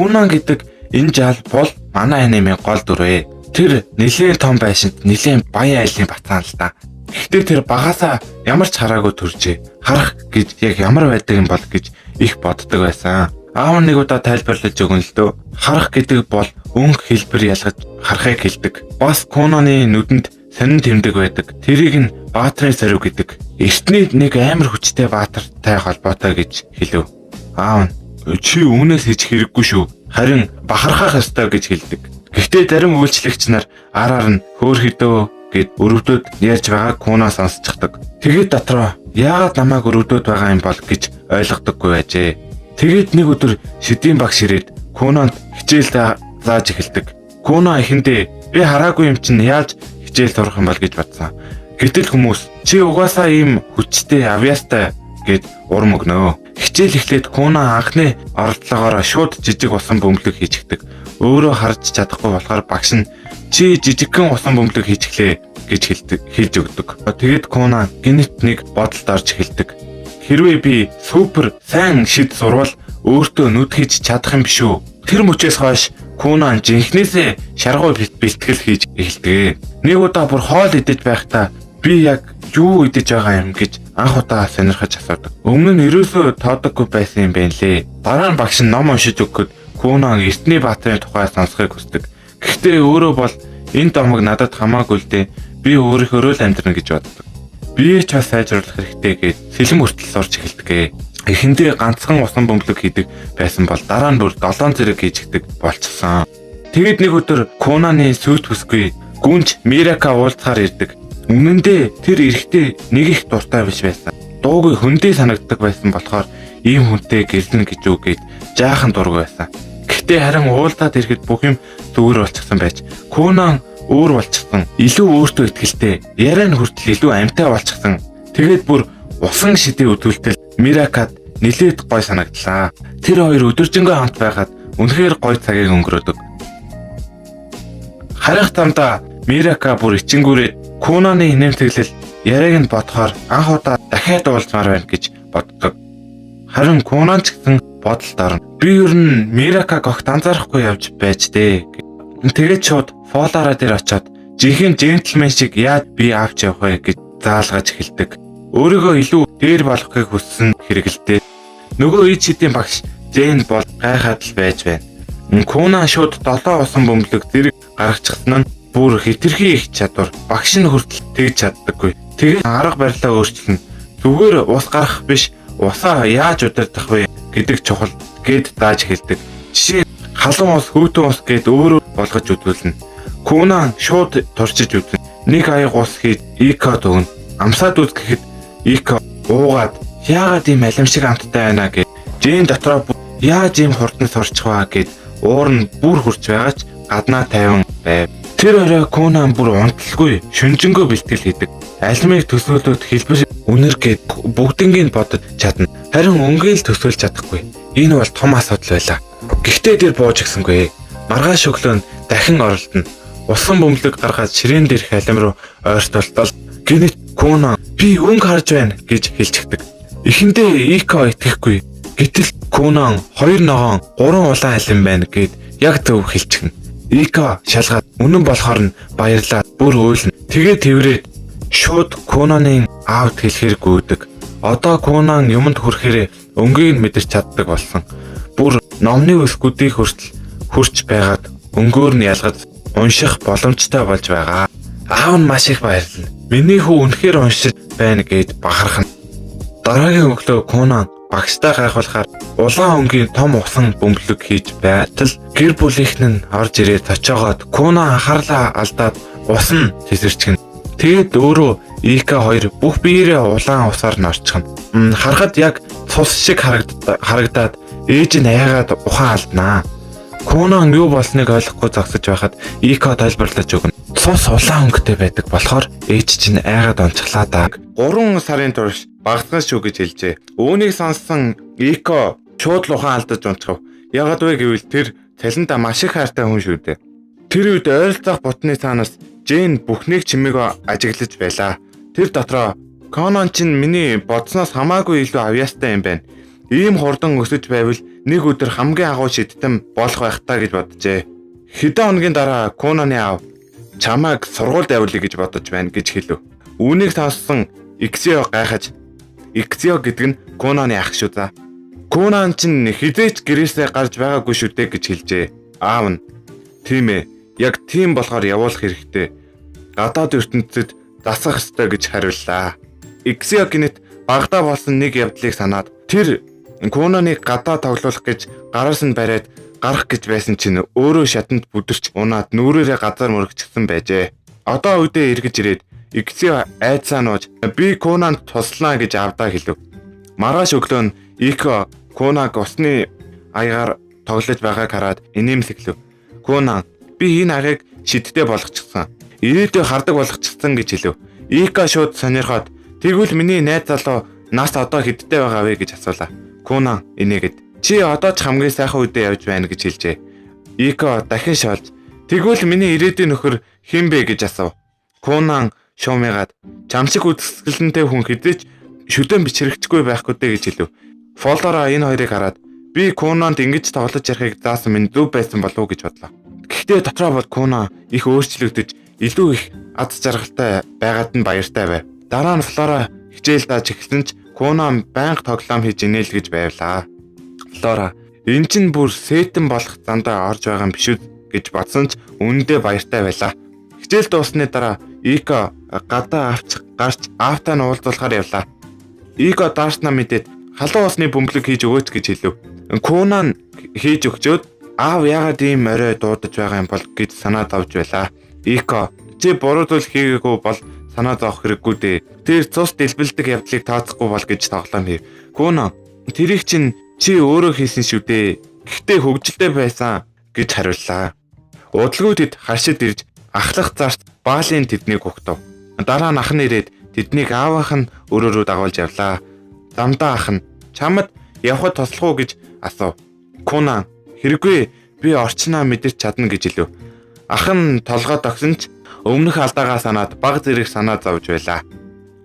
Кунан гэдэг энэ жаал бол манай анимын гол дүрээ. Тэр нэлээд том байшинд нэлээд баян айлын батсан л да. Гэхдээ тэр багасаа ямар ч хараагүй төржээ. Харах гэж яг ямар байдаг юм бол гэж их боддог байсан. Аав нэг удаа тайлбарлаж өгөн л дөө. Харах гэдэг бол өнгө хэлбэр ялгаж харахыг хэлдэг. Бас Кунаны нүдэнд сонин тэмдэг байдаг. Тэрийг нь баатрын сариу гэдэг. Эртний нэг амар хүчтэй баатартай холбоотой гэж хэлв. Аав нь чи үүнээс хийж хэрэггүй шүү. Харин бахархах ёстой гэж хэлдэг. Гэхдээ зарим үйлчлэгч нар араар нь хөөхөдөө гэд өрөвдөд ярьж байгааг Куна сонсчихдаг. Тэгээд дотроо яагаад намайг өрөвдөд байгаа юм бол гэж ойлгодоггүй байжээ. Тэгээд нэг өдөр шидийн багш ирээд Кунанд хичээл зааж эхэлдэг. Куна эхэндээ би хараагүй юм чинь яаж хичээл сурах юм бол гэж бодсон. Гэтэл хүмүүс чи угаасаа ийм хүчтэй авьяастай гэд урам өгнөө. Хичээл эхлээд Куна анхны оролдлогоороо шууд жижиг усан бөмбөлөг хийж эхдэг. Өөрөө харж чадахгүй болохоор багш нь чи жижигхэн усан бөмбөлөг хийчихлээ гэж хэлж өгдөг. Тэгээд Куна гинт нэг бодолд орж эхэлдэг. Хэрвээ би супер сайн шид сурвал өөртөө нүд хийж чадах юм биш үү? Тэр мөчөөс хойш Куна жинхнээсээ шаргуу бэлтгэл хийж эхэлдэг. Нэг удаа бүр хоол идэж байхдаа би яг юу идэж байгаа юм гэж анх удаа сонирхож асуудаг. Өмнө нь ерөөсөө тоодоггүй байсан юм байна лээ. Дараа нь багш нь ном уншиж өгөхөд Кунан Эртний баатрын тухай сонсохыг хүсдэг. Гэхдээ өөрөө бол энэ домог надад хамаагүй л дээ. Би өөрийнхөө л амьдрна гэж боддог. Би ч бас сайжруулах хэрэгтэй гэж сэлэм хүртэл сурч эхэлдэг. Эхэндээ ганцхан усан бөмбөлөг хийдэг байсан бол дараа нь бүр 7 зэрэг хийж эхдэг болчихсон. Тэгэд нэг өдөр Кунаны сүйт бүсгүй гүнж Мирака уулзахаар ирдэг. Үнэн дээр тэр эрэгтэй нэг их дуртай биш байсан. Дуугүй хөндөө санагддаг байсан болохоор ийм хүнтэй гэрлэн гэж үгээд жаахан дург байсан. Гэхдээ харин уулзаад ирэхэд бүх юм зүгээр болчихсон байж Кунан өөр болчихсон. Илүү өөртөө итгэлтэй, яриан хүртэл илүү амьтаа болчихсон. Тэгээд бүр усан шидийн өдөлтөл Миракад нэлээд гой санагдлаа. Тэр хоёр өдөржингөө хамт байгаад үнэхээр гой цагийг өнгөрөөдөг. Харих замдаа Мирака бүр ичингүүрээ Кунаны нэмтэглэл яриаг нь бодохоор анх удаа дахиад уулзмаар байна гэж боддог. Харин Кунан ч гэсэн бодолд орно. Би ер нь Миракаг огт анзаарахгүй явж байж дээ. Тэгээд шууд фолараа дээр очиод жинхэнэ джентльмен шиг яаж би авч явах вэ гэж заалгаж эхэлдэг. Өөрийгөө илүү дээр болгохыг хүссэн хэрэгэлтэй. Нөгөө ид шидийн багш Жэйн бол гайхаад л байж байна. Кунан шууд 7 усан бөмбөлөг зэрэг гаргачихсан нь бүр хитрхи их чадвар. Багш нь хүртэл тэгж чаддаггүй. Тэгээд арга барилаа өөрчилнө. Зүгээр ус гарах биш, усаа яаж удирдах вэ гэдэг чухал гэд дааж эхэлдэг. Жишээ халуун ус, хөтөн ус гэд өөрөө болгож үзүүлнэ. Кунан шууд турчиж үзнэ. Нэг аяг ус хийж Ика төгнө. Амсаад үз гэхэд Ика уугаад яагаад ийм алимшиг амттай байна гэд Жэйн дотроо яаж ийм хурдан сурчих вэ гэд уур нь бүр хурж байгаач гаднаа тавин байв. Тэр орой Кунан бүр унталгүй шүнжэнгөө бэлтгэл хийдэг. Алимыг төсөөлөд хэлбэр үнэр гэд бүгднийг бодож чадна. Харин өнгийг төсөөлж чадахгүй. Энэ бол том асуудал байлаа. Гэхдээ тэр бууж гисэнгүй. Маргааш өглөө дахин оролдоно. Усан бөмбөлөг гаргаад ширээн дээрх алим руу ойртолтол гинэт Кунан би өнгө харж байна гэж хэлчихдэг. Эхэндээ Ика итгэхгүй. Гэтэл Кунан 2 ногоон 3 улаан алим байна гэд яг зөв хэлчихнэ. Ика шалгаад үнэн болохоор нь баярлаад бүр өөлнө. Тэгээд тэрвэрээд шууд Кунанын аавд хэлэхэр гүйдэг. Одоо Кунан юмд хүрэхээр өнгийг мэдэрч чаддаг болсон. Бүр номны өсгүүдийг хүртэл хурч байгаад өнгөөр нь ялгаж унших боломжтой болж байгаа. Аав нь маш их баярлана. Миний хүү үнэхээр уншиж байна гэд бахархна. Дараагийн өглөө Кунан багштай гайхуулахаар улаан өнгийн том усан бөмбөлөг хийж байтал гэр бүлийнхэн нь орж ирээд очоогоод Кунан анхаарлаа алдаад ус нь тесэрчгэн. Тэгэд өөрөө Ика хоёр бүх биеэрээ улаан усаар нь орчихно. Харахад яг цус шиг харагдаад ээж нь аяагаад ухаан алднаа. Кунан юу болсныг ойлгохгүй зогсож байхад Ика тайлбарлаж өгнө. Цус улаан өнгөтэй байдаг болохоор ээж чинь айгаад онцглаа даа. 3 сарын турш багцгаж шүү гэж хэлжээ. Үүнийг сонссон Ика шууд л ухаан алдаж унтчихв. Ягаад вэ гэвэл тэр цалинда маш их хайртай хүн шүү дээ. Тэр үед ойролцоох бутны цаанаас Жэйн бүхнийг чимээгөө ажиглаж байлаа. Тэр дотроо Кунан чинь миний бодсноос хамаагүй илүү авьяастай юм байна. Ийм хурдан өсөж байвал нэг өдөр хамгийн агуу шидтэм болох байх таа гэж боджээ. Хэдэн хоногийн дараа Конаны аав чамайг сургуульд явуулъя гэж бодож байна гэж хэлв. Үүнийг сонссон Иксио гайхаж, Иксио гэдэг нь Конаны ах шүү за. Конан чинь хизээч гэрээсээ гарч байгаагүй шүү дээ гэж хэлжээ. Аав нь тийм ээ, яг тийм болохоор явуулах хэрэгтэй. Гадаад ертөнцид засах ёстой гэж хариуллаа. Иксио гинэт багтаа болсон нэг явдлыг санаад тэр Конаныг гадаа тоглуулах гэж гараас нь бариад гарах гэж байсан чинь өөрөө шатанд бүдэрч унаад нүрээрээ газар мөрөгчсөн байжээ. Одоо үедээ эргэж ирээд Иксио айцаа нууж би Конанд туслана гэж авдаа хэлв. Маргааш өглөө нь Ико Конаг усны аягаар тоглож байгааг хараад инээмсэглэв. Конан би энэ агийг шидтэй болгочихсон. Ирээдүйд хардаг болгочихсон гэж хэлв. Ико шууд сонирхоод тэгвэл миний найз залуу нас одоо хэдтэй байгаа вэ гэж асуулаа. Конан инээгээд чи одоо ч хамгийн сайхан үедээ явж байна гэж хэлжээ. Ико дахин шоолж тэгвэл миний ирээдүйн нөхөр хэн бэ гэж асуув. Конан шуумыгаад чам шиг үсгэлэнтэй хүн хэдэж шүдэн бичрэгчгүй байхгүй дээ гэж хэлв. Фолдороо энэ хоёрыг хараад би Конанд ингэж тоглож ярихыг заасан минь зөв байсан болов уу гэж бодлоо. Гэхдээ дотроо бол Конан их өөрчлөгдөж илүү их аз жаргалтай байгаад нь баяртай байв. Дараа нь Флора хичээл дааж эхэлсэн ч Конан байнга тоглоом хийж инээл гэж байвлаа. Флора эн чинь бүр сэтэн болох зандаа орж байгаа юм биш үү гэж бодсон ч үнэндээ баяртай байлаа. Хичээл дуусны дараа Ико гадаа авчих гарч аавтай нь уулзуулахаар явлаа. Ико даарснаа мэдээд халуун усны бөмбөлөг хийж өгөөч гэж хэлв. Конан хийж өгчөөд аав яагаад ийм орой дуудаж байгаа юм бол гэж санаа зовж байлаа. Ико чи буруу зүйл хийгээгүй бол санаа зовох хэрэггүй дээ. Тэр цус дэлбэлдэг явдлыг тооцохгүй бол гэж тоглоом хийв. Конан тэрийг чинь чи өөрөө хийсэн шүү дээ. Гэхдээ хөвгөлтэй байсан гэж хариуллаа. Удалгүй тэд харшид ирж ахлах зарт баалын тэднийг угтав. Дараа нь ах нь ирээд тэднийг аавынх нь өрөөрөө дагуулж явлаа. Замдаа ах нь чамд явхад тослох уу гэж асуув. Конан хэрэггүй би орчноо мэдэрч чадна гэж хэлв. Ах нь толгой тогсон ч өмнөх алдаагаа санаад баг зэрэг санаа зовж байлаа.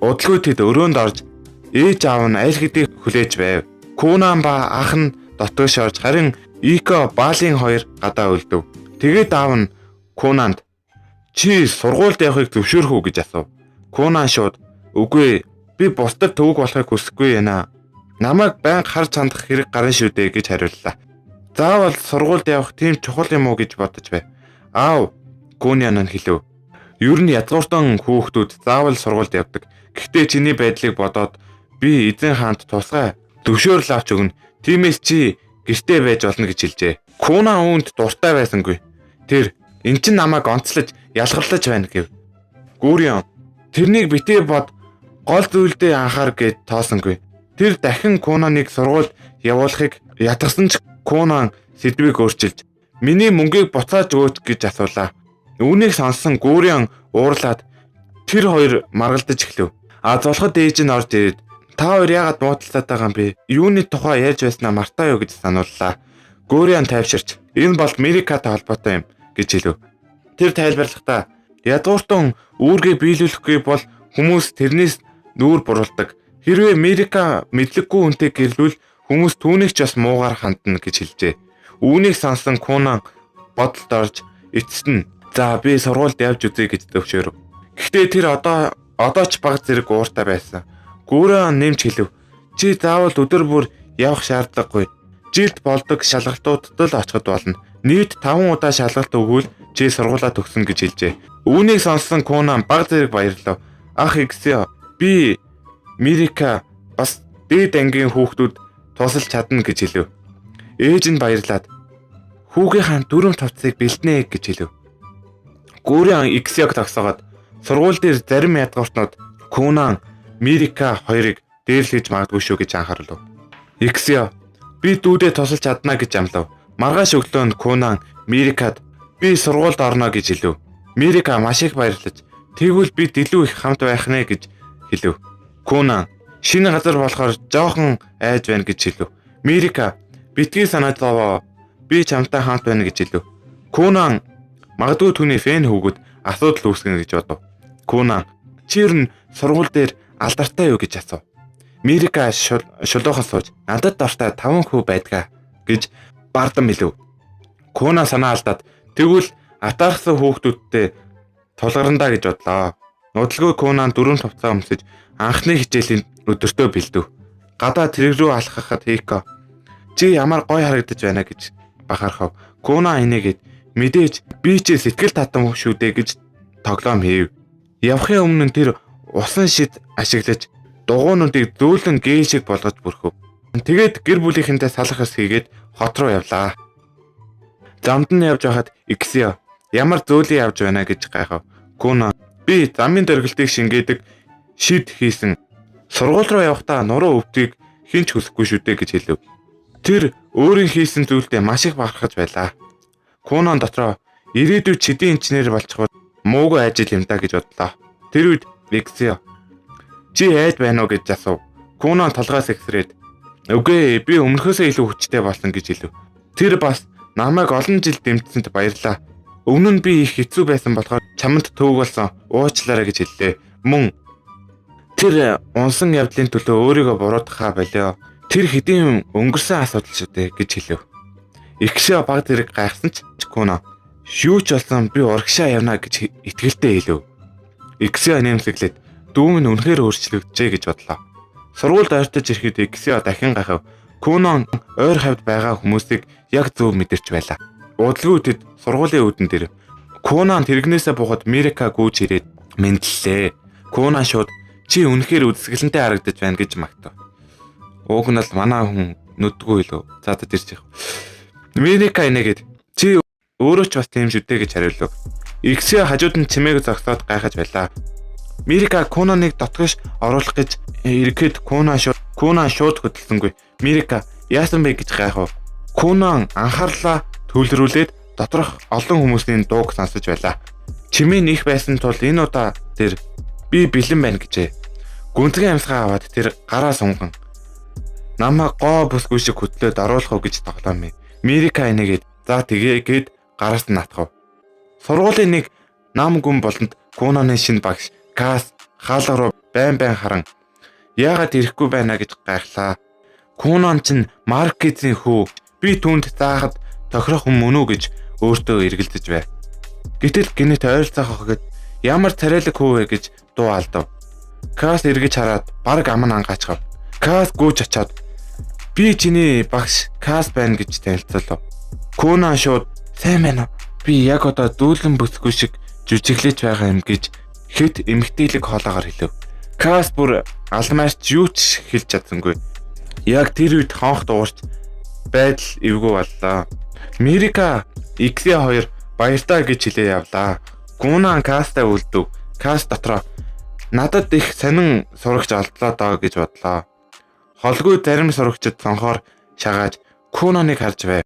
Удалгүй тэд өрөөнд орж ээж аав нь аль хэдийн хүлээж байв. Конан ба ах нь дотгош орж харин Ико баалын хоёр гадаа үлдэв. Тэгээд аав нь Конанд чи сургуульд явахыг зөвшөөрөх үү гэж асуув. Конан шууд үгүй би бусдад төвөг болохыг хүсэхгүй байна. Намайг байнга харж хандах хэрэг гарна шүү дээ гэж хариуллаа. Заавал сургуульд явах тийм чухал юм уу гэж бодож байв. Аав Конан нь хэлв. Ер нь язгууртан хүүхдүүд заавал сургуульд явдаг. Гэхдээ чиний байдлыг бодоод би эзэн хаанд тусгай зөвшөөрөл авч өгнө. Тиймээс чи гэртээ байж болно гэж хэлжээ. Конан үүнд дуртай байсангүй. Тэр эн чин намайг онцлож ялгарлаж байна гэв. Гүрэн тэрнийг битээ бод гол зүйлдээ анхаар гэд тоосонгүй. Тэр дахин Конаныг сургуульд явуулахыг ятгсан ч Конан сэдвийг өөрчилж миний мөнгийг буцааж өгөөч гэж асуулаа. Үүнийг сонссон Гүрэн уурлаад тэр хоёр маргалдаж эхлэв. Золход ээж нь орж ирээд та хоёр яагаад муудалцаад байгаа юм бэ? Юуны тухай ярьж байснаа мартаа юу гэж санууллаа. Гүрэн тайвширч энэ бол Мирикатай холбоотой юм гэж хэлв. Тэр тайлбарлахдаа ядууртан үүргээ биелүүлэхгүй бол хүмүүс тэрнээс нүүр буруулдаг. Хэрвээ Мирика мэдлэггүй хүнтэй гэрлүүл хүмүүс түүнийг ч бас муугаар хандна гэж хэлжээ. Үүнийг сонсон Конан бодолд орж эцэст нь за би сургуульд явж үзье гэж зөвшөөрөв. Гэхдээ тэр одоо ч баг зэрэг ууртай байсан. Гүрэн нэмж хэлв. Чи заавал өдөр бүр явах шаардлагагүй. Жилд болдог шалгалтуудад л очиход болно. Нийт 5 удаа шалгалт өгвөл чи сургуулаа төгснө гэж хэлжээ. Үүнийг сонссон Конан баг зэрэг баярлав. Ах Иксио, би Мирика бас дээд ангийн хүүхдүүд тусалж чадна гэж хэлв. Ээж нь баярлаад хүүгийнхаа дүрм тавцыг бэлднэ гэж хэлв. Гүрэн Иксиог тогсоогоод сургууль дээр зарим ядгууртнууд Конан, Мирика хоёрыг дээрлэж магадгүй шүү гэж анхаарлав. Иксио, би дүүдээ тусалж чадна гэж амлав. Маргааш өглөө нь Конан Мирикад би сургуульд орно гэж хэлв. Мирика маш их баярлаж тэгвэл бид илүү их хамт байх нэ гэж хэлв. Конан шинэ газар болохоор жоохон айж байна гэж хэлв. Мирика битгий санаад зовоо. Би чамтай хамт байна гэж хэлв. Конан магадгүй түүний фэн хүүгүүд асуудал үүсгэнэ гэж бодов. Конан чи ер нь сургууль дээр алдартай юу гэж асуув. Мирика шулуухан сууж надад дортой 5 хүү байдгаа гэж бардам хэлв. Кона санаа алдаад тэгвэл атаархсан хүүхдүүдтэй тулгарандаа гэж бодлоо. Нудалгүй Конан 4 хувцас өмсөж анхны хичээлийн өдөртөө бэлдэв. Гадаа тэрэг рүү алхахад Хико чи ямар гой харагдаж байна гэж бахархав. Кона энийгээд мэдээж би ч сэтгэл татам шүү дээ гэж тоглоом хийв. Явахын өмнө тэр усан шид ашиглаж дугуйнуудыг зөөлөн гээ шиг болгож бүрхв. Тэгээд гэр бүлийнхэнтэй салах ёс хийгээд хот руу явлаа. Замд нь явж байхад Иксио ямар зөөлөн явж байна гэж гайхав. Кона би замын дөргөлтийг шингээдэг шид хийсэн. Сургууль руу явахдаа нуруу өвдгийг хинч хүсэхгүй шүү дээ гэж хэлв. Тэр өөрийн хийсэн зүйлдээ маш их бахархаж байлаа. Конан дотроо ирээдүйд чидийн инженер болчихвол муугүй ажил юм да гэж бодлоо. Тэр үед Иксио чи айд байна уу гэж асуув. Конан толгоос ихсрээд үгүй би өмнөхөөсөө илүү хүчтэй болсон гэж хэлв. Тэр бас намайг олон жил дэмжсэнд баярлаа. Өмнө нь би их хэцүү байсан болохоор чамд төвөг болсон уучлаарай гэж хэллээ. Мөн тэр унсан явдлын төлөө өөрийгөө буруудахаа болио. Тэр хэдийн өнгөрсөн асуудал шүү дээ гэж хэлв. Иксио баг зэрэг гайхсан ч Коно юу ч болсон би урагшаа явна гэж итгэлтэй хэлв. Иксио нэмсэглээд дүү минь үнэхээр өөрчлөгдөжээ гэж бодлоо. Сургуульд ойртож ирэхэд Иксио дахин гайхав. Конон ойр хавьд байгаа хүмүүсийг яг зөв мэдэрч байлаа. Удалгүй тэд сургуулийн үүдэн дээр Конан тэрэгнээсээ буухад Мирика гүйж ирээд мэдлээ. Конан шууд чи үнэхээр үсгэлэнтэй харагдаж байна гэж магтав. Уг нь л манай хүн нүдгүй лөө. Заадад ирж яах. Мирика энэгээд чи өөрөө ч бас тийм шүү дээ гэж хариулв. Иксио хажууд нь чимээг зогсоод гайхаж байлаа. Мирика Кононыг дотгош оруулах гэж ирэхэд Конан шууд хөдөлсөнгүй. Мирика яасан бэ гэж гайхав. Конан анхаарлаа төвлөрүүлээд доторх олон хүмүүсийн дууг сонсож байлаа. Чимээ их байсан тул энэ удаа тэр би бэлэн байна гэжээ. Гүнзгий амьсгаа аваад тэр гараа сунган намаа гоо бүсгүй шиг хөтлөөд оруулах уу гэж тоглоом. Мирика энийгээд за тэгээд гараас нь натгав. Сургуулийн нэг нам гүн болонд Конаны шинэ багш Кас хаалга руу байн харан яагаад ирэхгүй байна гэж гайхлаа. Конан ч Маркизийн хүү би түүнд заахад тохирох хүн мөн үү гэж өөртөө эргэлдэж байв. Гэтэл гинэт ойролцоох гэхэд ямар царайлаг хүү вэ гэж дуу алдав. Кас эргэж хараад баг ам нь ангаачгав. Кас гүйж очоод би чиний багш Кас байна гэж танилцуулав. Конан шууд сайн байна уу? Би яг одоо дүүлэн бүсгүй шиг жүжиглэж байгаа юм гэж хэд эмгтээлэг хоолоогоор хэлв. Кас бүр алмаарч юу ч хэлж чадсангүй. Яг тэр үед хонх дуурч байдал эвгүй боллоо. Мирика Иксио хоёр баяртай гэж хэлээ явлаа. Конан Кастай үлдэв. Кас дотроо надад их сонин сурагч олдлоо доо гэж бодлоо. Холгүй зарим сурагчид сонхоор шагааж Конаныг харж байв.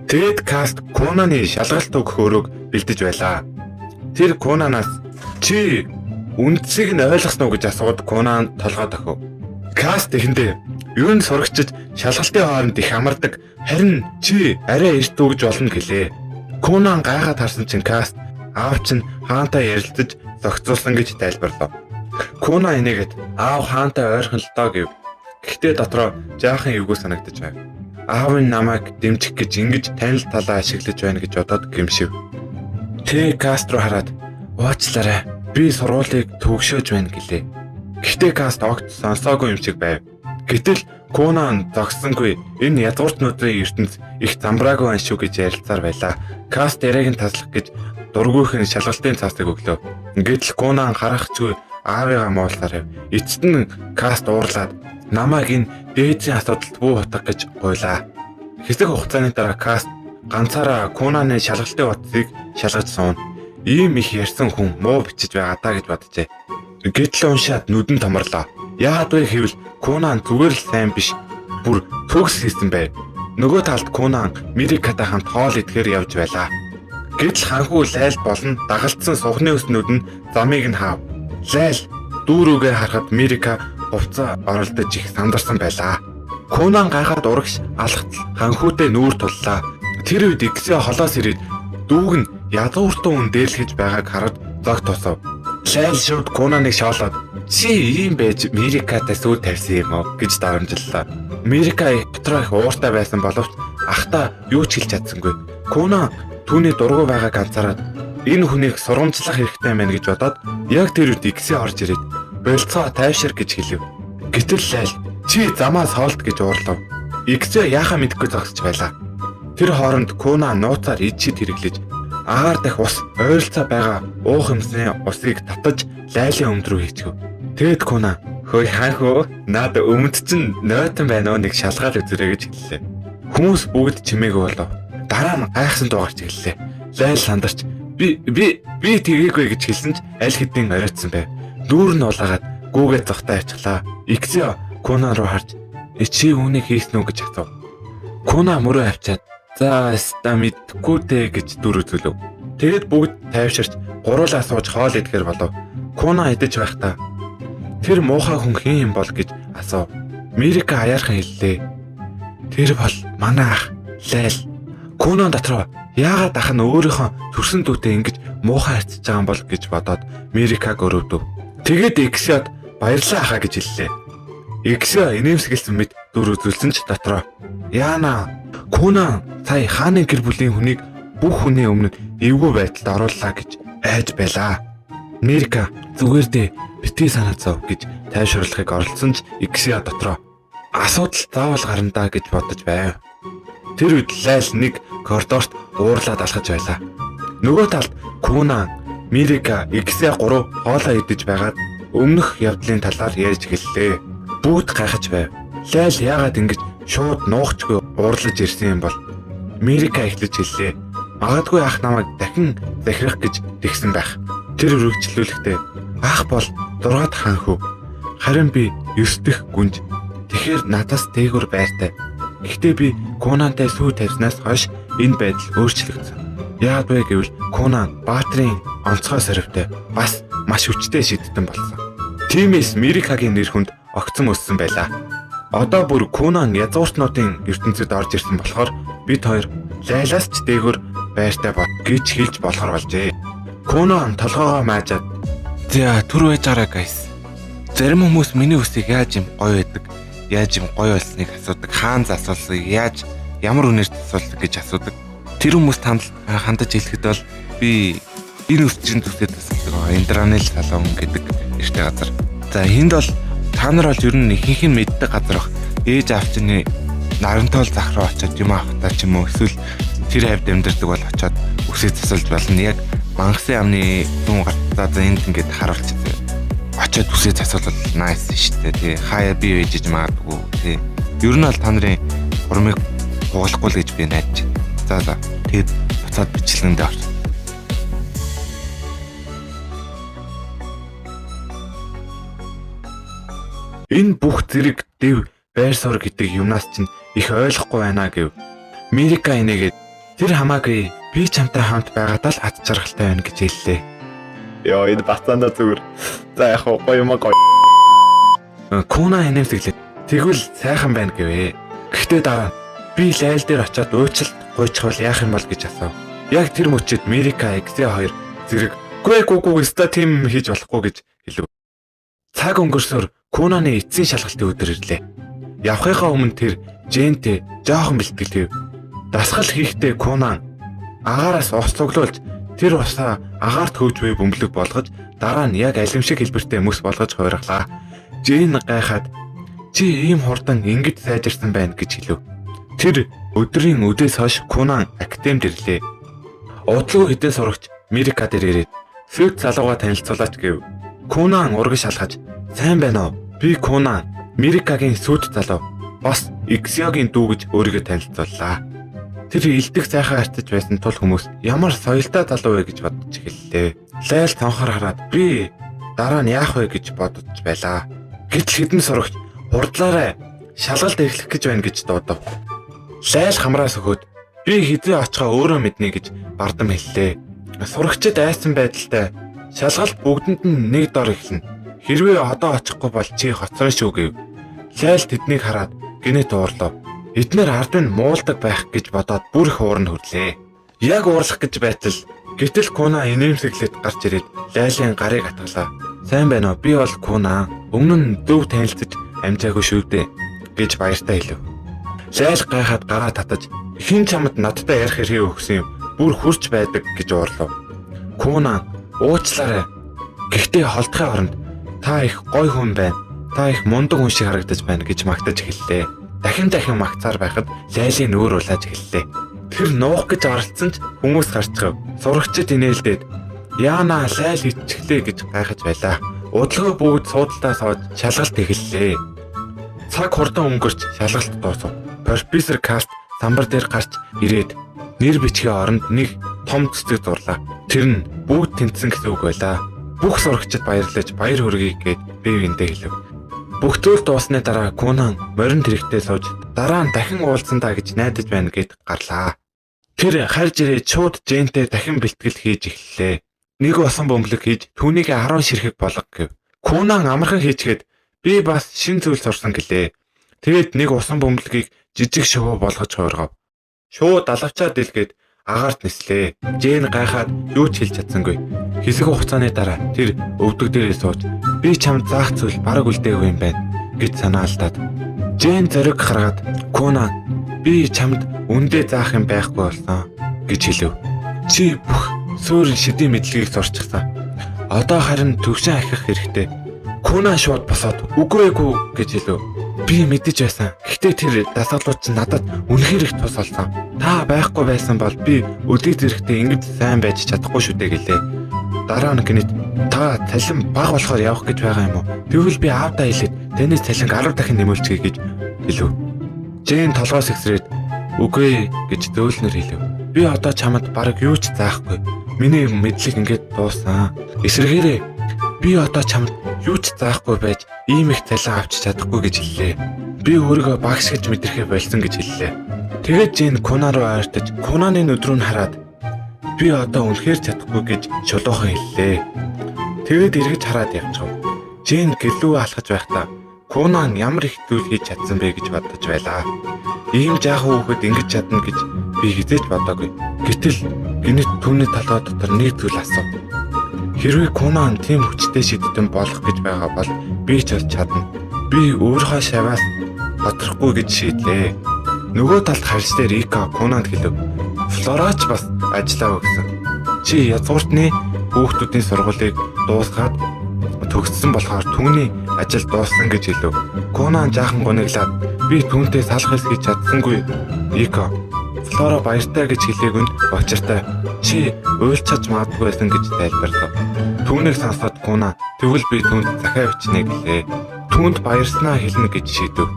Тэгэд Каст Конаны шалгалт өгөх өрөөг бэлдэж байлаа. Тэр Конанаас чи үндсийг нь ойлгосноо гэж асууд Конан толгой дохив. Каст ихэндээ ер нь сурагчид шалгалтын хооронд их амардаг, харин чи арай эрт өгж болно гэлээ. Конан гайхаад харсан чинь Каст аав чинь хаантай ярилцаж зохицуулсан гэж тайлбарлав. Конан энийгээд аав хаантай ойрхон л доо гэв. Гэхдээ дотроо жаахан эвгүй санагдаж байв. Аав нь намайг дэмжих гэж ингэж танил талаа ашиглаж байна гэж бодоод гэмшив. Тэ Каст руу хараад уучлаарай. Би сургуулийг төгшөөж байна гэлээ. Гэхдээ Каст огт сонсоогүй юм шиг байв. Гэтэл Конан зогссонгүй энэ язгууртнуудын ертөнц их замбраагүй байна шүү гэж ярилцаар байлаа. Каст яриаг нь таслах гэж дургүйхэн шалгалтын цаасыг өглөө. Гэтэл Конан харахчгүй аавыгаа муулсаар байв. Эцэст нь Каст уурлаад намайг энэ дээдсийн асуудалд бүү хутгах гэж гуйлаа. Хэсэг хугацааны дараа Каст ганцаараа Конаны шалгалтын утсыг шалгаж суун. Ийм их ярьсан хүн муу бичиж байгаа даа гэж боджээ. Гэтэл уншаад нүдэн томрлоо. Яагаад вэ гэвэл Конан зүгээр л сайн биш, бүр төгс хийсэн байв. Нөгөө талд Конан Мирикатай хамт хоол идэхээр явж байлаа. Гэтэл ханхуу Лайл болон дагалдсан сухны өснүүд нь замыг нь хаав. Лайл дүүрүүгээ харахад Мирика хувцас оролдож их сандарсан байлаа. Конан гайхаад урагш алхтал ханхуутай нүүр туллаа. Тэр үед Иксио холоос ирээд дүүг нь язгууртан хүн дээрлэж байгааг хараад зог тусав. Лайл шууд Конаныг шоолоод Чи ийм байж Мирикатай сүү тавьсан юм уу гэж дарамжлаа. Мирика дотроо их ууртай байсан боловч ахта юу ч хэлж чадсангүй. Кунан түүний дургу байгааг анзаараад энэ хүнийг сургамжлах хэрэгтэй мэн гэж бодоод яг тэр үед Иксэ орж ирээд болцоо тайвшир гэж хэлв. Гэтэл Лайл чи замаас хоолт гэж уурлав. Иксэ яахаа мэдэхгүй зогсож байлаа. Тэр хооронд Кунан нууцаар ичид хэрэглэж агаар дах ус ойролцоо байгаа уух юмсны усыг татаж Лайлын өмд рүү хийчихв. Тэгэд Кунан хөөе хаанхөө наад өмд чинь нойтон байна уу нэг шалгаал үзэрэй гэж хэллээ. Хүмүүс бүгд чимээгүй болов. Дараа нь гайхсан дуугарч хэллээ. Лайл сандарч би тэгээгүй гэж хэлсэн ч аль хэдийн оройтсан байв. Дүүр нь улаагаад гүүгээ зогтой ачлаа. Иксэ Кунан руу харж чи үүнийг хийсэн үү гэж асуув. Кунан мөрөө авчаад за ста мэдгүй дээ гэж дүр үзүүлв. Тэгэд бүгд тайвширч гуруулаа сууж хоол идэхэр болов. Кунан идэж байхдаа тэр муухай хүн хэн юм бол гэж асуув. Мирика аяархан хэллээ. Тэр бол манай ах Лайл. Кунан дотроо яагаад ах нь өөрийнхөө төрсөн дүүтэй ингэж муухай харьцаж байгаа юм бол гэж бодоод Мирикаг өрөвдөв. Тэгэд Иксэд баярлалаа ахаа гэж хэллээ. Иксэ инээмсэглсэн мэт дүр үзүүлсэн ч дотроо яана Кунан сая хааны гэр бүлийн хүнийг бүх хүний өмнө эвгүй байдалд орууллаа гэж айж байлаа. Мирика зүгээр дээ битгий санаацав гэж тайвшруулахыг оролцсон ч Иксэ дотроо асуудал заавал гарна гэж бодож байв. Тэр үед Лайл нэг коридорт уурлаад алхаж байлаа. Нөгөө талд Кунан, Мирика, Иксэ гурав хоолоо идэж байгаад өмнөх явдлын талаар ярьж гэллээ. Бүгд гайхаж байв. Лайл яагаад ингэж шууд нуухчгүй уурлаж ирсэн юм бол? Мирика эхлэж хэллээ. Магадгүй ах намайг дахин захирах гэж тэгсэн байх. Тэр үргэлжлүүлэхдээ ах бол 6 хаан хүү. Харин би 9 дэх гүнж. Тэгэхээр надаас дээгүр байртай. Гэхдээ би Кунантай сүү тавьснаас хойш энэ байдал өөрчлөгдсөн. Яагаад вэ гэвэл Кунан баатрын онцгой сорвтой бас маш хүчтэй шидтэн болсон. Тиймээс Мирикагийн нэр хүнд огцом өссөн байлаа. Одоо бүр Кунан язгууртнуудын ертөнцид орж ирсэн болохоор бид хоёр Лайлаас ч дээгүр байртай бод гэж хэлж болохоор болжээ. Кунан толгоогоо маажаад за түр байж гараа гайс. Зарим хүмүүс миний үсийг яаж юм гоё байдаг, яаж юм гоё болсныг асуудаг, хаанз асуулсыг яаж ямар үнээрт асуулдаг гэж асуудаг. Тэр хүмүүс хандаж хэлэхэд бол би энэ үсчин зүсэд асуудаг Индранил салон гэдэг нэртэй газар. За энд бол та нар бол ер нь ихэнх нь мэддэг газар бах. Ээж авчны нарантол зах руу очиод юм авахтаа ч юм уу эсвэл тэр хавьд амьдардаг бол очиод үсээ засалж болно. Яг мангасын амны дүн гартаа за энд ингээд харуулчих. Очиод үсээ засвал nice шүү дээ. Тий хаяа би ээжж магадгүй. Тий ер нь бол та нарын урмыг хугалахгүй л гэж би найдаж байна. За тэгэд буцаад бичлэгэндээ орч. Энэ бүх зэрэг дэв байр суурь гэдэг юмнаас чинь их ойлгохгүй байна гэв. Мирика инээгээд тэр хамаагүй би чамтай хамт байгаадаа л ад жаргалтай байна гэж хэллээ. Яа энэ бацаанда зүгээр. За яг гоё юм гоё. Кунан инээмсэглээ. Тэгвэл сайхан байна гэвэ. Гэхдээ дараа би Лайл дээр очиод уучлалт гуйчихвал яах юм бол гэж асуув. Яг тэр мөчид Мирика Иксэ хоёр зэрэг гүггүй ста тим хийж болохгүй гэж хэлв. Цаг өнгөрсөөр Кунаны эцсийн шалгалтын өдөр ирлээ. Явхынхаа өмнө тэр Жэнтэй жоохон бэлтгэлтэв. Дасгал хийхдээ Кунан агаараас ус цуглуулж тэр усаа агаарт хөөж буй бөмбөлөг болгож дараа нь яг алимшиг хэлбэртэй мөс болгож хуурглаа. Жэн гайхаад чи ийм хурдан ингэж сайжирсан байна гэж хэлв. Тэр өдрийн өдөөс хойш Кунан академид ирлээ. Удлуу хэдэн сурагч Мирика дээр ирээд Фют залууга танилцуулаач гэв. Кунан урагш шалгаж сайн байна уу? Би Кунан, Мирикагийн сүйт залуу. Бас Иксэгийн дүү гэж өөрийгөө танилцууллаа. Тэр илдэг сайхан харьцаж байсан тул хүмүүс ямар соёлтой залуу вэ гэж бодож эхэллээ. Лайл цонхоор хараад би дараа нь яах вэ гэж бодож байлаа. Гэтэл хэдэн сурагч хурдлаараа шалгалт эхлэх гэж байна гэж дуудав. Лайл хамраас өгөөд би хэзээ очихоо өөрөө мэднэ гэж бардам хэллээ. Сурагчид айсан байдалтай шалгалт бүгдэнд нь нэг дор эхэлнэ. Хэрвээ одоо очихгүй бол чи хоцроо шүү гэв. Лайл тэднийг хараад гинэ дуурлав. Эднэр ард нь муулдаг байх гэж бодоод бүр их уурн хөрлөө. Яг уурлах гэж байтал гэтэл Кунан инээмсэглээд гарч ирээд Лайлын гарыг атгалаа. Сайн байна уу? Би бол Куна. Өмнө нь зөв танилцаж амжаагүй шүү дээ гэж баяртай хэлв. Лайл гайхаад гараа татаж хин чамд надтай ярих хэрэг өгсөн юм. Бүр хурж байдаг гэж уурлав. Куна уучлаарай. Гэхдээ холдохын оронд та их гой хүн байна. Та их мундаг хүн шиг харагдаж байна гэж магтаж эхэллээ. Дахин магтсаар байхад Лайлын нүүр улааж эхэллээ. Тэр нуух гэж оролцсон ч хүмүүс гарчгав. Сурагчид инээлдээд яана Лайл ичглээ гэж гайхаж байлаа. Удалгүй бүгд суудалтаа сууж шалгалт эхэллээ. Цаг хурдан өнгөрч шалгалт дуусав. Профессор Каст самбар дээр гарч ирээд нэр бичгийн оронд нэг том цэцэг дурлаа. Тэр нь бүгд тэнцсэн гэсэн үг байлаа. Бүх сурагчид баярлаж баяр хүргэе гэд бивэндээ хэлв. Бүх зүйл дууссаны дараа Кунан морин тэрэгтээ сууж дараа нь дахин уулзсандаа гэж найдаж байна гэд гарлаа. Тэр харж ирээд шууд Жэнтэй дахин бэлтгэл хийж эхэллээ. Нэг усан бөмбөлөг хийж түүнийг 10 ширхэг болгох гэв. Кунан амархан хийчгээд би бас шин зүйл сурсан гэлээ. Тэгээд нэг усан бөмбөлгийг жижиг шувуу болгож хуургав. Шууд алавчаад дэлгээд агаарт нислээ. Жэн гайхаад юу ч хэлж чадсангүй. Хэсэг хугацааны дараа тэр өвдөг дээрээ сууж би чамд заах зүйл бараг үлдээгүй юм байна гэж санаалтаад Жэн зориг хараад Куна би чамд үндэ заах юм байхгүй болсон гэж хэлв. Чи бүх суурь шидийн мэдлэгийг сурчсан. Одоо харин төвшин ахих хэрэгтэй. Куна шууд босоод үгүй гэж хэлв. Би мэдэж байсан. Гэхдээ тэр дасгалууд чинь надад үнэхээр их тус олсон. Та байхгүй байсан бол би өдөө зэрэгтэй ингэж сайн байж чадахгүй шүү дээ гэлээ. Дараа нь гинэт та цалин бага болохоор явах гэж байгаа юм уу? Тэгвэл би аавдаа хэлээд танаас цалин 10 дахин нэмүүлчихье гэж хэлв. Жэн толгоос ихсрээд үгүй гэж зөөлнөр хэлв. Би одоо чамд бараг юу ч заахгүй. Миний мэдлэг ингээд дууссан. Эсвэргээрээ би одоо чамд юу ч заахгүй байж ийм их цалин авч чадахгүй гэж хэллээ. Би өөрийгөө багш гэж мэдрэхээ болсон гэж хэллээ. Тэгээд Жэн Куна руу ойртож Кунаны нүдрүүн хараад би одоо үнэхээр чадахгүй гэж шулуухан хэллээ. Тэгээд эргэж хараад явчихв. Жэн гэлүү алхаж байхдаа Кунан ямар их зүйл хийж чадсан бэ гэж бодож байлаа. Ийм жаахан хүүхэд ингэж чадна гэж би хизээж бодоогүй. Гэтэл гинэт түүний толгой дотор нэг зүйл асуув. Хэрвээ Кунан тийм хүчтэй шийдтэн болох гэж байгаа бол би ч чадна. Би өөрийнхөө шаваас доторхгүй гэж шийдлээ. Нөгөө талд харьцтай Рика Кунанд хэлв. Флорач бас ажиллаа өгсөн. Чи язгууртны хүүхдүүдийн сургуулийг дуусгаад төгссөн болохоор түүний ажил дууссан гэж хэлв. Кунан жаахан гуниглаад би түүнтэй салах хийж чадсангүй. Рика Флора баяртай гэж хэлээг нь очиртай. Чи уйлчаач магадгүй байсан гэж тайлбарлав. Түүнийг сонсоод Куна тэгвэл би түүнд захиа бичнэ гэлээ. Түүнд баярснаа хэлнэ гэж шийдэв.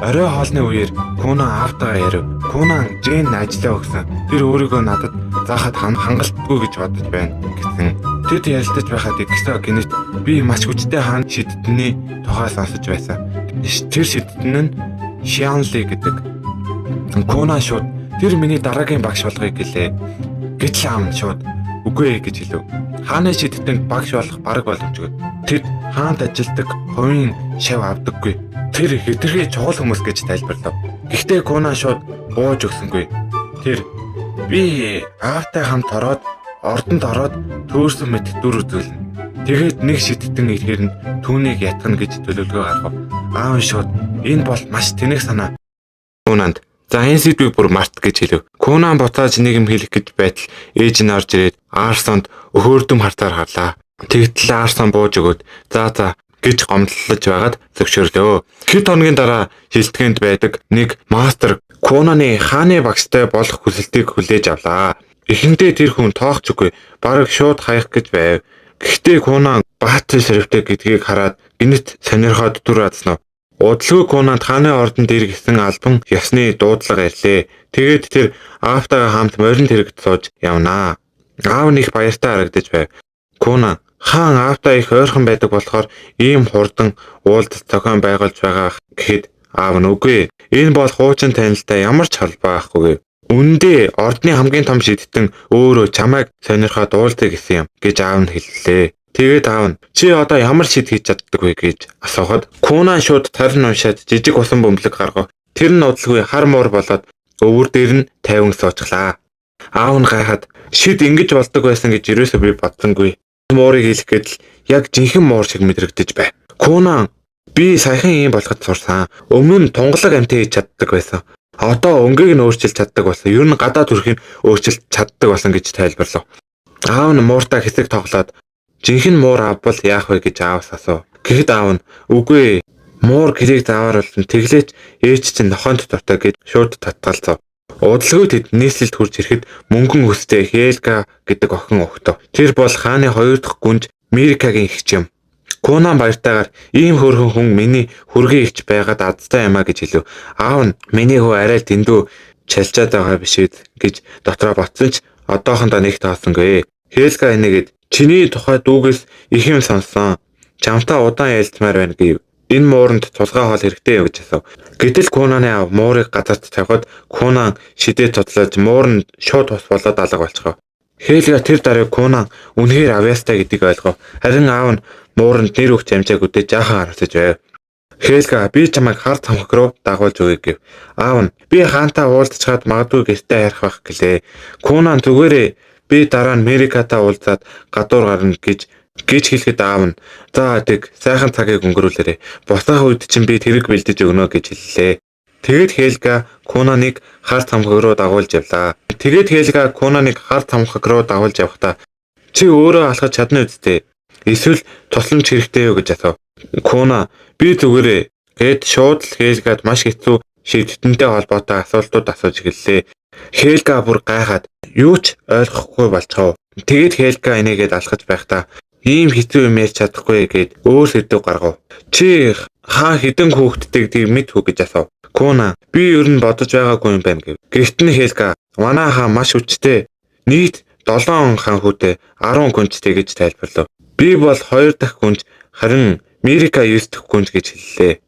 Орой хоолны үеэр Куна аавтайгаа ярив. Куна Жэн ажиллаа өгсөн. Тэр өөрийгөө надад заахад хангалтгүй гэж бодож байна гэсэн. Тэд ярилцаж байхад гисо гинэт би маш хүчтэй хаан шидтний тухай сонсож байсан. Тэр шидтэн нь Шианли гэдэг. Куна шууд тэр миний дараагийн багш болгоё гэлээ. Гэтэл аав нь шууд үгүй гэж хэлв. Хааны шидтэнд багш болох бараг боломжгүй. Тэд хаанд ажилдаг хувийн шав авдаггүй. Тэр хэтэрхий чухал хүмүүс гэж тайлбарлав. Гэхдээ Куна шууд бууж өгсөнгүй. Тэр би аавтай хамт ороод ордонд ороод төөрсөн мэт дүр үзүүлнэ. Тэгээд нэг шидтэн ирэхээр нь түүнийг ятгана гэж төлөвлөгөө гаргав. Аав нь шууд энэ бол маш тэнэг санаа. Кунанд за энэ сэдвийг бүр март гэж хэлв. Кунан буцааж нэг юм хэлэх гэж байтал ээж нь орж ирээд Арсонд өхөөрдөм хартаар харлаа. Тэгтэл Арсон бууж өгөөд за гэж гомдлож байгаад зөвшөөрлөө. Хэд хоногийн дараа шилтгэнд байдаг нэг мастер Кунаны хааны багштай болох хүсэлтийг хүлээж авлаа. Эхэндээ тэр хүн тоохчгүй бараг шууд хаях гэж байв. Гэхдээ Кунан баатар ширвтэй гэдгийг хараад гинэт сонирхоод дүр адснав. Удалгүй Кунанд хааны ордонд иргэсэн албан ёсны дуудлага ирлээ. Тэгээд тэр аавтайгаа хамт морин тэрэгт сууж явнаа. Аав нь их баяртай харагдаж байв. Кунан хаан аавтай их ойрхон байдаг болохоор ийм хурдан уулзалт зохион байгуулж байгаа гэхэд аав нь үгүй. Энэ бол хуучин танилтай ямар ч холбоо байхгүй. Үндэ ордны хамгийн том шидтэн өөрөө чамайг сонирхоод уулзъя гэсэн юм гэж аав нь хэллээ. Тэгээд аав нь чи одоо ямар шид хийж чаддаг вэ гэж асуухад Кунан шууд тарин уншаад жижиг усан бөмбөлөг гаргав. Тэр нь удалгүй хар муур болоод өвөр дээр нь тайван суучлаа. Аав нь гайхаад шид ингэж болдог байсан гэж юусоо би бодсонгүй. Муурыг хэлэх гэдэл яг жинхэнэ муур шиг мэдрэгдэж бай. Кунан би саяхан ийм болоход сурсан. Өмнө нь тунгалаг амт хийж чаддаг байсан. Одоо өнгийг нь өөрчилж чаддаг болсон. Ер нь гадаад төрхийг өөрчилж чаддаг болсон гэж тайлбарлав. Аав нь мууртаа хэсэг тоглоод жинхэнэ муур авбал яах вэ гэж ааваас асуув. Гэхэд аав нь үгүй муур гэрийг заавар болсон. Тэглээч ээж чинь нохоонд дуртай гэж шууд татгалзав. Удалгүй тэд нийслэлд хурж ирэхэд мөнгөн өстэй Хельга гэдэг охин өгтөө. Тэр бол хааны 2 дахь гүнж Мирикагийн эгч юм. Кунан баяртайгаар ийм хөөрхөн хүн миний хүргийн эгч байгаад азтай юмаа гэж хэлв. Аав нь миний хүү арай л дэндүү чалчаад байгаа биш үү гэж дотроо ботсон ч одоохондоо нэг таасангүй. Хельга энэгэд чиний тухай дүүгээс их юм сонссон. Чамтай удаан ярилцмаар байна гэв. Энэ мууранд тулгай хоол хэрэгтэй юу гэж асуув. Гэтэл Кунаны аав муурыг газарт тавихад Кунан шидээ тодлож муур нь шууд тус болоод алга болчихов. Хельга тэр даруй Кунан үнэхээр авьяастай гэдгийг ойлгов. Харин аав нь мууранд нэр өгч амжааг үдээ жаахан харагдаж байв. Хельга би чамайг хар цамхаг руу дагуулж өгье гэв. Аав нь би хаантай уулзчаад магадгүй гэртээ ярих байх гэлээ. Кунан зүгээрээ би дараа нь Мерикатай уулзаад гадуур гарна гэж хэлэхэд аав нь за тэг сайхан цагийг өнгөрүүлээрэй. Босох үед чинь би тэрэг бэлдэж өгнө гэж хэллээ. Тэгэд Хельга Кунаныг хар цамхаг руу дагуулж явлаа. Явахдаа чи өөрөө алхаж чадна үсттэй. Эсвэл тусламж хэрэгтэй юу гэж асуув. Куна би зүгээрээ гэд шууд л Хельгад маш хэцүү шийдвэртэй холбоотой асуултууд асууж эхэллээ. Хельга бүр гайхаад юу ч ойлгохгүй болчихов. Тэгэд Хельга энийгээд алхаж байхдаа ийм хэцүү юм ярьж чадахгүй гэд өөр сэдв гаргав. Чи хаа хідэн хүүхдтэйг мэд хүү гэж асуув. Куна би ер нь бодож байгаагүй юм байна гэв. Гэхдээ Хельга манай хаа маш хүчтэй. Нийт 7 хаан хүүтэй 10 гүнжтэй гэж тайлбарлав. Би бол 2 дахь гүнж харин Мирика 9 дахь гүнж гэж хэллээ.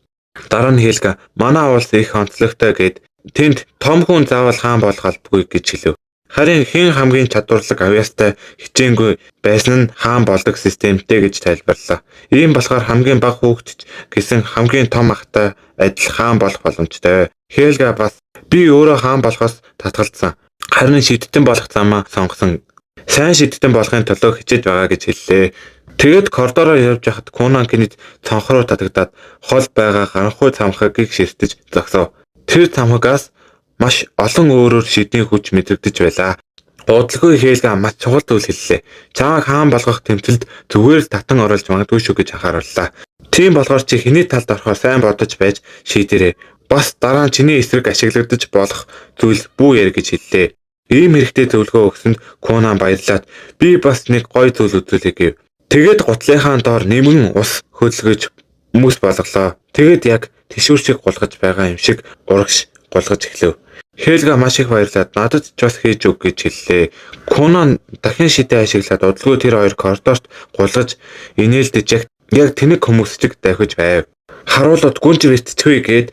Дараа нь Хельга манай улс их онцлогтой гэд тэнд том хүн заавал хаан болох албагүй гэж хэлв. Харин хэн хамгийн чадварлаг авьяастай хичээнгүй байсан нь хаан болдог системтэй гэж тайлбарлаа. Ийм болохоор хамгийн бага хүүхэд гэсэн хамгийн том ахтай адил хаан болох боломжтой. Хельга бас би өөрөө хаан болохоос татгалзсан. Харин шидтэн болох замаа сонгосон. Сайн шидтэн болохын төлөө хичээж байгаа гэж хэллээ. Тэгэд коридороор явж байхад Кунан гинэд цонх руу татагдаад хол байгаа харанхуй цамхагийг ширтэж зогсов. Тэр цамхагаас маш олон өөрөөр шидний хүч мэдрэгдэж байлаа. Удалгүй Хельга маш чухал зүйл хэллээ. Чамайг хаан болгох тэмцэлд зүгээр л татан оролж магадгүй шүү гэж анхаарууллаа. Тийм болохоор чи хэний талд орохоор сайн бодож байж шийдэрэй. Бас дараа нь чиний эсрэг ашиглагдаж болох зүйл бүү яар гэж хэллээ. Ийм хэрэгтэй зөвлөгөө өгсөнд Кунан баярлаад би бас нэг гоё зүйл үзүүлэе гэв. Тэгэд гутлынхаа доор нэмэн ус хөдөлгөж хүмүүс болголоо. Тэгэд яг тэшүүр шиг гулгаж байгаа юм шиг урагш гулгаж эхлэв. Хельга маш их баярлаад надад ч бас хийж өг гэж хэллээ. Кунан дахин шидээ ашиглаад удалгүй тэр хоёр коридорт гулгаж инээлдэж яг тэнэг хүмүүс чиг давхиж байв. Харуулууд гүнж битчихвээ гээд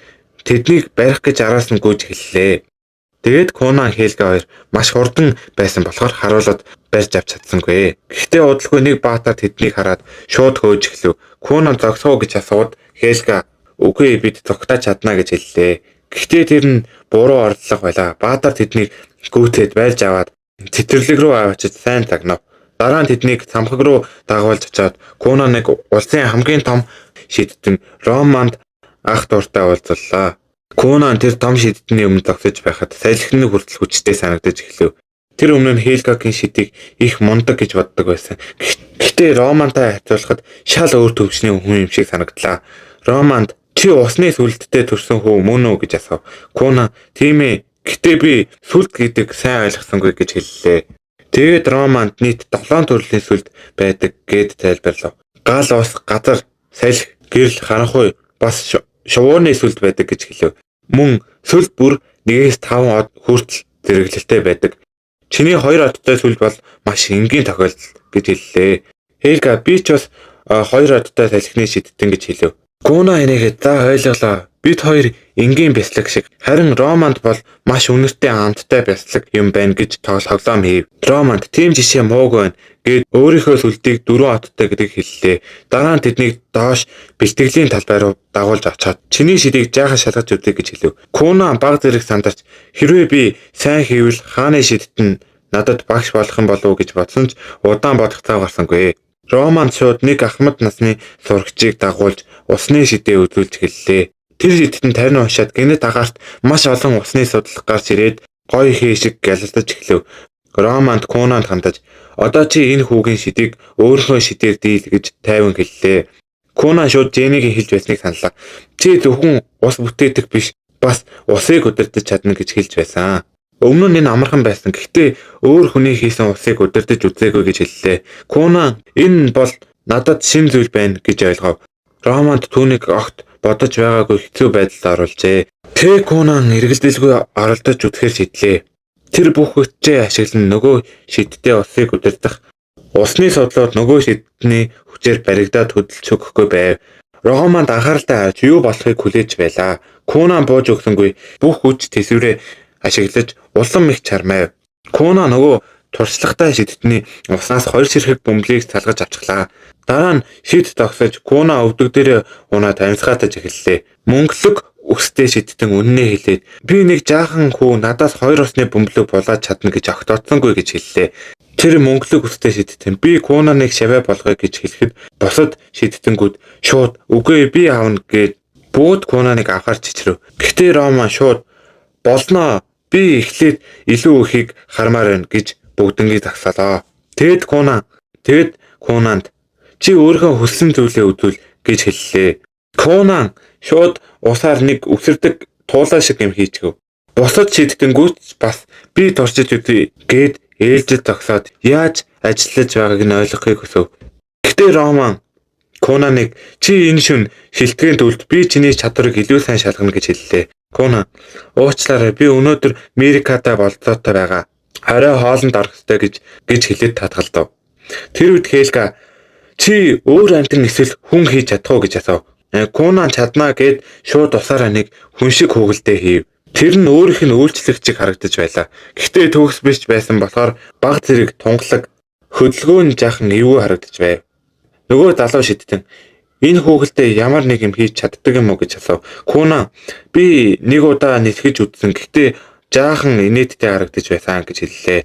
тэднийг барих гэж араас нь гүйж хэллээ. Тэгээд Кунан Хельга хоёр маш хурдан байсан болохоор харуулууд барьж авч чадсангүй. Гэхдээ удалгүй нэг баатар тэднийг хараад шууд хөөж эхлэв. Кунан зогсоо гэж асууд Хельга үгүй бид зогтаж чадна гэж хэллээ. Гэхдээ тэр нь буруу ордлого байлаа. Баатар тэднийг гүйцээд байлж аваад цэцэрлэг рүү авчиж сайн тагнав. Дараа нь тэднийг цамхаг руу дагуулж очоод Кунаныг улсын хамгийн том шидтэн Романд ах дуртай уулзлаа. Кунан тэр том шидтний өмнө зогсож байхад салхины хүртэл хүчтэй санагдаж эхлэв. Тэр өмнө нь Хельгагийн шидийг их мундаг гэж боддог байсан. Гэхдээ Романтай харьцуулахад шал өөр төвчний хүн юм шиг санагдлаа. Романд чи усны сүлдтэй төрсөн хүү мөн үү гэж асуув. Кунан тийм ээ. Гэтэ би сүлд гэдэг сайн ойлгосонгүй гэж хэллээ. Тэгээд Романд нийт 7 төрлийн сүлд байдаг гэд тайлбарлав. Гал ус, газар, салхи, гэрэл, харанхуй бас шувууны сүлд байдаг гэж хэлв. Мөн сүлд бүр 1-5 од хүртэл зэрэглэлтэй байдаг. Чиний 2 одтой сүлд бол маш энгийн тохиолдол гэж хэллээ. Хельга би ч бас 2 одтой салхины шидтэн гэж хэлв. Кунан энийгээ за ойлголоо. Бид хоёр энгийн бяцлаг шиг. Харин Романд бол маш үнэртэй амттай бяцлаг юм байна гэж тоглоом хийв. Романд тийм жишээ муугүй байна гэд өөрийнхөө сүлдийг 4 оттой гэдгийг хэллээ. Дараа нь тэднийг доош бэлтгэлийн талбай руу дагуулж очоод чиний шидийг жаахан шалгаж үзье гэж хэлв. Кунан баг зэрэг сандарч хэрвээ би сайн хийвэл хааны шидтэн надад багш болох юм болов уу гэж бодсон ч удаан бодох цаа гарсангүй. Романд шууд нэг ахмад насны сурагчийг дагуулж усны шидээ үзүүлж эхэллээ. Тэр шидэд нь тарин уншаад гинэт агаарт маш олон усны судлах гарч ирээд гоё хээ шиг гялалдаж эхлэв. Романд Конанд хандаж одоо чи энэ хүүгийн шидийг өөрийнхөө шидээр дийл гэж тайван хэллээ. Конан шууд Жэнийг хэлж байсныг саналаа. Чи зөвхөн ус бүтээдэг биш, бас усыг удирдах чадна гэж хэлж байсан. Өмнө нь энэ амархан байсан. Гэхдээ өөр хүний хийсэн усыг удирдах үзээгүй гэж хэллээ. Конан энэ бол надад шин зүйл байна гэж ойлгов. Романд түүнийг огт бодож байгаагүй хэцүү байдалд оруулжээ. Конан эргэлдэлгүй оролдож үтгэхэр шийдлээ. Тэр бүх хүчээ ашиглан нөгөө шидтэй усыг удирдах усны судлууд нөгөө шидний хүчээр баригдаад хөдөлж өгөхгүй байв. Романд анхааралтай харж юу болохыг хүлээж байлаа. Конан бууж өгсөнгүй бүх хүч тэсвэрээ ашиглаж улам их чармайв. Конан нөгөө туршлагатай шидтний уснаас 2 ширхэг бөмбөлийг салгаж авчихлаа. Дараа нь шид тогсож Конан өвдөг дээрээ унаад амьсгаатаж эхэллээ. Мөнгөлөг өстэй шидтэн үннээ хэлээд би нэг жаахан хүү надаас 2 усны бөмбөлөг булаад чадна гэж огтоодсонгүй гэж хэллээ. Тэр мөнгөлөг өстэй шидтэн би Конаныг шаваа болгоё гэж хэлэхэд босод шидтэнгүүд шууд үгүй би аавна гэд бүгд Конаныг авахар чичрэв. Гэхдээ Роман шууд болноо би эхлээд илүү ихийг хармаар байна гэж бүгднийг загсаалаа. Тэгэд Конанд чи өөрийнхөө хүссэн зүйлээ үзүүл гэж хэллээ. Конан шууд усаар нэг үсэрдэг туулаа шиг юм хийчихв. Босод шийдэнгүүт бас би туршиж үзье гэд ээлжид зогсоод яаж ажиллаж байгааг нь ойлгохыг хүсв. Гэхдээ Роман Конаныг чи энэ шөнө шилтгэхийн тулд би чиний чадварыг илүү сайн шалгана гэж хэллээ. Конан уучлаарай би өнөөдөр Мерикатай болцоотой байгаа. Орой хоолнд орох ёстой гэж хэлээд татгалдав. Тэр үед Хельга чи өөр амтэн эсвэл хүн хийж чадах уу гэж асуув. Конан чаднаа гэд шууд усаараа нэг хүн шиг хөөгөлдөө хийв. Тэр нь өөрийнх нь үйлчлэгч шиг харагдаж байлаа. Гэхдээ төгс биш байсан болохоор баг зэрэг тунгалаг хөдөлгөөн нь жаахан эвгүй харагдаж байв. Нөгөө залуу шидтэн энэ хөөгөлдөө ямар нэг юм хийж чаддаг юм уу гэж асуув. Конан би нэг удаа нисгэж үзсэн. Гэхдээ жаахан инээдтэй харагдаж байсан гэж хэллээ.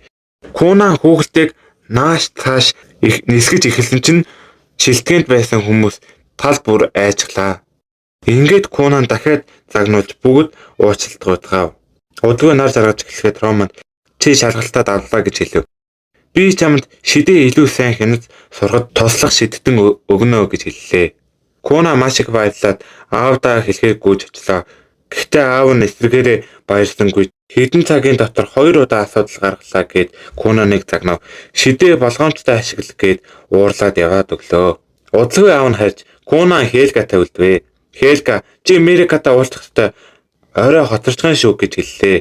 Конан хөөгөлтийг нааш цааш нисгэж эхэлсэн чинь шилтгэнд байсан хүмүүс тал бүр айжглаа. Ингээд Конан дахиад загнуулж бүгд уучлалтгүйдгав. Удгүй нар жаргаж эхлэхэд Роман чи шалгалтад авлаа гэж хэлв. Би чамд шидээ илүү сайн хянаж сургад тослох шидтэн өгнө гэж хэллээ. Конан маш их баярлаад аавдаа хэлэхээр гүйж очлоо. Гэхдээ аав нь эсвэргээрээ баярсангүй хэдэн цагийн дотор 2 удаа асуудал гаргалаа гэд Конаныг загнав. Шидээ болгоомжтой ашиглах гээд уурлаад яваад өглөө. Удалгүй аав нь харж Конан Хельгатай үлдвэ. Хельга чи Мерикатай уулзах ёстой. Орой хоцорчхон шүү гэж хэллээ.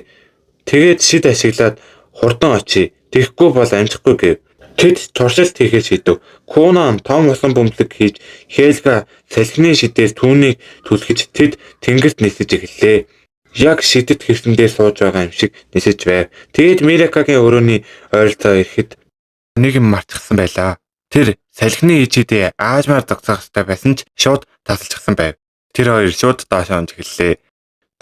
Тэгээд шид ашиглаад хурдан очие. Тэгэхгүй бол амжихгүй гэв. Тэд туршилт хийхээр шийдэв. Конан том усан бөмбөлөг хийж Хельга салхины шидээр түүнийг түлхэж тэд тэнгэрт нисэж эхэллээ. Яг шидэд хэрсэндээ сууж байгаа юм шиг нисэж байв. Тэгээд Мерикагийн өрөөний ойролцоо ирэхэд нэг юм мартчихсан байлаа. Тэр салхины ижидээ аажмаар зогсоох ёстой байсан ч шууд тасалчихсан байв. Тэр хоёр шууд доош онж эхэллээ.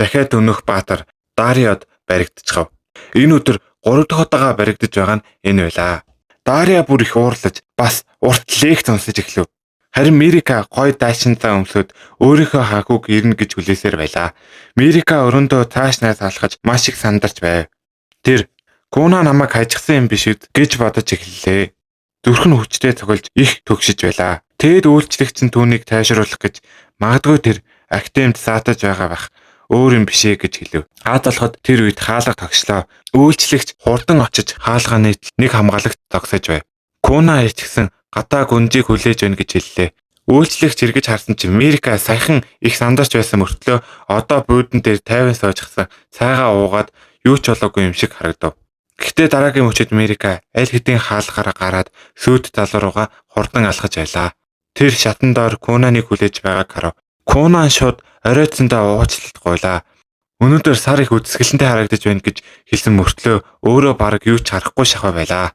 Дахиад өнөх баатар Дариод баригдчихав. Энэ өдөр 3 дахь удаага баригдаж байгаа нь энэ байлаа. Дариа бүр их уурлаж бас урт лекц унсаж эхлэв. Харин Мерика гой даашинтаа өмсөд өөрийнхөө хаагүйг ирнэ гэж хүлээсээр байлаа. Мерика өрөөндөө цаашнаас алхаж маш их сандарч байв. Тэр Конан намайг хажихсан юм биш үү гэж бодож эхэллээ. Зүрх нь хүчтэй цогөлж их төгшиж байлаа. Тэгэд үйлчлэгч нь түүнийг тайшруулах гэж магадгүй тэр актемд саатаж байгаа байх. Өөр юм бишээ гэж хэлв. Хаалгалахад тэр үед хаалга тогшлоо. Үйлчлэгч хурдан очиж хаалганы нэг хамгаалагт зогсож байв. Конан ичгсэн гадаа гүнжийг хүлээж өгнө гэж хэллээ. Үйлчлэгч эргэж харсан чинь Мерика саяхан их сандарч байсан мөртлөө одоо буудан дээр тайван суучихсан цайгаа уугаад юу ч болоогүй юм шиг харагдав. Гэхдээ дараагийн мөчөд Мерика аль хэдийн хаалгаараа гараад сүйд залуу руугаа хурдан алхаж байлаа. Тэр шатан доор Конаныг хүлээж байгааг харав. Конан шууд оройцсондоо уучлалт гуйлаа. Өнөөдөр сар их үдсгэлэнтэй харагдаж байна гэж хэлсэн мөртлөө өөрөө бараг юу ч харахгүй шахав байлаа.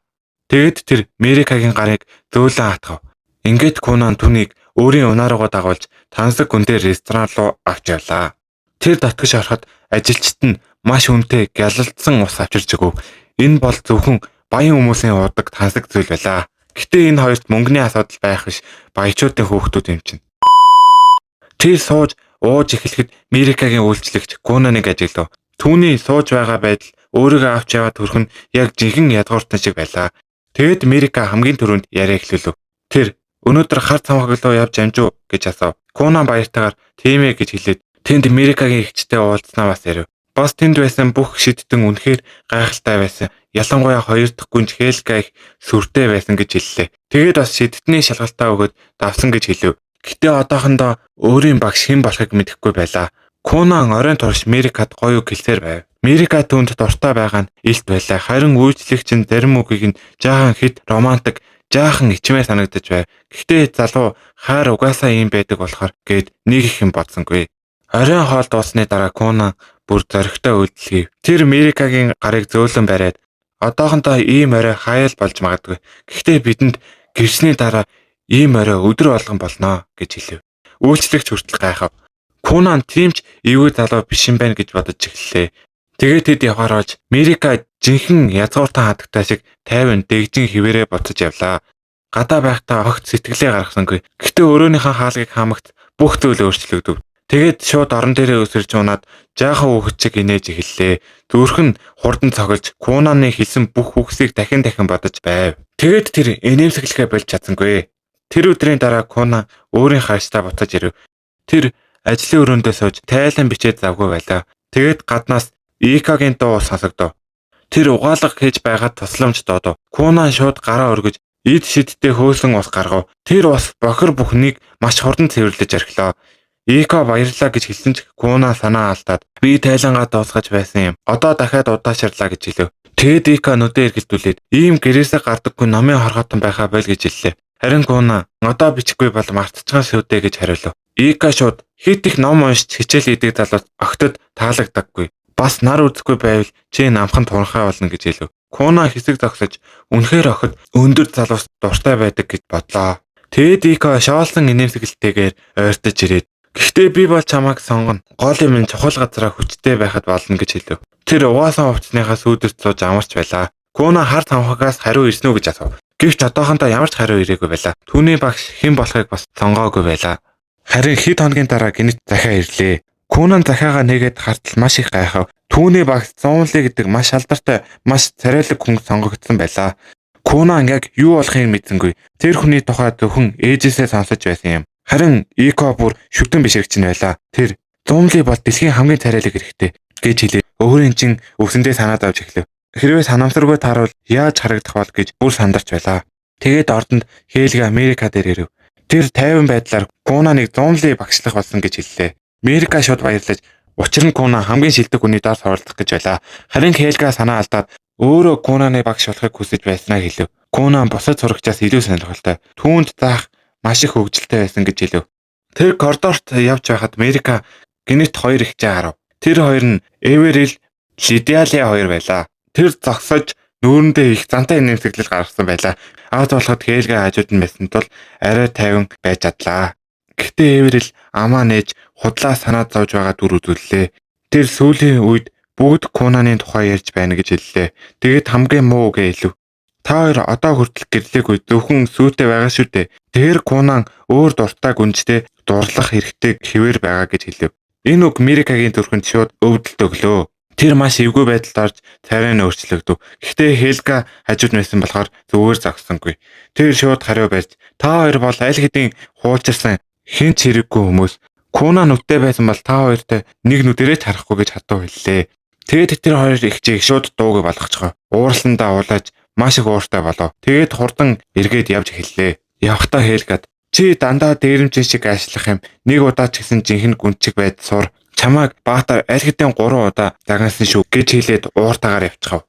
Тэгэд тэр Мерикагийн гарыг зөөлөн хатгав. Ингээд Конан түүнийг өөрийн унааруугаа дагуулж тансаг гүндээр ресторан руу авч явлаа. Тэр дотгош ороход ажилчид нь маш хүнтэй гялалдсан ус авчирч өгөв. Энэ бол зөвхөн баян хүмүүсийн уудаг тансаг зүйл байлаа Гэтэ энэ хоёрт мөнгөний асуудал байх биш баячуудын хүүхдүүд юм чинь. Тэр сууж ууж эхлэхэд Мирикагийн үйлчлэгч Конаныг ажиглав. Түүний сууж байгаа байдал өөрийгөө авч яваад төрөх нь яг жинхэнэ ядгууртан шиг байлаа. Тэгэд Мирика хамгийн түрүүнд яриа эхлүүлв. Тэр өнөөдөр хар цамхаглуу явж амжуу гэж асуув. Конан баяртайгаар тийм ээ гэж хэлээд тэнд Мирикагийн эгчтэй уулзснаа бас ярив. Бас тэнд байсан бүх шидтэн үнэхээр гайхалтай байсан. Ялангуяа хоёр дахь гүнж Хелга их сүртэй байсан гэж хэллээ. Тэгээд бас шидтний шалгалтаа өгөөд давсан гэж хэлв. Гэтэ одоохондоо өөрийн багш хэн болохыг мэдэхгүй байлаа. Конан оройн турш Мирикад гоё гэлсээр байв. Мирика түүнд дуртай байгаа нь илт байлаа. Харин үйлчлэгч нь зарим үгийг нь жаахан хит романтик, жаахан ичмээр санагдаж байв. Гэхдээ залуу хаар угаасаа ийм байдаг болохоор гээд нэг их юм бодсонгүй. Оройн хоол дуусны дараа Конан бүр зоригтой үйлдэлгийв. Тэр Мирикагийн гарыг зөөлөн бариад одоохондоо ийм орой хаяал болж магадгүй. Гэхдээ бидэнд гэрсний дараа ийм орой өдөр болгон болно гэж хэлв. Үйлчлэгч хүртэл гайхав. Конан тиймч эвгүй залуу биш юм байна гэж бодож эхэллээ. Тэгээд тэд явахаар болж Мирика жинхэнэ язгууртан хатагтай шиг тайван дэгжин хിവэрээ буцаж явлаа. Гадаа байхдаа огт сэтгэлээ гаргасангүй. Гэхдээ өөрөөнийхөө хаалгыг хамагт бүх зүйл өөрчлөгдөв. Тэгээд шууд орон дээрээ өсөрж унаад жаахан үхчиг инээж эхэллээ. Зүрх нь хурдан цогилж Конаны хэлсэн бүх үгсийг дахин бодож байв. Тэгээд тэр инээмсэглэхээ болж чадсангүй. Тэр өдрийн дараа Конан өөрийн хааштай буцаж ирэв. Тэр ажлын өрөөндөө сууж тайлан бичээд завгүй байлаа. Тэгээд гаднаас Икагийн дуу сонсогдов. Тэр угаалга хийж байгаад тусламж доодов. Конан шууд гараа өргөж эд шидтэй хөөсөн ус гаргав. Тэр ус бохир бүхнийг маш хурдан цэвэрлэж орхилоо. Ика баярлаа гэж хэлсэн ч Конан санаа алдаад би тайлангаа дуусгаж байсан юм. Одоо дахиад удаашрлаа гэж хэлв. Тэгэд Ика нүдээ эргэлдүүлээд ийм гэрээсээ гардаггүй номын хоргоотон байхаа боль гэж хэллээ. Харин Конан одоо бичихгүй бол мартчихсан шүү дээ гэж хариулв. Ика шууд хит их ном уншиж хичээл хийдэг залууд огтд таалагддаггүй. Бас нар үзэхгүй байвал чи намхан туранхай болно гэж хэлв. Конан хэсэг зогсож үнэхээр охид өндөр залуус дуртай байдаг гэж бодлоо. Тэгэд Ика шоолсон инээмсэглэлтэйгээр ойртож ирээд гэхдээ би бол чамайг сонгоно. Гол юм чухал газараа хүчтэй байхад болно гэж хэлв. Тэр угаасан хувцсныхаа сүйдэрт сууж амарч байлаа. Конан хар цамхагаас хариу ирсэн үү гэж асуув. Гэвч одоохондоо ямар ч хариу ирээгүй байлаа. Түүний багш хэн болохыг бас сонгоогүй байлаа. Харин хэд хоногийн дараа гинэт захиа ирлээ. Конан захиагаа нэгээд хартал маш их гайхав. Түүний багш Зонли гэдэг маш алдартай, маш царайлаг хүн сонгогдсон байлаа. Конан яг юу болохыг мэдсэнгүй. Тэр хүний тухай зөвхөн ээжээсээ сонсож байсан юм. Харин Ика бүр шүтэн бишрэгч нь байлаа. Тэр Зонли бол дэлхийн хамгийн царайлаг хэрэгтэй гэж хэлээ. Өөрийн чин өвсөндөө санаад авч эхлэв. Хэрвээ санамсаргүй тааруул яаж харагдах бол гэж бүр сандарч байлаа. Тэгээд ордонд Хелга Мирика дээр ирэв. Тэр тайван байдлаар Конаныг Зонли багшлах болсон гэж хэллээ. Мирика шууд баярлаж учир нь Конан хамгийн шилдэг хүний доор суурлах гэж байлаа. Харин Хелга санаа алдаад өөрөө Конаны багш болохыг хүсэж байснаа хэлв. Конан бусад сурагчаас илүү сонирхолтой. Түүнд заах маш их хөвгөлтэй байсан гэж хэлв. Тэр коридорт явж байхад Мирика гинэт хоёр ихчээ харав. Тэр хоёр нь Эверил, Лидиалия хоёр байлаа. Тэр зогсож нүүрэндээ их зантай нэмсэглэл гаргасан байлаа. Аз болоход Хелга хажууд нь байсан тул арай тайван байж чадлаа. Гэхдээ Эверил амаа нээж худлаа санаад зовж байгаа дүр үзүүллээ. Тэр сүүлийн үед бүгд Конаны тухай ярьж байна гэж хэллээ. Тэгээд хамгийн муу үгээ хэлв. Та хоёр одоо хүртэл гэрлээгүй зөвхөн сүйтэй байгаа шүү дээ. Тэр Конан өөр дуртай гүнжтэй дурлах хэрэгтэй хэвээр байгаа гэж хэлв. Энэ үг Мирикагийн зүрхэнд шууд өвдөлт өглөө. Тэр маш эвгүй байдалд орж царай нь өөрчлөгдөв. Гэхдээ Хелга хажууд байсан болохоор зүгээр зогссонгүй. Тэр шууд хариу барьж та хоёр бол аль хэдийн хуучирсан хэн ч хэрэггүй хүмүүс. Конан нүдтэй байсан бол та хоёртой нэг нүдэрээ харахгүй гэж хатуу хэллээ. Тэгээд тэр хоёр ихчийг шууд дууг болгочихоо. Уурландаа уулаж маш их ууртай болов. Тэгээд хурдан эргээд явж эхэллээ. Явхдаа Хелгад чи дандаа дээрэмчин шиг ажиллах юм. Нэг удаа ч гэсэн жинхэнэ гүнчиг байд сур. Чамайг баатар аль хэдийн 3 удаа дагнасан шүү гэж хэлээд ууртаагаар явчихав.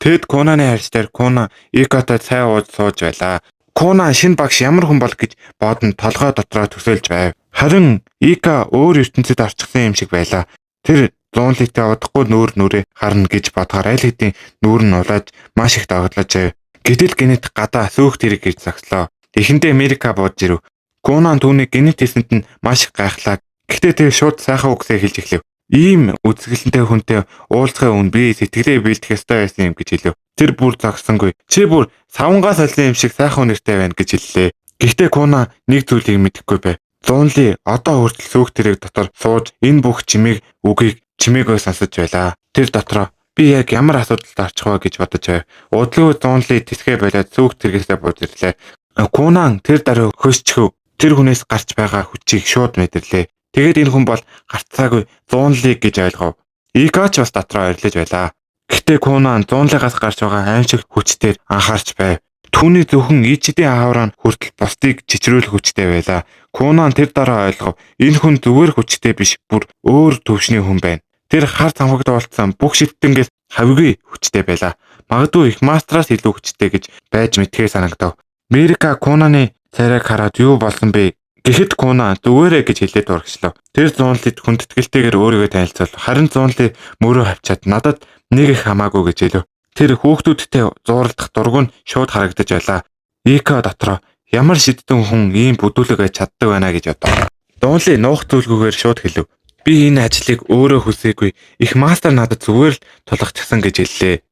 Тэгэд Конаны харьц дээр Конан Икатай цай ууж сууж байлаа. Конан шинэ багш ямар хүн бол гэж бодон толгой дотроо төсөөлж байв. Харин Ика өөр ертөнцид орчихсон юм шиг байлаа. Тэр Зонлитэй удахгүй нүрээ харна гэж бодохоор аль хэдийн нүүр нь улааж маш их дагдлаж байв. Гэтэл гинэт гадаа сүйх тэрэг гэж загслоо. Эхэндээ Мирика бууж ирэв. Конан түүний гинэт хэлсэнд нь маш их гайхлаа. Гэхдээ тэр шууд сайхан үгсээ хэлж эхлэв. Ийм үзэсгэлэнтэй хүнтэй уулзахын өмнө би сэтгэлээ бэлдэх ёстой байсан юм гэж хэлв. Тэр бүр зогсонгүй. Чи бүр савнгаас олсон юм шиг сайхан үнэртэй байна гэж хэллээ. Гэхдээ Куна нэг зүйлийг мэдэхгүй байв. Зунли одоо хүртэл сүүх тэрэг дотор сууж энэ бүх үгийг чимээгөө сонсож байлаа. Тэр дотроо би яг ямар асуудалд орчих вэ гэж бодож байв. Удалгүй Зунли тэсгээ болоод сүүх тэргээсээ бууж ирлээ. Кунан тэр даруй хөсчхөв. Тэр хүнээс гарч байгаа хүчийг шууд мэдэрлээ. Тэгээд энэ хүн бол гарцаагүй Зунлиг гэж ойлгов. Икач бас дотроо ойрлож байлаа. Гэхдээ Кунан Зунлигаас гарч байгаа аимшиг хүчээр анхаарч байв. Түүний зөвхөн Ичидийн аавраа хүртэл бусдыг чичрүүлэх хүчтэй байлаа. Кунан тэр дараа ойлгов. Энэ хүн зүгээр хүчтэй биш, бүр өөр төвшний хүн байна. Тэр хар цамхагт болцсон бүх шиттэнгээс хавьгүй хүчтэй байлаа. Магадгүй их мастраас илүү хүчтэй гэж байж мэдхээ санагдав. Мирика Кунаны царайг хараад юу болсон бэ? Гэхэд Куна зүгээрээ гэж хэлээд урагшлав. Тэр Зунлид хүндэтгэлтэйгээр өөрийгөө танилцуулв. Харин Зунли мөрөө хавчаад надад нэг их хамаагүй гэж хэлв. Тэр хүүхдүүдтэй зууралдах дург нь шууд харагдаж байлаа. Ика дотроо ямар шиддэн хүн ийм бүдүүлэг байж чаддаг байна гэж бодов. Зунли нуух зүйлгүйгээр шууд хэлв. Би энэ ажлыг өөрөө хүсээгүй. Их мастер надад зүгээр л тулгачсан гэж хэллээ.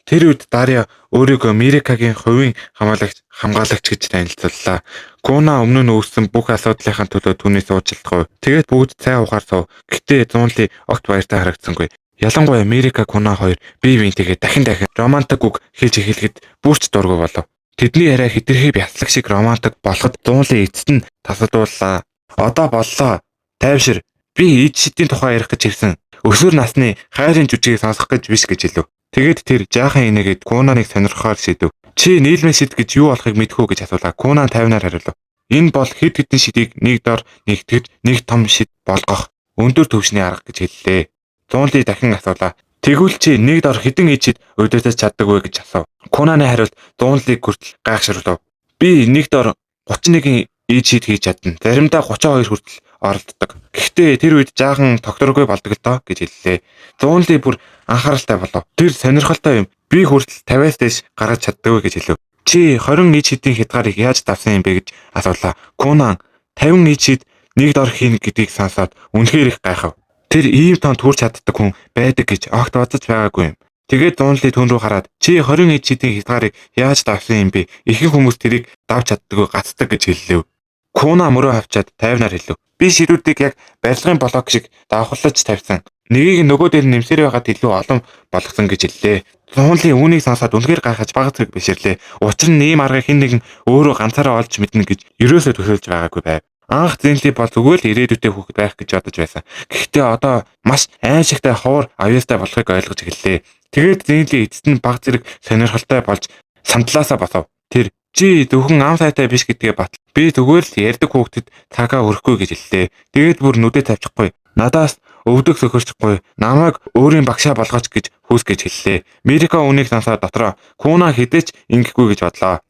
Тэр үед Дарья өөрийгөө Мирикагийн хувийн хамгаалагч гэж танилцууллаа. Куна өмнө нь үүссэн бүх асуудлынхаа төлөө түүнээс уучлалт. Тэгээд бүгд цай ухаар суув. Гэтэ Зунли огт баяртай харагдсангүй. Ялангуяа Мирика Куна хоёр бие биентэйгээ дахин романтик үг хэлж эхлэхэд бүрч дургу болов. Тэдний яриа хэтэрхий бяцлаг шиг романтик болоход Зунли эцэст нь тасалдууллаа. Одоо боллоо. Тайвшир. Би Ичидийн тухай ярих гэж ирсэн. Өсвөр насны хайрын жүжигийг сонсох гэж биш гэж хэлв. Тэгээд тэр жаахан инээгээд Кунаныг сонирхохоор шийдэв. Чи нийлмэн шид гэж юу болохыг мэдэх үү гэж асуулаа. Кунан 50-аар хариулв. Энэ бол хэд хэдэн шидийг нэг дор нэгтгэж нэг том шид болгох өндөр түвшний арга гэж хэллээ. Зунли дахин асуулаа. Тэгвэл чи нэг дор хэдэн ичид өдөөсөж чаддаг вэ гэж асуув. Кунаны хариулт Зунлиг хүртэл гайхшруулв. Би нэг дор 31 ичид хийж чадна. Заримдаа 32 хүртэл оролддог. Гэхдээ тэр үед жаахан тогтворгүй болдог л доо гэж хэллээ. Зунли бүр анхааралтай болов. Тэр сонирхолтой юм. Би хүртэл 50-аас дээш гаргаж чаддаг гэж хэлв. Чи 20 ичидийн хязгаарыг яаж давсан юм бэ гэж асуулаа. Кунан 50 ичид нэг дор хийн гэдгийг сонсоод үнэхээр их гайхав. Тэр ийм тоонд хүрч чаддаг хүн байдаг гэж огт бодож байгаагүй юм. Тэгээд Зунли түн рүү хараад чи 20 ичидийн хязгаарыг яаж давсан юм бэ? Ихэнх хүмүүс тэрийг давж чаддаггүй гацдаг гэж хэллээ. Куна мөрөө хавчаад 50-аар хэлв. Би ширүүдийг яг барилгын блок шиг давхарлаж тавьсан. Нэгийг нөгөө дээр нэмсээр байгаад илүү олон болгосон гэж хэллээ. Зунли үүнийг сонсоод үнэхээр гайхаж баг зэрэг биширлээ. Учир нь ийм аргыг хэн нэгэн өөрөө ганцаараа олж мэднэ гэж ерөөсөө төсөөлж байгаагүй байв. Анх Зунли бол зүгээр л ирээдүйтэй хүүхэд байх гэж бодож байсан. Гэхдээ одоо маш аимшигтай ховор авьяастай болохыг ойлгож эхэллээ. Тэгээд Зунли эцэст нь баг зэрэг сонирхолтой болж сандлаасаа босов. Тэр чи зөвхөн ам сайтай биш гэдгээ бат. Би зүгээр л ярьдаг хүүхдэд цагаа өрөхгүй гэж хэллээ. Тэгээд бүр нүдэ тавьчихгүй. Надаас өвдөг сөхөрчихгүй. Намайг өөрийн багшаа болгооч гэж хүүсгэж хэллээ. Мирика үнийг сонсоод дотроо Куна хідээч ингэхгүй гэж бодлоо.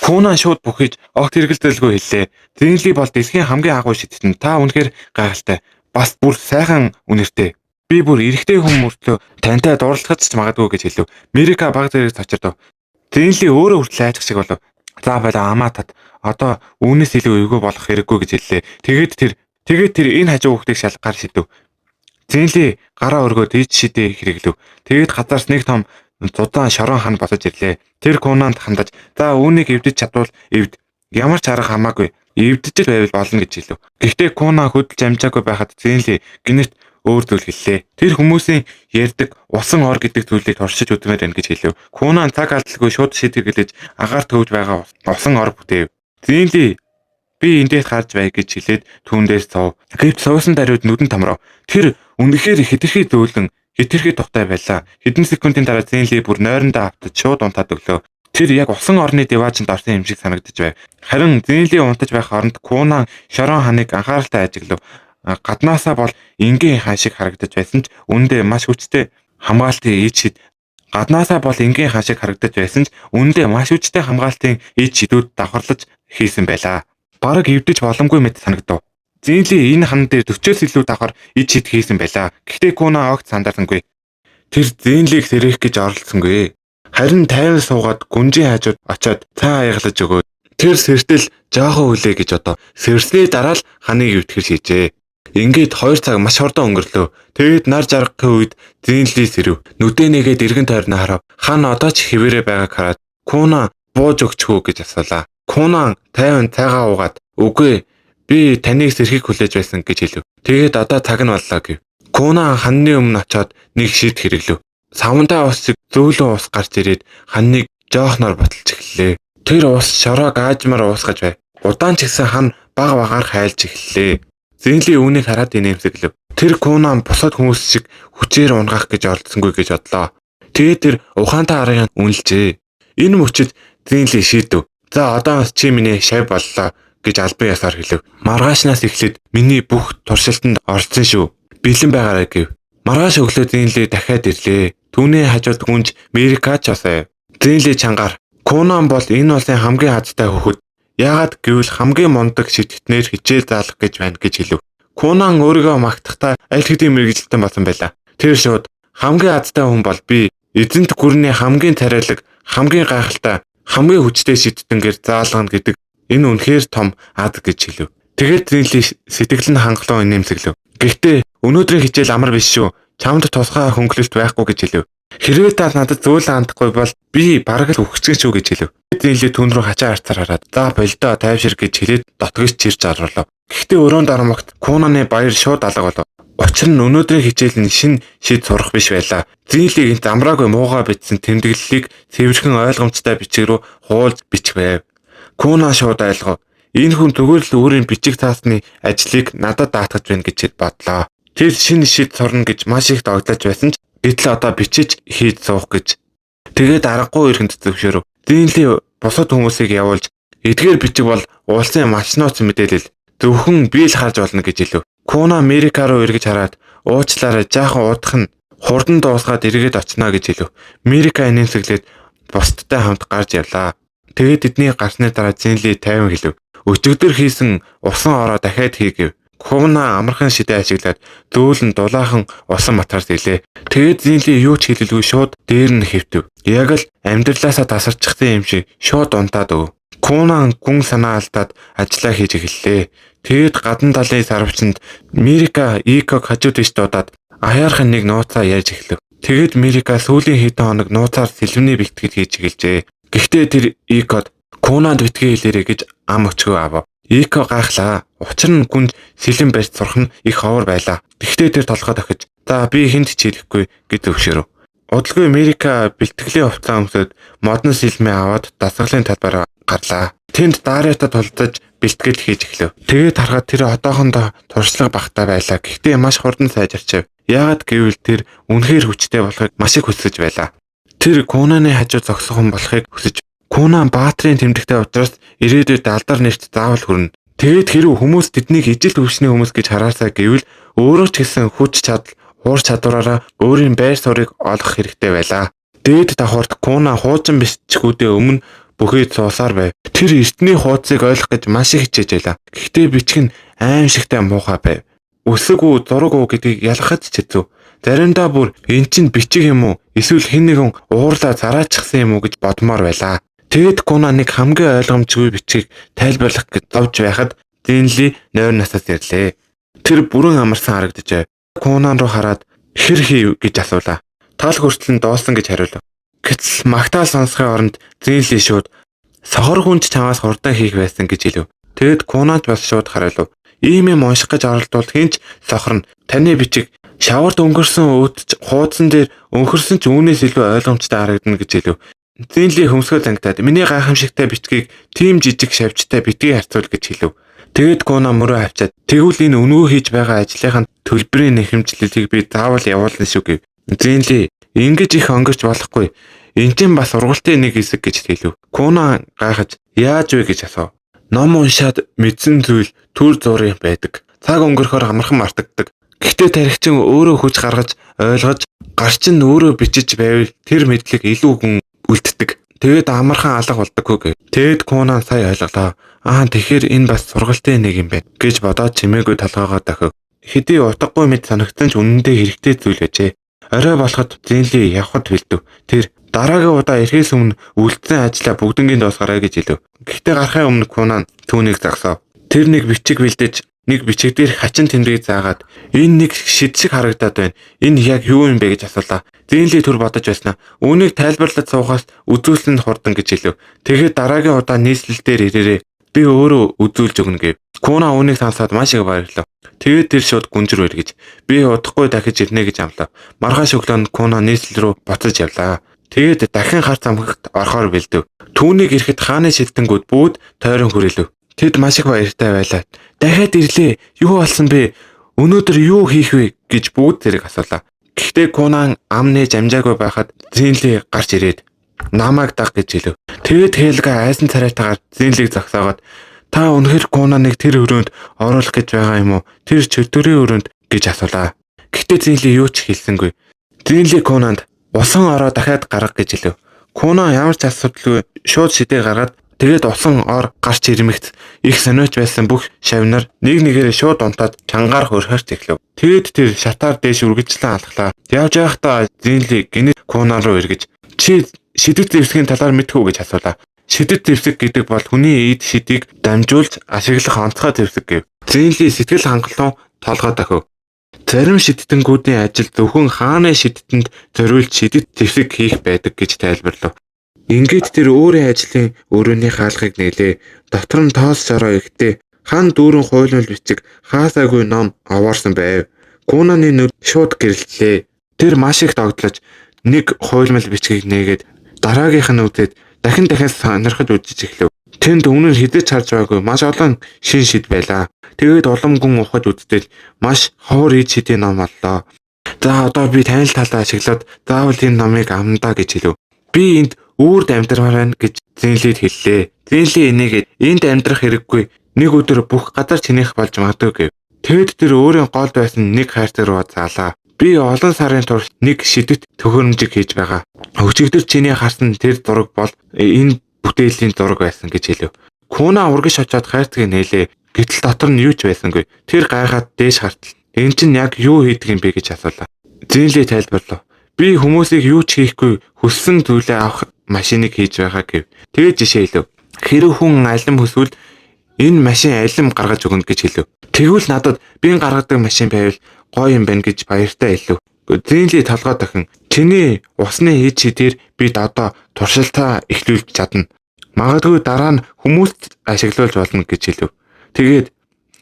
Куна шууд бүхэж огт хэрэгэлдэлгүй хэллээ. Зинли бол дэлхийн хамгийн агуу шидтэн. Та үнэхээр гайхалтай. Бас бүр сайхан үнэртэй. Би бүр эрэгтэй хүн мөртлөө тантай дурлахад ч магадгүй гэж хэлв. Мирика баг зэрэг цочирдов. Зинли өөрөө хүртэл айчих шиг болов. За байлаа амаа тат. Одоо үүнээс илүү эвгүй болох хэрэггүй гэж хэллээ. Тэгээд тэр энэ хажуу хүүхдийг шалгаар шидэв. Зинли гараа өргөөд ич шидээ хэрэглэв. Тэгээд газарс нэг том зудаан шорон хан босож ирлээ. Тэр Кунанд хандаж за үүнийг эвдэж чадвал эвд. Ямар ч арга хамаагүй. Эвдэж байвал болно гэж хэлв. Гэхдээ Куна хөдөлж амжаагүй байхад Зинли гинэт өөр зүйл хэллээ. Тэр хүмүүсийн ярьдаг усан ор гэдэг зүйлийг туршиж үзмээр байна гэж хэлв. Кунан цаг алдалгүй шууд шийдвэр гэлэж агаар төвж байгаа усан ор бүтээв. Зинли би эндээс гарч бай гэж хэлээд түүндээс цов. Гэвч суусан даруйд нүдэн томров. Тэр үнэхээр хэтэрхий зөөлөн, хэтэрхий тухтай байлаа. Хэдэн секундын дараа Зинли бүр нойрондоо автаж шууд унтаад өглөө. Тэр яг усан орны деваажинд орсон юм шиг санагдаж байв. Харин Зинли унтаж байх оронд Кунан шорон ханыг анхааралтай ажиглав. Гаднаасаа бол энгийн хаан шиг харагдаж байсан ч үүндээ маш хүчтэй хамгаалтын ичид шидүүд давхарлаж хийсэн байлаа. Бараг эвдэж боломгүй мэт санагдав. Зинли энэ хан дээр 40-оос илүү давхар ичид хийсэн байлаа. Гэхдээ Куна огт сандаасангүй. Тэр Зинлиг сэрэх гэж оролцсонгүй. Харин тайван суугаад гүнжийн хажууд очиод цаа аяглаж өгөөд тэр сэртэл жоохон үлээ гэж одоо сэрсний дараа л ханыг эвдэхэр шийжээ. Ингээд 2 цаг маш хурдан өнгөрлөө. Тэгээд нар жаргахын үед Зинли сэрв. Нүдээ нэгээд эргэн тойрноо харав. Хан одоо ч хэвээрээ байгааг хараад Кунан бууж өгчихөө гэж асуулаа. Кунан тайван цайгаа уугаад үгүй би таныг сэрхийг хүлээж байсан гэж хэлв. Тэгээд одоо цаг нь боллоо гэв. Кунан ханны өмнө очиод нэг шийд хэрэглэв. Савандаа усыг зөөлөн ус гарч ирээд ханыг жоохноор ботолж эхэллээ. Тэр ус шороог аажмаар уусгаж байв. Удаан ч гэсэн хан баг багаар хайлж эхэллээ. Зинли үүнийг хараад инээмсэглэв. Тэр Кунан бусад хүмүүс шиг хүчээр унгах гэж оролдсонгүй гэж бодлоо. Тэгээд тэр ухаантай аргыг үнэлжээ. Энэ мөчид Зинли шийдэв. За одоо чи миний шав боллоо гэж албан ёсоор хэлв. Маргаашнаас эхлээд миний бүх туршилтанд орсон шүү. Бэлэн байгаарай гэв. Маргааш өглөө Зинли дахиад ирлээ. Түүний хажууд гүнж Мерикач осоо. Зинли чангаар Кунан бол энэ улсын хамгийн хазтай хөхөд. Яагаад гэвэл хамгийн мундаг шидэхтнэр хичээл заалах гэж байна гэж хэлв. Кунан өөрийгөө магтахдаа аль хэдийн мэрэгжилтэн болсон байлаа. Тэр шууд хамгийн азтай хүн бол би. Эзэнт гүрний хамгийн царайлаг, хамгийн гайхалтай, хамгийн хүчтэй шидтэнгээр заалгана гэдэг энэ үнэхээр том ад гэж хэлв. Тэгээд Зинли сэтгэл нь хангалуун инээмсэглэв. Гэхдээ өнөөдрийн хичээл амар биш шүү. Чамд тусгай хөнгөлөлт байхгүй гэж хэлв. Хэрвээ та надад зөөлөн хандахгүй бол би бараг л үхчихэн шүү гэж хэлв. Зинли түн рүү хачаа харцаар хараад за болдоо тайвшир гэж хэлээд дотгоёс чирч аруулав. Гэхдээ өрөөнд оромогт Кунаны баяр шууд алга болов. Учир нь өнөөдрийн хичээл нь шин шид сурах биш байлаа. Зинлийг замраагүй муугаа бичсэн тэмдэглэлийг цэвэрхэн ойлгомжтой бичиг рүү хуулж бичих байв. Кунан шууд ойлгов. Энэ хүн зүгээр л өөрийн бичиг таасны ажлыг надад даатгаж байна гэж бодлоо. Тэр шинэ шид сурна гэж маш их догдож байсан ч гэтэл одоо бичиж хийж суух гэж. Тэгээд аргагүй ирэнд зөвшөөрөв. Зинли бусад хүмүүсийг явуулж эдгээр бичиг бол улсын маш нууц мэдээлэл. Зөвхөн би л харж болно гэж хэлв. Кунан Америка руу эргэж хараад уучлаарай жаахан удах нь хурдан дуусгаад эргээд очно гэж хэлв. Америка инээмсэглээд бусдтай хамт гарч явлаа. Тэгээд эдний гарсны дараа Зинли тайван хэлв. Өчигдөр хийсэн усан ороо дахиад хийгээв. Кунан амархан шидэ ашиглаад зөөлөн дулаахан усан матарс илээ. Тэгээд Зинли юу ч хэлэлгүй шууд дээр нь хэвтэв. Яг л амьдралаасаа тасарчихсан юм шиг шууд унтаад өв. Кунан гүн санаа алдаад ажиллаа хийж эхэллээ. Тэгээд гадна талын сарвчанд Мерика Иког хажууд иш дуудаад аяархан нэг нууцаа ярьж эхлэв. Тэгээд Мерика сүүлийн хэдэн хоног нууцаар сэлвэний бэлтгэл хийж эхэлжээ. Гэхдээ тэр Икод Кунанд битгий хэлээрэй гэж ам өчгөө авав. Ико гайхлаа. Учир нь гүнд сэлэн барьж сурах нь их ховор байлаа. Гэхдээ тэр толгой тохиж за би хүнд ч хэлэхгүй гэж зөвшөөрөв. Удалгүй Америка бэлтгэлийн хувцас өмсөд модон сэлмээ аваад дасгалын талбараа гарлаа. Тэнд Дариатай тулдаж бэлтгэл хийж эхлэв. Тэгээд харахад тэр одоохондоо туршлага багтаа байлаа. Гэхдээ маш хурдан сайжирчав. Яагаад гэвэл тэр үнэхээр хүчтэй болохыг маш их хүсэж байлаа. Тэр Кунаны хажууд зогсох хүн болохыг хүсэж. Кунан баатрын тэмдэгтэй учраас ирээдүйд алдар нэрт заавал хүрнэ. Тэгээд хэрэг хүмүүс тэднийг ижил төвшний хүмүүс гэж хараасаа гэвэл өөрөө ч гэсэн хүч чадал, уур чадвараараа өөрийн байр суурийг олох хэрэгтэй байлаа. Дээд давхарт Кунан хуучин бичгүүдээ өмнө бүхий суусаар байв. Тэр эртний хуудсыг ойлгох гэж маш их хичээж байлаа. Гэхдээ бичиг нь аимшигтай муухай байв. Үсэг үү, зураг уу гэдгийг ялгахад ч хэцүү. Заримдаа бүр эн чинь бичиг юм уу? Эсвэл хэн нэгэн уурлаа зараачихсан юм уу гэж бодмоор байлаа. Тэгэд Кунаныг хамгийн ойлгомжгүй бичгийг тайлбарлах гэж зовж байхад Зинли нойр насаас ирлээ. Тэр бүрэн амарсан харагдажээ. Кунан руу хараад хэр хийв гэж асуулаа. Тал хүртэл нь доосон гэж хариулав. Гэтэл магтаал сонсохын оронд Зинли шууд сохор хүнч чамаас хурдан хийх байсан гэж хэлв. Тэгэд Кунанд бас шууд хариулав. Ийм юм унших гэж оролдвол хинч сохорно. Таны бичиг шаварт өнгөрсөн өөдч хуудсан дээр өнхөрсөн ч үүнээс илүү ойлгомжтой харагдана гэж хэлв. Зинли хөмсгөл ангитаад миний гайхамшигтай бичгийг тийм жижиг шавьчтай битгий харьцуул гэж хэлв. Тэгэд Кунан мөрөө авчаад тэгвэл энэ өнөө хийж байгаа ажлынхаа төлбөрийн нэхэмжлэлийг би заавал явуулна шүү гэв. Зинли ингэж их өнгөрч болохгүй. Энд чинь бас ургалтын нэг хэсэг гэж хэлв. Кунан гайхаж яаж вэ гэж асуув. Ном уншаад мэдсэн зүйл төр зургийн байдаг. Цаг өнгөрөхөөр амархан мартагддаг. Гэхдээ тархичин өөрөө хүч гаргаж ойлгож гарчин өөрөө бичиж байвал тэр мэдлэг илүү хүн үлддэг. Тэгэд амархан алга болдоггүй гэв. Тэгэд Кунан сая ойлголоо. Тэгэхээр энэ бас сургалтын нэг юм байна гэж бодоод чимээгүй толгоогоо дохив. Хэдий утгагүй мэд санагдсан ч үнэндээ хэрэгтэй зүйл гэжээ. Орой болоход Зинли явхад бэлдэв. Тэр дараагийн удаа ирэхээс өмнө үлдсэн ажлаа бүгднгийн дуусгараа гэж хэлв. Гэхдээ гарахын өмнө Кунан түүнийг загсав. Тэр нэг бичиг бэлдэж нэг бичиг дээр хачин тэмдгийг заагаад энэ нэг шид шиг харагдаад байна. Энэ яг юу юм бэ гэж асуулаа. Зинли түр бодож байснаа. Үүнийг тайлбарлаж суухаас үзүүлсэн нь хурдан гэж хэлв. Тэгээд дараагийн удаа нийслэл дээр ирээрээ би өөрөө үзүүлж өгнө гэв. Куна үүнийг сонсоод маш их баярлав. Тэгээд тэр шууд гүнжир өргөж би удахгүй дахиж ирнэ гэж амлав. Маргааш өглөө Куна нийслэл рүү буцаж явлаа. Тэгээд дахин харц амхагт орохоор бэлдэв. Түүнийг ирэхэд хааны шилдэнгүүд бүгд тойрон хүрээлв. Тэд маш их баяртай байлаа. Дахиад ирлээ. Юу болсон бэ? Өнөөдөр юу хийх вэ гэж бүгд зэрэг асуулаа. Гэхдээ Кунан ам нээж амжаагүй байхад Зинли гарч ирээд намайг даг гэж хэлв. Тэгээд Хелга айсан царайтаагаар Зинлиг зогсоогоод та үнэхээр Кунаныг тэр өрөөнд оруулах гэж байгаа юм уу? Тэр чөлтөрийн өрөөнд гэж асуулаа. Гэхдээ Зинли юу ч хэлсэнгүй. Зинли Кунанд усан ороо дахиад гарга гэж хэлв. Кунан ямар ч асуудалгүй шууд шидээ гаргаад тэгээд усан ор гарч ирмэгт их сониуч байсан бүх шавнар нэг нэгээр шууд унтаад чангаар хөрхөрч эхлэв. Тэгээд тэр шатаар дээш үргэлжлэн алхлаа. Явж байхдаа Зинли гинэт Кунан руу эргэж чи шидэт зэвсгийн талаар мэдэх үү гэж асуулаа. Шидэт зэвсэг гэдэг бол хүний эд шидийг дамжуулж ашиглах онцгой зэвсэг гэв. Зинли сэтгэл хангалуун толгой дохив. Зарим шидэтгэнгүүдийн ажил зөвхөн хааны шидэтэнд зориулж шидэт зэвсэг хийх байдаг гэж тайлбарлав. Ингээд тэр өөрийн ажлын өрөөний хаалгыг нээлээ. Дотор нь тоос шороо ихтэй хан дүүрэн хуйлмал бичиг хаасаагүй ном аваарсан байв. Кунаны нүд шууд гэрэлтлээ. Тэр маш их догдлож нэг хуйлмал бичгийг нээгээд дараагийнх нь үзээд дахин сонирхож үзэж эхлэв. Тэнд өмнө нь хідэж харж байгаагүй маш олон шин шид байлаа. Тэгээд улам гүн ухаж үзтэл маш ховор ид шидийн ном боллоо. За одоо би тань талаа ашиглаад заавал энэ номыг амнаа гэж хэлв. Би энд үрд амьдрмаар байна гэж Зинлид хэллээ. Зинли энийгээд энд амьдрах хэрэггүй. Нэг өдөр бүх газар чинийх болж магадгүй гэв. Тэгэд тэр өөрийн голд байсан нэг хайрцаг руу заалаа. Би олон сарын турш нэг шидэт төхөөрөмжийг хийж байгаа. Өчигдөр чиний харсан тэр зураг бол энэ бүтээлийн зураг байсан гэж хэлв. Куна урагш очоод хайрцгийг нээлээ. Гэтэл дотор нь юу ч байсангүй. Тэр гайхаад дээш хартал. Энэ чинь яг юу хийдэг юм бэ гэж асуулаа. Зинли тайлбарлав. Би хүмүүсийг юу ч хийхгүй хүссэн зүйлээ авах машиныг хийж байгаа гэв. Тэгээд жишээ хэлв. Хэрэв хүн алим хүсвэл энэ машин алим гаргаж өгнө гэж хэлв. Тэгвэл надад би гаргадаг машин байвал гоё юм байна гэж баяртай хэлв. Зинли толгой дахин чиний усны ид шидээр бид одоо туршилтаа эхлүүлж чадна. Магадгүй дараа нь хүмүүст ашиглуулж болно гэж хэлв. Тэгээд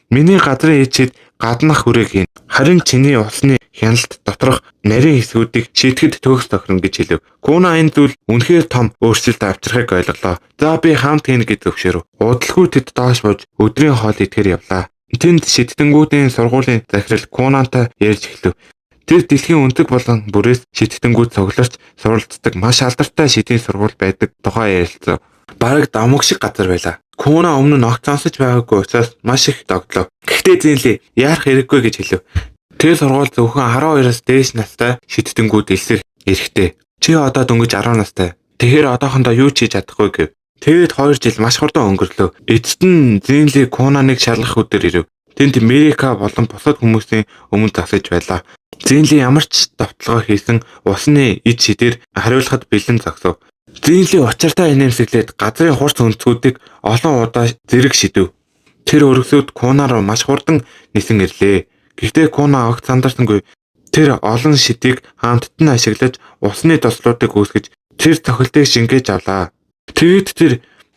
миний газрын ид шид гаднах хүрээг хийн. Харин чиний усны хяналт доторх нарийн хэсгүүдийг шийтгэд төгс тохирно гэж хэлв. Куна энэ зүйл үнэхээр том өөрчлөлт авчрахыг ойлголоо. За би хамт хийнэ гэж зөвшөөрөв. Удалгүй тэд доош бууж өдрийн хоол идэхээр явлаа. Тэнд шидэтгэнгүүдийн сургуулийн захирал Кунантай ярьж эхлэв. Тэр дэлхийн өндөг болон бүрээс шидэтгэнгүүд цугларч суралцдаг маш алдартай шидийн сургууль байдаг тухай ярилцав. Бараг дамаг шиг газар байлаа. Куна өмнө нь огт сонсож байгаагүй учраас маш их догтлоо. Гэхдээ Зинли яарах хэрэггүй гэж хэлв. Тэр сургууль зөвхөн 12-оос дээш настай шидэтгэнгүүд элсэх эрхтэй. Чи одоо дөнгөж 10 настай. Тэгэхээр одоохондоо юу ч хийж чадахгүй гэв. Тэгээд 2 жил маш хурдан өнгөрлөө. Эцэст нь Зинли Кунаныг шалгах өдөр ирэв. Тэнд Мерика болон бусад хүмүүсийн өмнө зогсож байлаа. Зинли ямар ч довтлогоо хийсэн усны ид шидээр хариулахад бэлэн зогсов. Зинли учиртай инээмсэглээд газрын хурц өнцгүүдийг олон удаа зэрэг шидэв. Тэр өргөсөд Куна руу маш хурдан нисэн ирлээ. Гэхдээ Куна огт сандарсангүй. Тэр олон шидийг хамтд нь ашиглаж усны тослуудыг үүсгэж тэр цохилтыг шингээж авлаа. Тэгэд тэр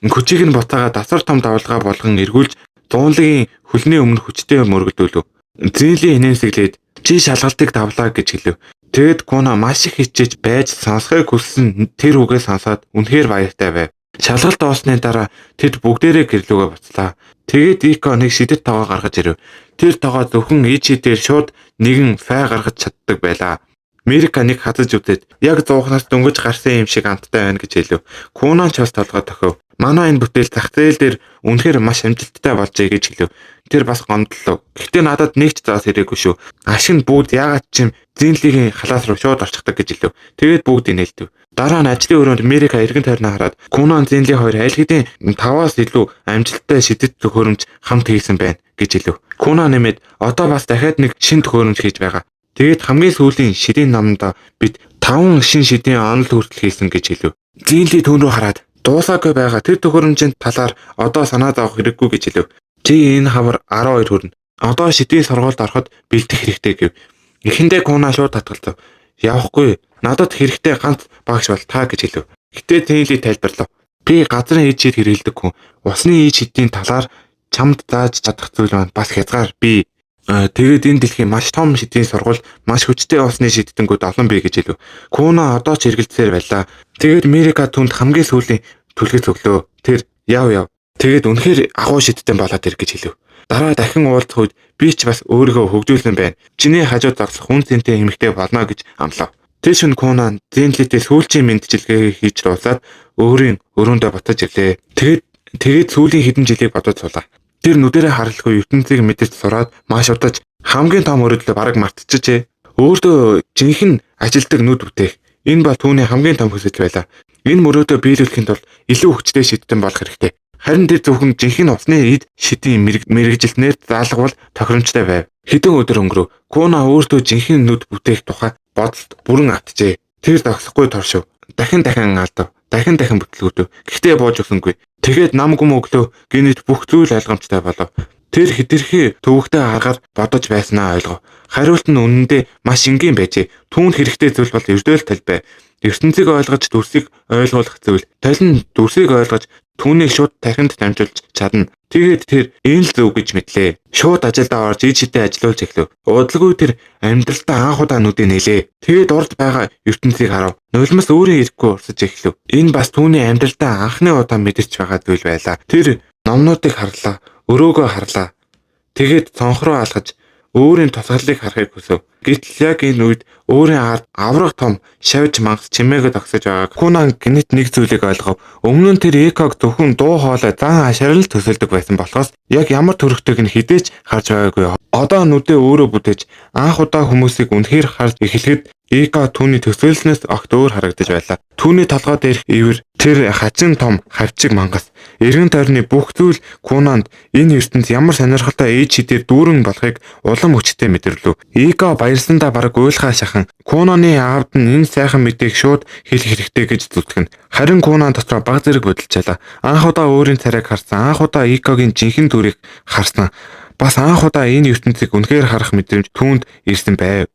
хүчийг нь буцаагаад асар том давлгаа болгон эргүүлж зуунлагийн хөлний өмнө хүчтэй мөргөлдүүлв. Зинли инээмсэглээд чи шалгалтыг давлаа гэж хэлв. Тэгэд Куна маш их хичээж байж сонсхойг хүссэн тэр үгээ сонсоод үнэхээр баяртай байв. Шалгалт дуусны дараа тэд бүгдээрээ гэрлүүгээ буцлаа. Тэгээд Ико нэг шидэт тоогоо гаргаж ирэв. Тэр тоогоо зөвхөн ид шидээр шууд нэгэн фай гаргаж чаддаг байлаа. Мерика нэг хазаж үзээд яг зуухнаас дөнгөж гарсан юм шиг амттай байна гэж хэлв. Куна ч бас толгой тохив. Манай энэ бүтээл зах зээл дээр үнэхээр маш амжилттай болжээ гэж хэлв. Тэр бас гомдлоо. Гэхдээ надад нэг ч заас ирээгүй шүү. Ашиг нь бүгд яагаад ч юм Зинлигийн халаас руу шууд орчихдаг гэж хэлв. Тэгээд бүгд инээлдэв. Дараа нь ажлын өрөөнд Мерика эргэн тойрноо хараад Куна Зинли хоёр аль хэдийн 5-аас илүү амжилттай шидэт төхөөрөмж хамт хийсэн байна гэж хэлв. Куна нэмээд одоо бас дахиад нэг шин төхөөрөмж хийж байгаа. Тэгээд хамгийн сүүлийн шидийн номонд бид 5 шин шидийн онол хүртэл хийсэн гэж хэлв. Зинли түүн рүү хараад дуусаагүй байгаа тэр төхөөрөмжийн талаар одоо санаа зовох хэрэггүй гэж хэлв. Чи энэ хавар 12 хүрнэ. Одоо шидийн сургуульд ороход бэлдэх хэрэгтэй гэв. Эхэндээ Куна шууд татгалзав. Явахгүй. Надад хэрэгтэй ганц багш бол та гэж хэлв. Гэтэ Тэнли тайлбарлав. Би газрын ид шид хэрэгэлдэг хүн. Усны ид шидийн талаар чамд зааж чадах зүйл маань бас хязгаар бий. Тэгээд энэ дэлхийн маш том шидийн сургууль маш хүчтэй усны шиддэнгүүд олон бий гэж хэлв. Куна одоо ч эргэлзээр байлаа. Тэгээд Мирика түнд хамгийн сүүлийн түлхэж өглөө. Тэр яв. Тэгээд үнэхээр агуу шидтэй болоод ир гэж хэлв. Дараа дахин уулзах үед би ч бас өөрийгөө хөгжүүлэн байна. Чиний хажууд зогсох хүн зэнтэй эмэгтэй болно гэж амлав. Тэр шөнө Кунан Зенлитэй сүүлчийн мэндчилгээ хийж дуусаад өөрийн өрөөндөө ботож ирлээ. Тэгээд сүүлийн хэдэн жилийг бодож суулаа. Тэр нүдэрээ харалгүй ертөнцийг мэдэж сураад маш удаж хамгийн том өрөөдлөө бараг мартчихжээ. Өөртөө жинхэнэ ажилдаг нүд бүтээх. Энэ бол түүний хамгийн том хүсэл байлаа. Энэ мөрөөдөө биелүүлэхэд бол илүү хүчтэй шийдтэн болох хэрэгтэй. Харин тэр зөвхөн жинхэнэ усны ид шидийн мэрэгжилтнээр заалгавал тохиромжтой байв. Хэдэн өдөр өнгөрөв. Куна өөртөө жинхэнэ нүд бүтээх тухай бодолд бүрэн автжээ. Тэр зогсохгүй торшив. Дахин алдав. Дахин бүтлгүүдэв. Гэхдээ бууж өгсөнгүй. Тэгээд нам гүм өглөө гинэт бүх зүйл ойлгомжтой болов. Тэр хэтэрхий төвөгтэй аргаар бодож байснаа ойлгов. Хариулт нь үнэндээ маш энгийн байжээ. Түүнд хэрэгтэй зүйл бол эрдэл тал байв. ертөнцийг ойлгож дүрсийг ойлгуулах зүйл. Талин дүрсийг ойлгож түүнийг шууд тархинд дамжуулж чадна. Тэгээд тэр энэ л зөв гэж мэдлээ. Шууд ажилдаа орж ид шидээ ажиллуулж эхлэв. Удалгүй тэр амьдралдаа анх удаа нүдэ нэлээ. Тэгээд урд байгаа ертөнцийг харав. Нулимс өөрийн ирэхгүй урсаж эхлэв. Энэ бас түүний амьдралдаа анхны удаа мэдэрч байгаа зүйл байлаа. Тэр номнуудыг харлаа, өрөөгөө харлаа. Тэгээд цонхроо алгаж өөрийн тусгаарлыг харахыг хүсв. Гэтэл яг энэ үед өөрийн ард аврах том шавж мангас чимээгээ тогсож байгааг Кунан гинэт нэг зүйлийг ойлгов. Өмнө нь тэр Эког зөвхөн дуу хоолой зан хашаал төсөлдөг байсан болохоос яг ямар төрхтэйг нь хідээж харж байгаагүй. Одоо нүдээ өөрөө бүтээж анх удаа хүмүүсийг үнэхээр харж эхлэхэд Эко түүний төсөөлснөөс огт өөр харагдаж байлаа. Түүний толгой дээрх ивэр тэр хачин том хавчиг мангас эргэн тойрны бүх зүйл Кунанд энэ ертөнд ямар сонирхолтой ээж шидээр дүүрэн болохыг улам хүчтэй мэдэрлэв. Эко баярлсандаа бараг уйлхаа шахан Кунаны аавд нь энэ сайхан мэдээг шууд хэлэх хэрэгтэй гэж зүтгэн. Харин Кунан дотроо баг зэрэг бодолчаалаа. Анх удаа өөрийн царайг харсан, анх удаа Экогийн жинхэнэ дүрийг харсан. Бас анх удаа энэ ертөнцийг үнэхээр харах мэдрэмж түүнд ирсэн байв.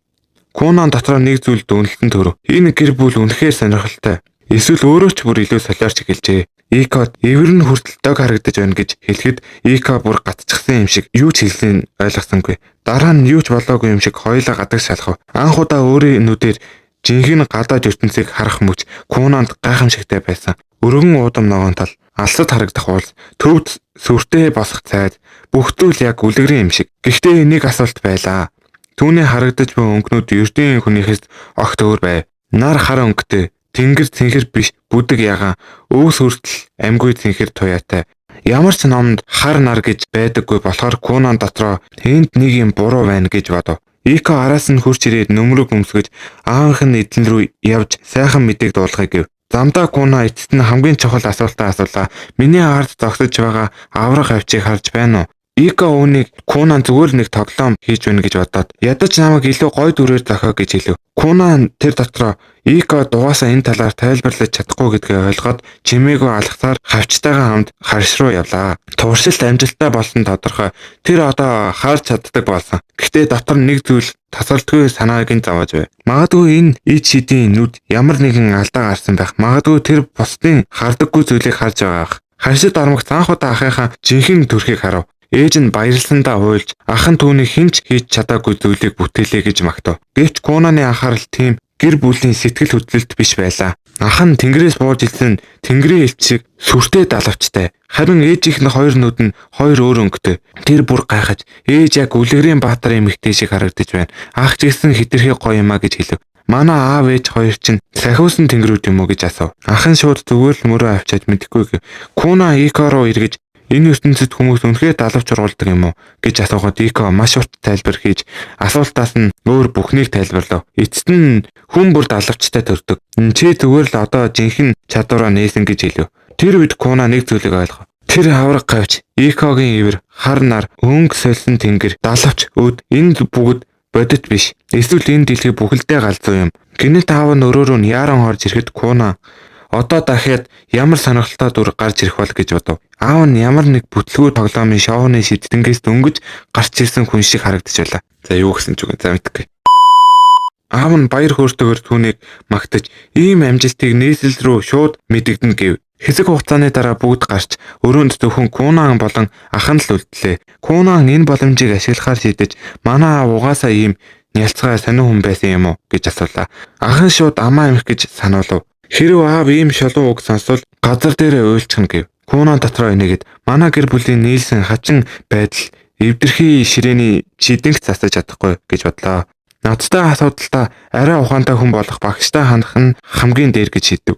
Кунан дотроо нэг зүйл дүнэлтэн төрөв. Энэ гэр бүл үнэхээр сонирхолтой. Эсвэл өөрөө ч бүр илүү солиорч эхэлжээ. Экод эвэр нь хүртэл дог харагдаж байна гэж хэлэхэд Эко бүр гатчихсан юм шиг юу ч хэлсэн ойлгосонгүй. Дараа нь юу ч болоогүй юм шиг хоёулаа гадаг шалхав. Анх удаа өөрийн нүдээр жинхэнэ гадаад ертөнцийг харах мөч Кунанд гайхамшигтай байсан. Өргөн уудам ногоон тал, алсад харагдах уулс, төвд сүртэй босох цайд бүх зүйл яг үлгэрийн юм шиг. Гэхдээ нэг асуулт байлаа. Түүний харагдаж буй өнгөнүүд ердийн хүнийхээс огт өөр байв. Нар хар өнгөтэй, тэнгэр цэнхэр биш, бүдэг ягаан, өвс хүртэл амьгүй цэнхэр туяатай. Ямар ч номонд хар нар гэж байдаггүй болохоор Кунан дотроо энд нэг юм буруу байна гэж бодов. Эко араас нь хурч ирээд нөмрөг өмсгөж аавынх нь эзэн рүү явж сайхан мэдээг дуулахыг гэв. Замдаа Куна эцэст нь хамгийн чухал асуултаа асуулаа. Миний ард зогсож байгаа аврах авчийг харж байна уу? Эко үүнийг Кунан зүгээр нэг тоглоом хийж байна гэж бодоод ядаж намайг илүү гой дүрээр зохио гэж хэлв. Кунан тэр дотроо Эко дугаасаа энэ талаар тайлбарлаж чадахгүй гэдгээ ойлгоод чимээгөө алхсаар хавчтайгаа хамт харш руу явлаа. Туршилт амжилттай болсон тодорхой. Тэр одоо харж чаддаг болсон. Гэхдээ дотор нэг зүйл тасралтгүй санааг нь зовоож байв. Магадгүй энэ ид шидийн нүд ямар нэгэн алдаа гарсан байх. Магадгүй тэр бусдын хардаггүй зүйлийг харж байгаах. Харшид ормогц анх удаа ахыхаа жинхэнэ төрхийг харав. Ээж нь баярлсандаа уйлж ах нь түүний хинч хийж чадаагүй зүйлийг бүтээлээ гэж магтав. Гэвч Кунаны анхаарал тийм гэр бүлийн сэтгэл хөдлөлт биш байлаа. Ах нь тэнгэрээс бууж илсэн тэнгэрийн элчиг сүртэй далавчтай. Харин ээжийнх нь хоёр нүд нь хоёр өөр өнгөтэй. Тэр бүр гайхаж ээж яг үлгэрийн баатар эмэгтэй шиг харагдаж байна. Ах ч гэсэн хэтэрхий гоё юмаа гэж хэлв. Манай аав ээж хоёр чинь сахиусан тэнгэрүүд юм уу гэж асуув. Ах нь шууд зүгээр л мөрөө авчаад мэдэхгүй гэв. Куна Эко руу эргэж энэ ертөнцид хүмүүс үнэхээр далавч ургуулдаг юм уу гэж асуухад Эко маш урт тайлбар хийж асуултаас нь өөр бүхнийг тайлбарлав. Эцэст нь хүн бүр далавчтай төрдөг. Чи зүгээр л одоо жинхэнэ чадвараа нээсэн гэж хэлв. Тэр үед Куна нэг зүйлийг ойлгов. Тэр авраг гавч Экогийн ивэр, хар нар, өнгө сольсон тэнгэр, далавч өд энэ бүгд бодит биш. Эсвэл энэ дэлхий бүхэлдээ галзуу юм. Гинэт аав нь өрөөрөө яаран орж ирэхэд Куна Одоо дахиад ямар сонирхолтой дүр гарч ирэх бол гэж бодов. Аав нь ямар нэг бүтлгүү тоглоомын шоуны шийдэнгээс дөнгөж гарч ирсэн хүн шиг харагдаж байлаа. За юу гэсэн ч үгүй за мэдгүй. Аав нь баяр хөөртэйгээр түүнийг магтаж ийм амжилтыг нийслэл рүү шууд мэдэгдэнэ гэв. Хэсэг хугацааны дараа бүгд гарч өрөөнд зөвхөн Кунан болон ах нь л үлдлээ. Кунан энэ боломжийг ашиглахаар шийдэж манай аав угаасаа ийм нялцгай сонин хүн байсан юм уу гэж асуулаа. Ах нь шууд амаа эмх гэж сануулв. Хэрв аав ийм шолон үг сонсвол газар дээрээ уйлчихна гэв. Кунан дотроо энийгэд манай гэр бүлийн нийлсэн хачин байдал эвдэрхий ширээний шидэнг засаж чадахгүй гэж бодлоо. Надтай асуудалтай арай ухаантай хүн болох багштай хандах нь хамгийн дээр гэж шийдэв.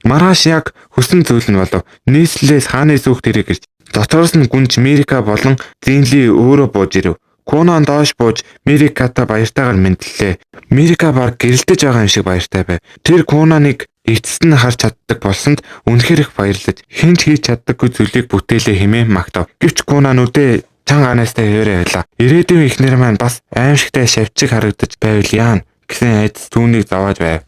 Маргааш яг хүссэн зүйл нь болов. Нийслэлээс хааны зүгт хэрэг ирж дотроос нь гүнж Мирика болон Зинли өөрөө бууж ирэв. Кунан доош бууж Мирикатай баяртайгаар мэдлээ. Мирика баг гэрэлтэж байгаа юм шиг баяртай байв. Тэр Кунаныг эцэст нь харж чаддаг болсонд үнэхээр их баярлаж хинч хийж чаддаггүй зүйлийг бүтээлээ хэмээн магтав. Гэвч Кунан үдээ чан ганастай хэвээрээ байлаа. Ирээдүйн эхнэр маань бас аимшигтай шавьчиг харагдаж байвал яана гэсэн айдас түүнийг зовоож байв.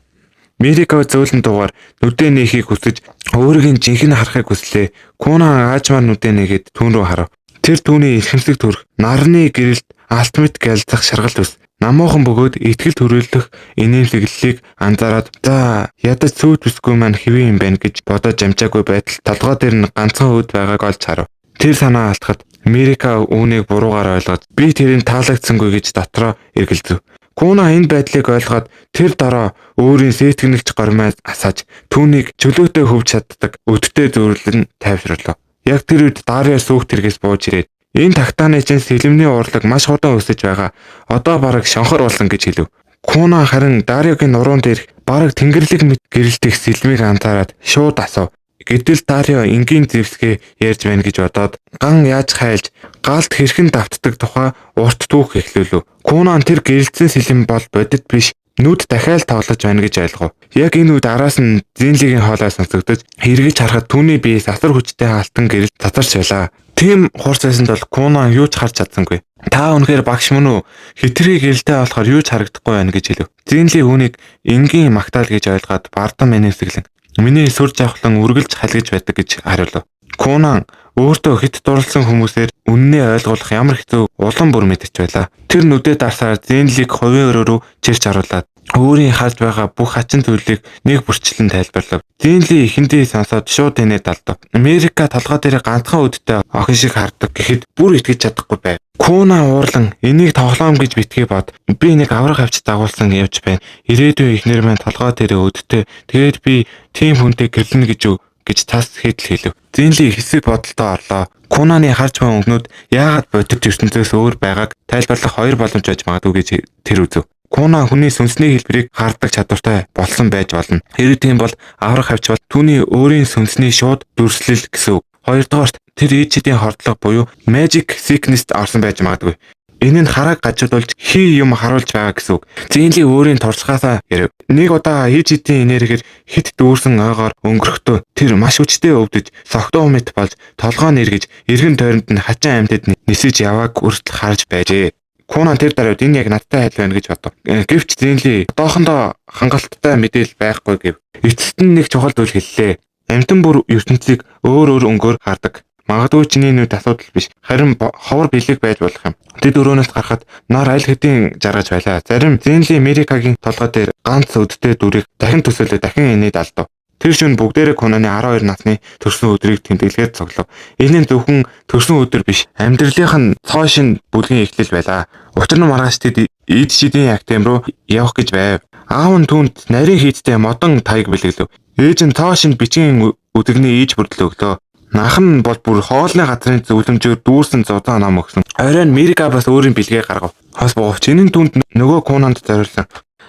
Мирика зөөлөн дугаар нүдэ нээхийг хүсэж өөрийн жинхэнэ харахыг хүслээ. Кунан аажмаар нүдэ нээгээд түүн рүү харав. Тэр түүний ихэмсэг төрх нарны гэрэлт алтмит гэлзах шаргалт ус. Намуухан бөгөөд итгэл төрүүлэх инээмсэглэлийг анзаараад за ядаж сүйт бүсгүй маань хэвэн юм байна гэж бодож амжаагүй байтал толгой дээр нь ганцхан өөд байгааг олж харав. Тэр санаа алдахад Мирика үүнийг буруугаар ойлгож би тэрийг таалагдсангүй гэж дотроо эргэлзэв. Кунан энэ байдлыг ойлгоод тэр дороо өөрийн сэтгэнэгч гормой асааж түүнийг чөлөөтэй хөвж чаддаг өдөртэй зөвлөлн тайвшруулав. Яг тэр үед Дарья сүүх тэргээс бууж ирээд энэ тагтааны чинь сэлэмний урлаг маш хурдан өсөж байгаа. Одоо бараг шонхор болсон гэж хэлв. Кунан харин Дарьягийн нуруунд ирэх бараг тэнгэрлэг мэт гэрэлтэх сэлмийг анзаараад шууд асуув. Гэтэл Дарья энгийн зэвсгээ ярьж байна гэж бодоод ган яаж хайлж галт хэрхэн давтдаг тухай урт түүх эхлүүлв. Кунан тэр гэрэлтсэн сэлэм бол бодит биш нүд дахиад тоглож байна гэж ойлгов. Яг энэ үед араас нь Зинлигийн хоолой сонсогдож эргэж харахад түүний бие сасар хүчтэй алтан гэрэлт татарч байлаа. Тим хурц байсанд бол Кунан юу ч харж чадсангүй. Та үнэхээр багш мөн үү? Хитрхи гэрэлтэй болохоор юу ч харагдахгүй байна гэж хэлв. Зинли үүнийг энгийн магтаал гэж ойлгоод бардам менэвсэглэн миний сүр жавхлан үргэлж халгиж байдаг гэж хариулв. Кунан өөртөө хит дурлсан хүмүүсээр үннээ ойлгуулах ямар хэцүү улам бүр мэдэрч байлаа. Тэр нүдээ дарсаар Зинлиг хувийн өрөө рүү чирч харуулад өөрийн харж байгаа бүх хачин зүйлийг нэг бүрчлэн тайлбарлав. Зинли ихэндээ сонсоод шууд тэнэ далдав. Мирика толгой дээр ганцхан өдтэй охин шиг хардаг гэхэд бүр итгэж чадахгүй байв. Кунан уурлан энийг тоглоом гэж битгий бод. Би нэг авраг авч дагуулсан явж байна. Ирээдүйн эхнэр маань толгой дээр өдтэй. Тэгээд би тийм хүнтэй гэрлэнэ гэж тас хэдэл хэлв. Зинли хэсэг бодолтой орлоо. Кунаны харж буй өнгнүүд яагаад бодит ертөнцөөс өөр байгааг тайлбарлах хоёр боломж байж магадгүй гэж тэр үзв. Кунан хүний сүнсний хэлбэрийг хардаг чадвартай болсон байж болно. Хэрэг тийм бол аврах авч бол түүний өөрийн сүнсний шууд дүрслэл гэсэн үг. Хоёрдугаарт тэр ээжидийн хордлого буюу magic sickness орсон байж магадгүй. Энэ нь харааг гажуудуулж хий юм харуулж байгаа гэсэн үг. Зинли өөрийн туршлагаасаа ярив. Нэг удаа ээжидийн энергиэр хит дүүрсэн ойгоор өнгөрөхдөө тэр маш хүчтэй өвдөж, согтуу мэт болж, толгоо нэргэж, эргэн тойронд нь хачин амьтад нисэж явааг үргэлж харж байжээ. Кунан тэр даруйд энэ яг надтай адил байна гэж бодов. Гэвч Зинли одоохондоо хангалттай мэдээлэл байхгүй гэв. Эцэст нь нэг чухал зүйл хэллээ. Амьтан бүр ертөнцийг өөр өнгөөр хардаг. Магадгүй чиний нүд асуудал биш. Харин ховор бэлэг байж болох юм. Тэд өрөөнөөс гарахад нар аль хэдийн жаргаж байлаа. Зарим Зинли Мирикагийн толгой дээр ганц өдтэй дүрийг дахин төсөөлөө дахин инээд алдав. Тэр шөнө бүгдээрээ Кунаны 12 насны төрсөн өдрийг тэмдэглээд цоглов. Энэ нь зөвхөн төрсөн өдөр биш, амьдралынх нь цоо шин бүлгийн эхлэл байлаа. Учир нь маргааш тэд Эд шидийн актем руу явах гэж байв. Аав нь түүнд нарийн хийдтэй модон таяг бэлгэлв. Ээж нь цоо шин бичгийн өдөгний ээж бүрдлөө өглөө. Нах нь бол бүр хоолны газрын зөвлөмжөөр дүүрсэн зузаан ном өгсөн. Оройн Мирика бас өөрийн бэлгээ гаргав. Хос буугч энэ түүнд нөгөө Кунанд зориулсан.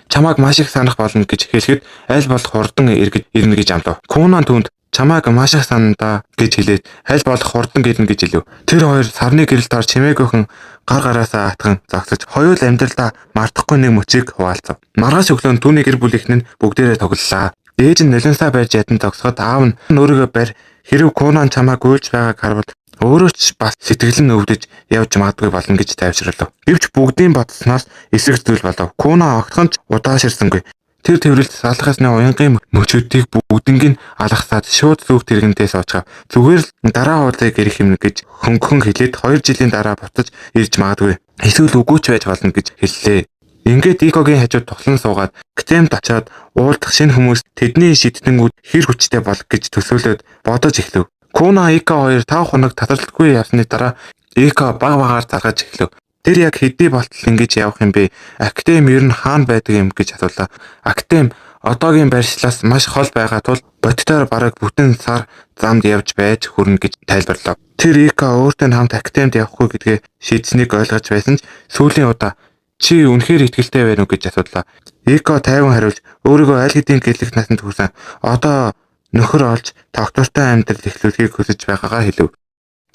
Чамайг маш их санах болно гэж хэлэхэд аль болох хурдан ирнэ гэж амлав. Кунан түүнд чамайг маш их санана гэж хэлээд аль болох хурдан ирнэ гэж хэлв. Тэр хоёр сарны гэрэлтээр чимээгүйхэн гар гараасаа атган зогсож хоёул амьдралдаа мартахгүй нэг мөчийг хуваалцав. Маргааш өглөө түүний гэр бүлийнхэн нь бүгдээрээ тоглолаа. Ээж нь нөлөөсөө байж ядан зогсоход аав нь өөрийгөө барь хэрв Кунан чамайг уйлж байгааг харвал өөрөө ч бас сэтгэл нь өвдөж явж магадгүй болно гэж тайвшруулав. Гэвч бүгдийн бодсноос эсрэг зүйл болов. Кунан огтхон ч удааширсангүй. Тэр тэврэлт салхасны уянгийн мөчүүдийг бүгднийг алгасаад шууд зүг тэрэгнээс очихав. Зүгээр л дараа уулыг ирэх юм гэж хөнгөн хэлээд 2 жилийн дараа буцаж ирж магадгүй. Эсвэл үгүй ч байж болно гэж хэллээ. Ингээд Икогийн хажууд тоглон суугаад Актемд очиод уулдах шинэ хүмүүс тэдний шийдэнгүүд хэр хүчтэй бол гэж төсөөлөд бодож эхлэв. Куна Ика хоёр 5 хоног таталтгүй явсны дараа Ика баг багаар залгаж эхлэв. Тэр яг хэдий болтол ингэж явах юм бэ? Актем ер нь хаана байдаг юм гэж асуулаа. Актем одоогийн байршлаас маш хол байгаа тул боддоор бараг бүтэн сар замд явж байж хүрнэ гэж тайлбарлав. Тэр Ика өөртөө хамт Актемд явахгүй гэдгээ шийдсэнийг ойлгож байсан ч сүүлийн удаа чи үнэхээр итгэлтэй байна уу гэж асуулаа. Ика тайван хариулж өөрийгөө аль хэдийн гэрлэх насанд хүрсэн. Одоо нөхөр олж тогтвортой амьдрал эхлүүлэхийг хүсэж байгаагаа хэлв.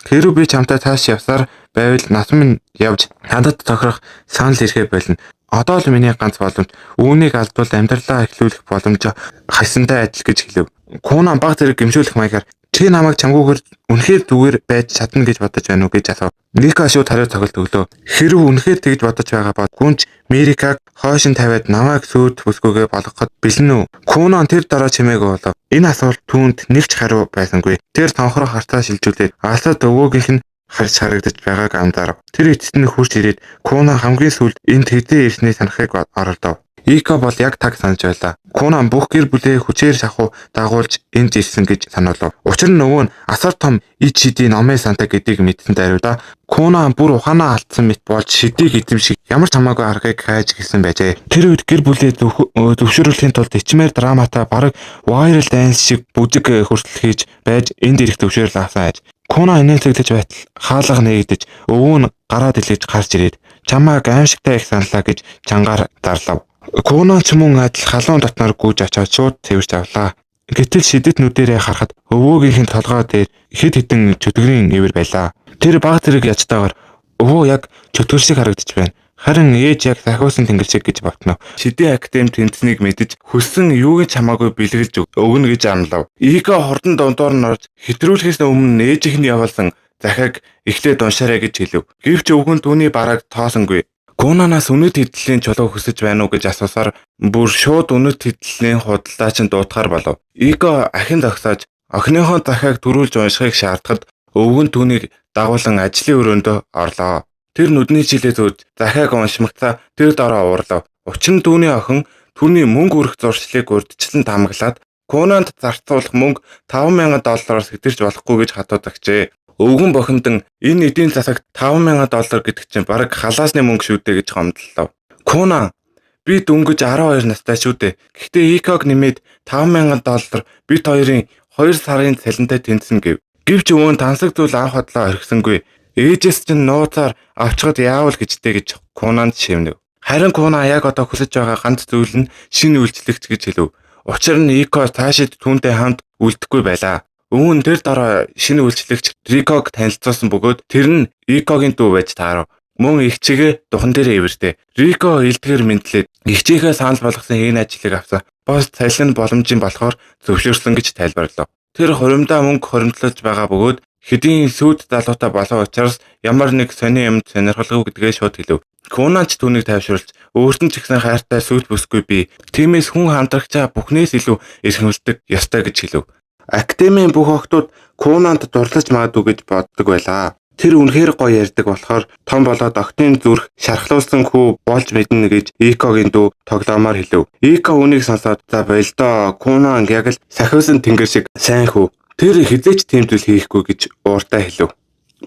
Хэрвээ би чамтай цааш явсаар байвал нас минь явж надад тохирох санал ирэхэ болно. Одоо л миний ганц боломж үүнийг алдвал амьдралаа эхлүүлэх боломж хасантай адил гэж хэлв. Куна баг зэрэг гэмшүүлэх маягаар чи намайг чамгүйгээр үнэхээр зүгээр байж чадна гэж бодож байна уу гэж асуув. Ника шууд хариу цогт өглөө. Хэрвээ үнэхээр тэгж бодож байгаа бол гүнж Мерикаг хойшин тавиад намайг сүйд бүсгүйгээ болгоход бэлэн үү? Кунан тэр дараа чимээгүй болов. Энэ асуулт түүнд нэг ч хариу байсангүй. Тэр тонхороо хартаа шилжүүлээд алсад өвөөгийнх нь харагдаж байгааг анзаарав. Тэр эцэст нь хурж ирээд Куна хамгийн сүүлд энэ тэгдээ ирсний санахыг оролдов. Ика бол яг таг санаж байлаа. Кунан бүх гэр бүлээ хүчээр шахуу дагуулж энд ирсэн гэж сануулв. Учир нь нөгөө нь асар том ид шидийн номын санта гэдгийг мэдсэн даруйда Кунан бүр ухаанаа алдсан мэт болж шидийг эзэмших ямар ч хамаагүй аргыг хайж гэлсэн байжээ. Тэр үед гэр бүлээ зөвшөөрөхийн тулд ичмээр драматай бараг viral dance шиг бүжиг хүртэл хийж байж энд ирэх зөвшөөрөл авсан аж. Куна инээлцэглэж байтал хаалга нээгдэж өвөө нь гараад илгээж гарч ирээд чамааг аимшигтай их саналаа гэж чангаар зарлав. Куна ч мөн адил халуун дотноор гүйж очоод шууд цэвэрч авлаа. Гэтэл шидэт нүдэрээ харахад өвөөгийнх нь толгой дээр хэд хэдэн чөтгөрийн ивэр байлаа. Тэр баг зэрэг ячтайгаар өвөө яг чөтгөр шиг харагдаж байна. Харин ээж яг сахиусан тэнгэр шиг гэж ботно. Шидээ Актем тэнцнийг мэдэж хүссэн юуг ч хамаагүй бэлгэлж өгнө гэж амлав. Ика хордон дундуур нь орж хэтрүүлэхээс өмнө ээжийнх нь явуулсан захиаг эхлээд уншаарай гэж хэлв. Гэвч өвгөн түүний бараг тоосонгүй. Кунанаас үнэт хэдлийн чулуу хүсэж байна уу гэж асуусаар бүр шууд үнэт хэдлийн худалдаа чинь дуутахаар болов. Ика ахин зогсоож охиныхоо захиаг төрүүлж уншихыг шаардахад өвгөн түүнийг дагуулan ажлын өрөөндөө орлоо. Тэр нүдний жилээ зөөж захиаг уншмагтаа тэр дороо уурлав. Учир нь түүний охин түүний мөнгө өрөх зуршлыг урьдчилан таамаглаад Кунанд зарцуулах мөнгө $5,000 сэтэрч болохгүй гэж хатуудагчээ. Өвгөн бохимдон энэ эдийн засагт $5,000 гэдэг чинь бараг халаасны мөнгө шүү дээ гэж гомдлоо. Куна би дөнгөж 12 настай шүү дээ. Гэхдээ Иког нэмээд $5,000 бид хоёрын 2 сарын цалинтай тэнцэн гэв. Гэвч өвөн тансаг зүйл анх хотлоо орхисонгүй. Ээжээс чинь нууцаар авчхад яавал гэжтэй гэж Кунанд шивнэв. Харин Куна яг одоо хүсэж байгаа ганц зүйл нь шинэ үйлчлэгч гэж хэлв. Учир нь Ико таашид түүнтэй хамт үлдэхгүй байлаа. Өвөн тэр дараа шинэ үйлчлэгч Риког танилцуулсан бөгөөд тэр нь Икогийн дүү байж таарав. Мөн их чигээ духан дээр ивэртэй. Рико элдгэр мэдлээд ихчийнхээ санал болгосон энэ ажлыг авсан. Бос цалин боломжийн болохоор зөвшөөрсөн гэж тайлбарлав. Тэр хуримдаа мөнгө хоримтлуулж байгаа бөгөөд хэдийн сүйд залуутай болоо учраас ямар нэг сони юм сонирхолгүй гэдгээ шууд хэлв. Кунанч түүнийг тайвшруулж өөрт нь ч ихсэн хайртай сүйд бүсгүй би. Тиймээс хүн хамтрагчаа бүхнээс илүү эрхэмлдэг ёстой гэж хэлв. Актемийн бүх охтууд Кунанд дурлаж магадгүй гэж боддог байлаа. Тэр үнэхээр гоё ярьдаг болохоор том болоод охтын зүрх шархлуулсан хүү болж мэднэ гэж Икогийн дүү тоглоомоор хэлв. Ико үнийг сонсоод за болдоо Кунан яг л сахиусан тэнгэр шиг сайн хүү. Тэр хизээч тийм зүйл хийхгүй гэж ууртай хэлв.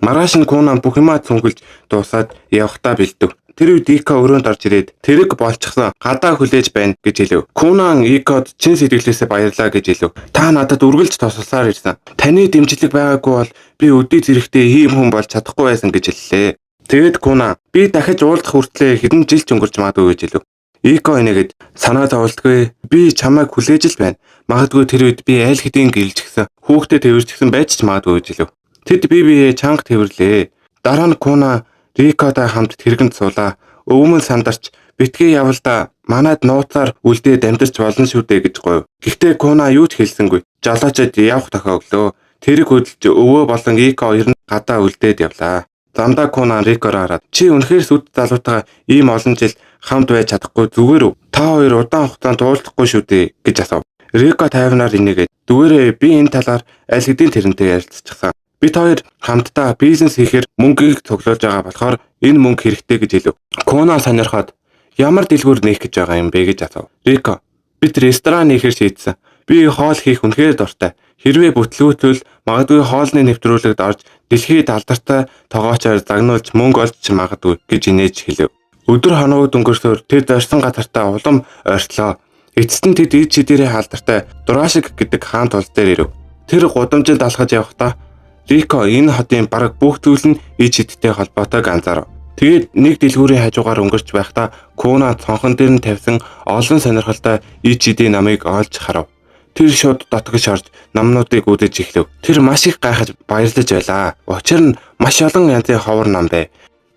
Маргааш нь Кунан бүх юмаа цүнхэлж дуусаад явахтаа бэлдэв. Тэр үед Ика өрөөнд орж ирээд тэрэг болчихсон гадаа хүлээж байна гэж хэлв. Кунан Икод чин сэтгэлээсээ баярлаа гэж хэлв. Та надад үргэлж тусалсаар ирсэн. Таны дэмжлэг байгаагүй бол би өдөө зэрэгтэй ийм хүн болж чадахгүй байсан гэж хэллээ. Тэгэд Кунан би дахиж уулзах хүртлээр хэдэн жил ч өнгөрч магадгүй гэж хэлв. Ико энэгэд санаа зовлтгүй би чамайг хүлээж л байна. Магадгүй тэр үед би аль хэдийн гэрэлжсэн хүүхдэд тэрвэрчсэн байж ч магадгүй гэж хэлв. Тэд бие чанга тэрвэрлээ. Дараа нь Кунан Рикотой хамт тэргэнд суулаа. Өвмөн сандарч битгий явалда манайд нууцаар үлдээд амьдарч болно шүү дээ гэж гойв. Гэхдээ Куна юу ч хэлсэнгүй. Жолоочод явах тохиолдлоо. Тэрэг хөдөлж өвөө болон Ико хоёр нь гадаа үлдээд явлаа. Замдаа Куна Рикоор хараад чи үнэхээр сүд залуутайгаа ийм олон жил хамт байж чадахгүй зүгээр үү? Та хоёр удаан хугацаанд уулзахгүй шүү дээ гэж асуув. Рико тайвнаар инээгээд "Зүгээрээ би энэ талаар аль хэдийн тэрнтэй ярилцчихсан. Бид хоёр хамтдаа бизнес хийхээр мөнгийг цуглуулж байгаа болохоор энэ мөнгө хэрэгтэй" гэж хэлв. Кунан сонирхоод "Ямар дэлгүүр нээх гэж байгаа юм бэ" гэж асуув. Рико "Бид ресторан нээхээр шийдсэн. Би хоол хийх үнэхээр дуртай. Хэрвээ бүтлгүүтвэл магадгүй хоолны нэвтрүүлэгт орж дэлхийд алдартай тогоочоор загнуулж мөнгө олж магадгүй гэж инээж хэлв. Өдөр хоногуд өнгөрсөөр тэр зорьсон газартаа улам ойртлоо. Эцэст нь тэд ид шидэрийн халдартай Дурашик гэдэг хаан тулс дээр ирэв. Тэр гудамжинд алхаж явахдаа Рико энэ хотын бараг бүх зүйл нь ид шидтэй холбоотойг анзаарав. Тэгээд нэг дэлгүүрийн хажуугаар өнгөрч байхдаа Кунан цонхон дээр нь тавьсан олон сонирхолтой ид шидийн намыг олж харав. Тэр шууд дотгош орж намнуудыг үзэж эхлэв. Тэр маш их гайхаж баярлаж байлаа. Учир нь маш олон янзын ховор нам бай.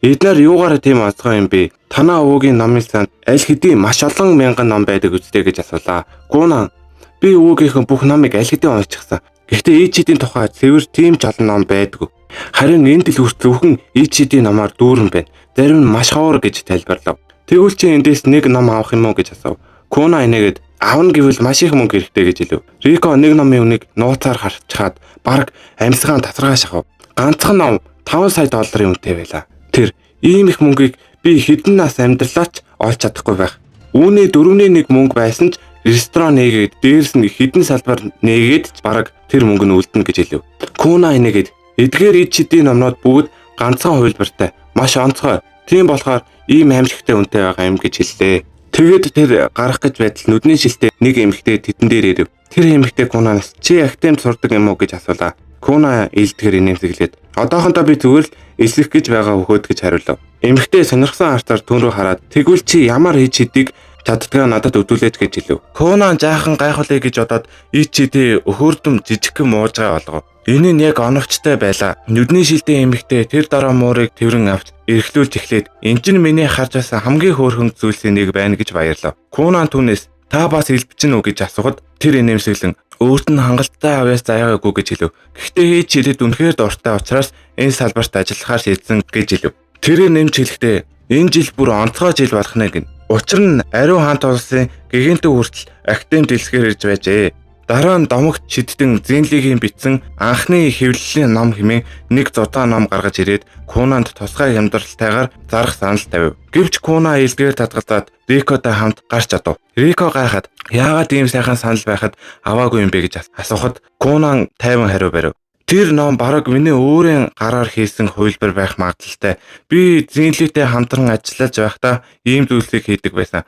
"Эднэр юугаар тийм онцгой юм бэ? Танаа өвөгийн номын санд аль хэдийн маш олон мянган ном байдаг үстэй" гэж асуулаа. Кунан "Би өвөгийнхөө бүх номыг аль хэдийн уншчихсан. Гэхдээ ид шидийн тухай цэвэр тийм ч олон ном байдгүй. Харин энэ дэлгүүрт зөвхөн ид шидийн номоор дүүрэн байна. Зарим нь маш ховор" гэж тайлбарлав. "Тэгвэл чи эндээс нэг ном авах юм уу" гэж асуув. Кунан инээгээд "Аавна гэвэл маш их мөнгө хэрэгтэй" гэж хэлв. Рико нэг номын үнийг нууцаар харчаад бараг амьсгаан татаргаа шахав. Ганцхан ном $5 сая үнэтэй байлаа. Тэр "Ийм их мөнгийг би хэдэн нас амьдралаач олж чадахгүй байх. Үүний 4/1 мөнгө байсан ч ресторан нээгээд дээрс нь хэдэн салбар нээгээд ч бараг тэр мөнгө нь үлдэнэ" гэж хэлв. Кунан инээгээд "Эдгээр ид шидийн номнууд бүгд ганцхан хувилбартай, маш онцгой. Тийм болохоор ийм аимшигтай үнэтэй байгаа юм" гэж хэллээ. Тэгээд тэр гарах гэж байтал нүдний шилтэй нэг эмэгтэй тэтэн дээр ирэв. Тэр эмэгтэй Кунанаас "Чи академид сурдаг юм уу" гэж асуулаа. Кунан илтгэр инээмсэглээд "Одоохондоо би зүгээр л эслэх гэж байгаа хөхөөд" гэж хариулав. Эмэгтэй сонирхсан арчаар түн рүү хараад "Тэгвэл чи ямар ид шидийг чаддгаа надад өдүүлээч" гэж хэлв. Кунан жаахан гайхуулъя гэж бодоод ид шидээ өхөрдөм жижигхэн муужгаа олгов. Энэ нь яг оновчтой байлаа. Нүдний шилтэй эмэгтэй тэр дараа муурыг тэрэн авч эрхлүүлж эхлээд "Энэ чинь миний харж байсан хамгийн хөөрхөн зүйлсийн нэг байна" гэж баярлав. Кунан түүнээс "Та бас элбчин үү" гэж асуухад тэр инээмсэглэн "Өөрт нь хангалттай авьяас заяагүй" гэж хэлв. Гэхдээ ид шидэд үнэхээр дуртай учраас энэ салбарт ажиллахаар шийдсэн гэж хэлв. Тэр нэмж хэлэхдээ "Энэ жил бүр онцгой жил болох нэ" гэнэ. Учир нь ариун хаан тулсын гигантын хүртэл академид дэлсгээр ирж байжээ. Дараа нь домогт шидтэн Зинлигийн бичсэн анхны хэвлэлийн ном хэмээн нэг зузаан ном гаргаж ирээд Кунанд тусгай хямдралтайгаар зарах санал тавив. Гэвч Кунан илгээр татгалзаад Рикотой хамт гарч чадав. Рико гайхаад "Яагаад ийм сайхан санал байхад аваагүй юм бэ" гэж асуухад Кунан тайван хариу барив. "Тэр ном бараг миний өөрийн гараар хийсэн хувилбар байх магадлалтай. Би Зинлитэй хамтран ажиллаж байхдаа ийм зүйлсийг хийдэг байсан.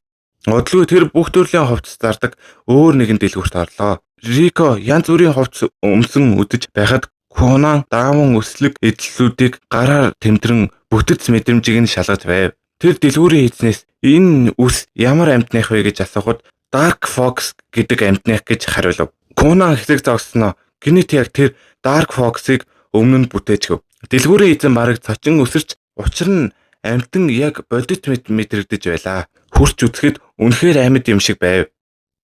Удалгүй тэр бүх төрлийн хувцас зардаг өөр нэгэн дэлгүүрт орлоо." Рико янз бүрийн хувцас өмсөн үдэж байхад Кунан дааман өслөг эдлүүдийг гараар тэмдрэн бүтэц мэдрэмжийг нь шалгаж байв. Тэр дэлгүүрийн эзнээс "Энэ үс ямар амьтных вэ" гэж асуухад Dark Fox гэдэг амьтных гэж хариулв. Кунан хэсэг зогсноо. Гинэт яг тэр Dark Fox-ыг өмнө нь бүтээжгэв. Дэлгүүрийн эзэн бараг цочин өсөрч учир нь амьтан яг бодит мэдрэгдэж байлаа. Хурц үзэхэд үнэхээр амьд юм шиг байв.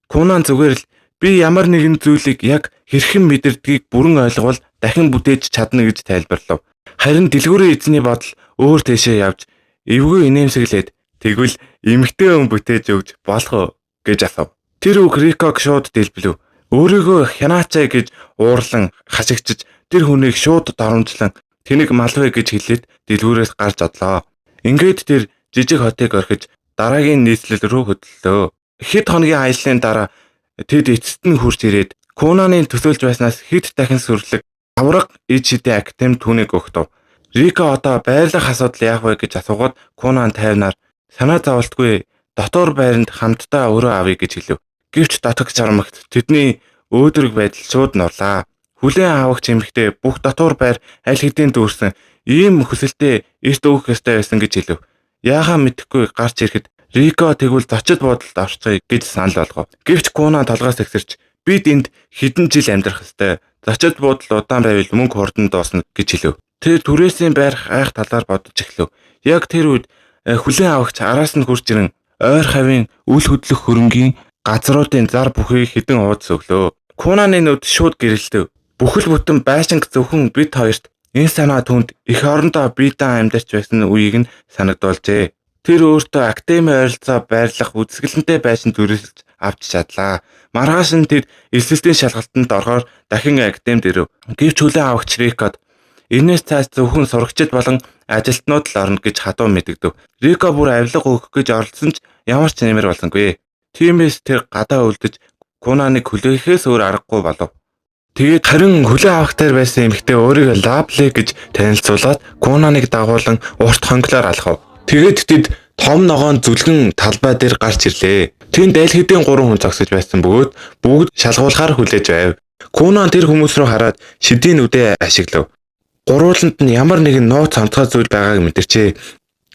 Кунан зүгээр л "Би ямар нэгэн зүйлийг яг хэрхэн мэдэрдгийг бүрэн ойлговол дахин бүтээж чадна" гэж тайлбарлав. Харин дэлгүүрийн эзний бодол өөр тийшээ явж эвгүй инээмсэглээд "Тэгвэл эмэгтэй хүн бүтээж өгж болох уу" гэж асуув. Тэр үг Риког шууд дэлбэлв. Өөрийгөө хянаачаа гэж уурлан хашигчиж тэр хүнийг шууд доромжлон "Тэнэг малвэ" гэж хэлээд дэлгүүрээс гарч одлоо. Ингээд тэр жижиг хотыг орхиж дараагийн нийслэл рүү хөдлөлөө. Хэд хоногийн аяллаа дараа тэд эцэст нь хурж ирээд Кунаны төсөөлж байснаас хэд дахин сүрлэг авраг ид шидийн академид түүнийг өгтөв. Рико одоо байрлах асуудал яах вэ гэж асуугаад Кунан тайвнаар "Санаа зовлтгүй, дотор байранд хамтдаа өрөө авъя" гэж хэлв. Гэвч дотогч чармагт тэдний өөдрөг байдал шууд нурлаа. Хүлээн авагч эмэгтэй бүх дотор байр аль хэдийн дүүрсэн ийм хүсэлтэд эрт өгөх ёстой байсан гэж хэлв. Яахаа мэдэхгүй гарч ирэхэд Рико тэгвэл зочид буудалд орцгоё гэж санал болгов. Гэвч Кунан толгоос тэгсэрч "Бид энд хэдэн жил амьдрах ёстой. Зочид буудал удаан байвал мөнгө хурдан дуусна" гэж хэлв. Тэр түрээсийн байрах айх талаар бодож эхлэв. Яг тэр үед хүлээн авагч араас нь хурж ирэн ойр хавийн үл хөдлөх хөрөнгийн газруудын зар бүхийг хідэн уудс өглөө. Кунаны нүд шууд гэрэлтэв. Бүхэл бүтэн байшинг зөвхөн бид хоёрт энэ санаа түнд их орондоо биедан амьдарч байсан үеийг нь санагдуулжээ. Тэр өөртөө академи ойролцоо байрлах үзэсгэлэнтэй байшин зүрхэлж авч чадлаа. Маргааш нь тэр эсэлтийн шалгалтанд орохоор дахин академид ирэв. Гэвч хүлээн авагч Рикод энэс цааш зөвхөн сурагчид болон ажилтнууд л орно гэж хатуу мэдэгдэв. Рико бүр авилга өгөх гэж оролцсон ч ямар ч нэмэр болсонгүй. Тиймээс тэр гадаа үлдэж Кунаныг хүлээхээс өөр аргагүй болов. Тэгээд харин хүлээн авахтаар байсан эмэгтэй өөрийгөө Лавли гэж танилцуулаад Кунаныг дагуулan урт хонглоор алхав. Тэгээд тэд том ногоон зүлгэн талбай дээр гарч ирлээ. Тэнд аль хэдийн 3 хүн зогсож байсан бөгөөд бүгд шалгуулахаар хүлээж байв. Кунан тэр хүмүүс рүү хараад шидийн үдээ ашиглав. Гурууланд нь ямар нэгэн нууц онцгой зүйл байгааг мэдэрчээ.